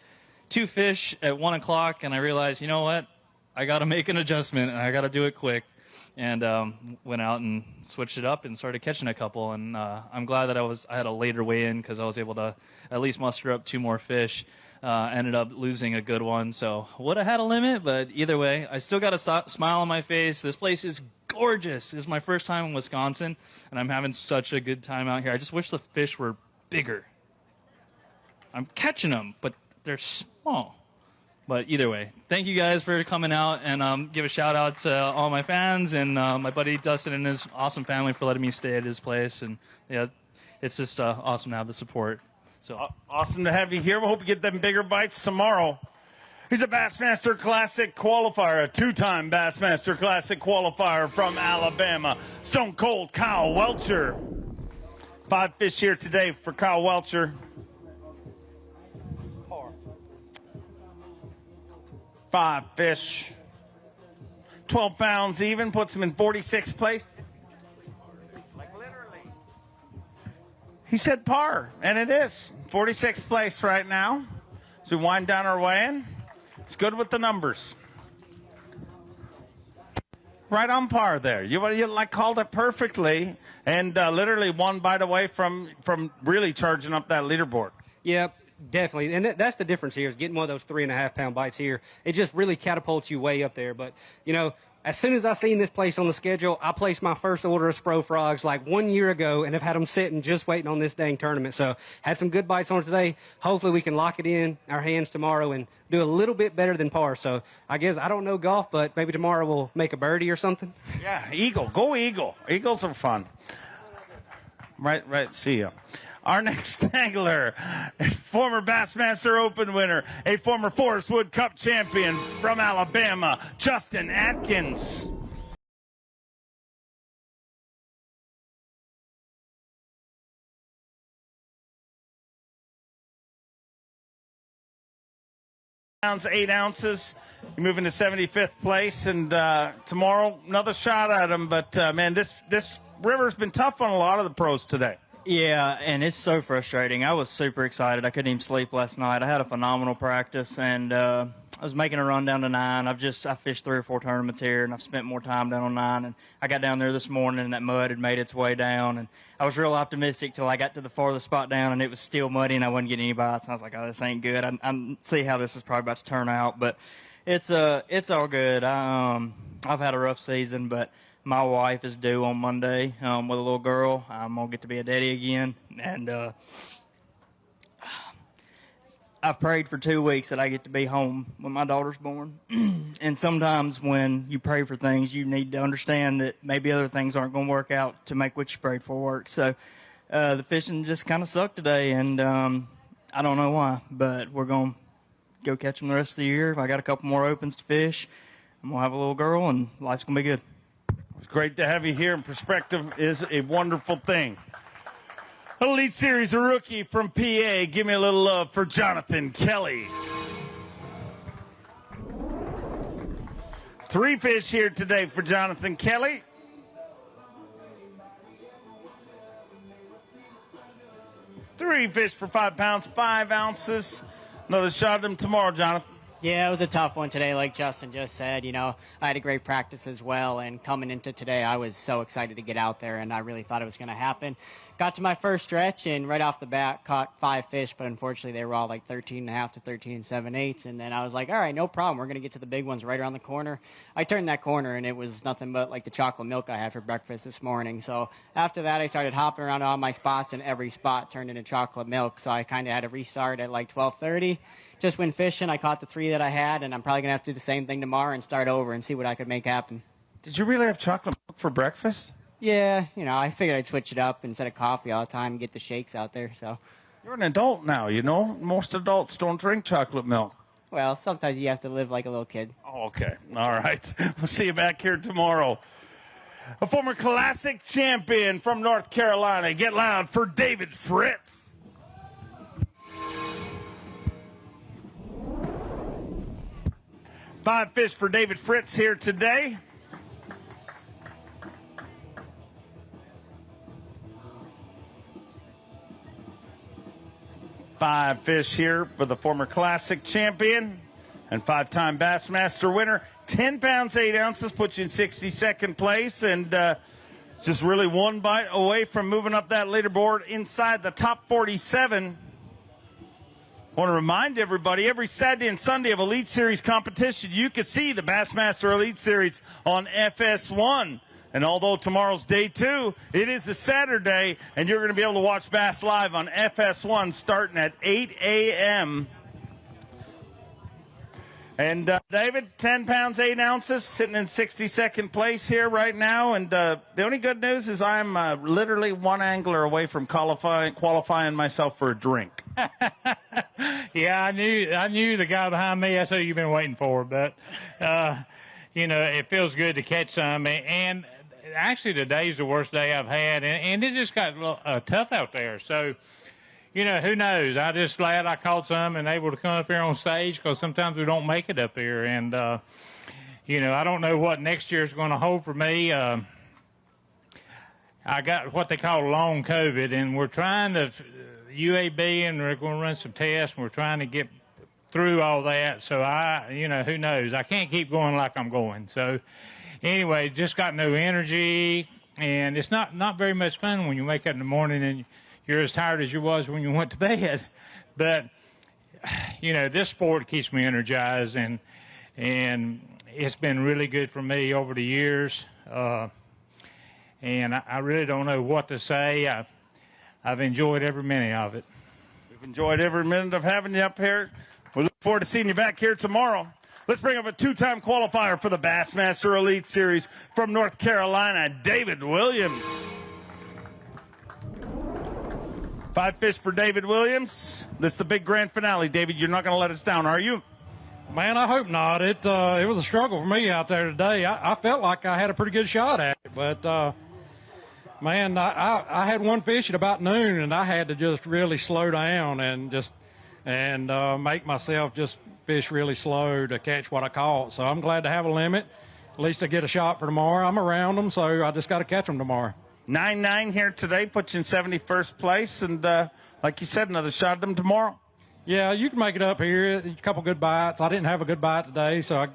2 fish at 1 o'clock, and I realized, you know what? I got to make an adjustment, and I got to do it quick. and went out and switched it up and started catching a couple. And I'm glad that I had a later weigh in because I was able to at least muster up 2 more fish. Ended up losing a good one, so would have had a limit, but either way, I still got a smile on my face. This place is gorgeous. This is my first time in Wisconsin, and I'm having such a good time out here. I just wish the fish were bigger. I'm catching them, but they're small. But either way, thank you guys for coming out, and give a shout out to all my fans and my buddy Dustin and his awesome family for letting me stay at his place. And yeah, it's just awesome to have the support. So awesome to have you here. We hope you get them bigger bites tomorrow. He's a Bassmaster Classic qualifier, a 2-time Bassmaster Classic qualifier from Alabama. Stone Cold Kyle Welcher. 5 fish here today for Kyle Welcher. 5 fish. 12 pounds even, puts him in 46th place. He said par, and it is. 46th place right now. As we wind down our way in, it's good with the numbers. Right on par there. You called it perfectly, and literally 1 bite away from really charging up that leaderboard. Yep, definitely. And that's the difference here is getting one of those 3.5-pound bites here. It just really catapults you way up there. But, as soon as I seen this place on the schedule, I placed my first order of Spro Frogs like 1 year ago and have had them sitting just waiting on this dang tournament. So had some good bites on it today. Hopefully we can lock it in our hands tomorrow and do a little bit better than par. So I guess I don't know golf, but maybe tomorrow we'll make a birdie or something. Yeah, eagle. Go eagle. Eagles are fun. Right. See ya. Our next angler, a former Bassmaster Open winner, a former Forest Wood Cup champion from Alabama, Justin Atkins. Pounds 8 ounces. You're moving to 75th place, and tomorrow another shot at him. But man, this river's been tough on a lot of the pros today. Yeah, and it's so frustrating. I was super excited. I couldn't even sleep last night. I had a phenomenal practice, and I was making a run down to 9. I fished 3 or 4 tournaments here, and I've spent more time down on 9. And I got down there this morning, and that mud had made its way down. And I was real optimistic till I got to the farthest spot down, and it was still muddy, and I wasn't getting any bites. And I was like, oh, this ain't good. I see how this is probably about to turn out, but it's all good. I've had a rough season, but my wife is due on Monday with a little girl. I'm going to get to be a daddy again. And I've prayed for 2 weeks that I get to be home when my daughter's born. And sometimes when you pray for things, you need to understand that maybe other things aren't going to work out to make what you prayed for work. So the fishing just kind of sucked today, and I don't know why, but we're going to go catch them the rest of the year. I got a couple more opens to fish. I'm going to have a little girl, and life's going to be good. It's great to have you here, and perspective is a wonderful thing. Elite Series rookie from PA. Give me a little love for Jonathan Kelly. 3 fish here today for Jonathan Kelly. Three fish for 5 pounds, 5 ounces. Another shot at him tomorrow, Jonathan. Yeah, it was a tough one today, like Justin just said. I had a great practice as well, and coming into today, I was so excited to get out there, and I really thought it was going to happen. Got to my first stretch, and right off the bat, caught 5 fish, but unfortunately, they were all like 13.5 to 13 7/8, and then I was like, all right, no problem. We're going to get to the big ones right around the corner. I turned that corner, and it was nothing but like the chocolate milk I had for breakfast this morning. So after that, I started hopping around all my spots, and every spot turned into chocolate milk, so I kind of had to restart at like 12:30. Just went fishing. I caught the 3 that I had, and I'm probably going to have to do the same thing tomorrow and start over and see what I could make happen. Did you really have chocolate milk for breakfast? Yeah, I figured I'd switch it up instead of coffee all the time and get the shakes out there. So You're an adult now, Most adults don't drink chocolate milk. Well, sometimes you have to live like a little kid. Oh, okay. All right. We'll see you back here tomorrow. A former classic champion from North Carolina. Get loud for David Fritz. Five fish for David Fritz here today. Five fish here for the former classic champion. and 5-time Bassmaster winner. 10 pounds, 8 ounces, puts you in 62nd place, and just really one bite away from moving up that leaderboard inside the top 47. I want to remind everybody, every Saturday and Sunday of Elite Series competition, you can see the Bassmaster Elite Series on FS1. And although tomorrow's day 2, it is a Saturday, and you're going to be able to watch Bass live on FS1 starting at 8 a.m. And David, 10 pounds, 8 ounces, sitting in 62nd place here right now. And the only good news is I'm literally one angler away from qualifying myself for a drink. Yeah, I knew the guy behind me. That's who you've been waiting for. But, it feels good to catch some. And actually, today's the worst day I've had. And it just got tough out there. So, who knows? I'm just glad I caught some and able to come up here on stage, because sometimes we don't make it up here. And, I don't know what next year's going to hold for me. I got what they call long COVID, and we're trying to UAB, and we're going to run some tests, and we're trying to get through all that. So, who knows? I can't keep going like I'm going. So, anyway, just got no energy, and it's not very much fun when you wake up in the morning and you're as tired as you was when you went to bed. But, this sport keeps me energized, and it's been really good for me over the years. And I really don't know what to say. I've enjoyed every minute of it. We've enjoyed every minute of having you up here. We look forward to seeing you back here tomorrow. Let's bring up a 2-time qualifier for the Bassmaster Elite Series from North Carolina, David Williams. 5 fish for David Williams. This is the big grand finale. David, you're not going to let us down, are you? Man, I hope not. It was a struggle for me out there today. I felt like I had a pretty good shot at it, but man, I had one fish at about noon, and I had to just really slow down and make myself just fish really slow to catch what I caught. So I'm glad to have a limit. At least I get a shot for tomorrow. I'm around them, so I just got to catch them tomorrow. 9-9 here today, puts you in 71st place, and like you said, another shot at them tomorrow. Yeah, you can make it up here. A couple good bites. I didn't have a good bite today, so I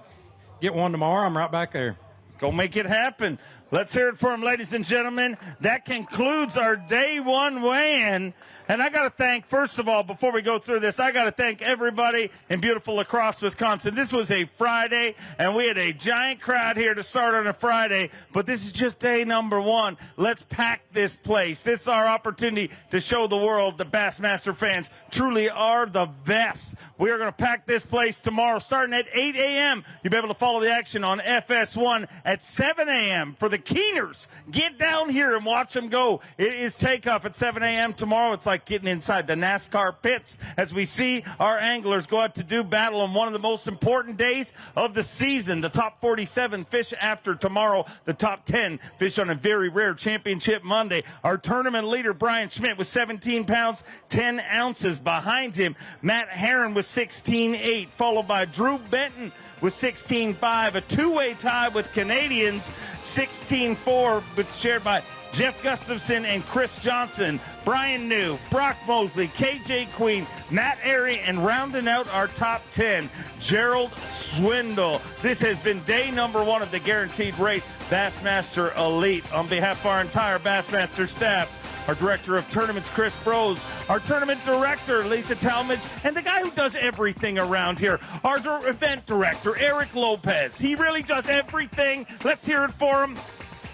get one tomorrow. I'm right back there. Go make it happen. Let's hear it for him, ladies and gentlemen. That concludes our day 1 weigh-in. And I got to thank, first of all, before we go through this, I got to thank everybody in beautiful La Crosse, Wisconsin. This was a Friday, and we had a giant crowd here to start on a Friday, but this is just day number 1. Let's pack this place. This is our opportunity to show the world that Bassmaster fans truly are the best. We are going to pack this place tomorrow, starting at 8 a.m. You'll be able to follow the action on FS1 at 7 a.m. for the Keeners. Get down here and watch them go. It is takeoff at 7 a.m. tomorrow. It's like getting inside the NASCAR pits as we see our anglers go out to do battle on one of the most important days of the season. The top 47 fish after tomorrow. The top 10 fish on a very rare championship Monday. Our tournament leader, Brian Schmidt, with 17 pounds, 10 ounces. Behind him, Matt Herron with 16.8, followed by Drew Benton with 16.5. A two-way tie with Canadians, 16.4, but shared by Jeff Gustafson and Chris Johnson, Brian New, Brock Mosley, KJ Queen, Matt Airy, and rounding out our top 10, Gerald Swindle. This has been day number 1 of the Guaranteed Rate Bassmaster Elite. On behalf of our entire Bassmaster staff, our director of tournaments, Chris Brose, our tournament director, Lisa Talmadge, and the guy who does everything around here, our event director, Eric Lopez. He really does everything. Let's hear it for him.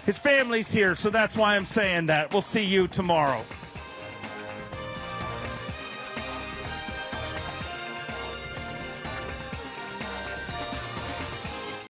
His family's here, so that's why I'm saying that. We'll see you tomorrow.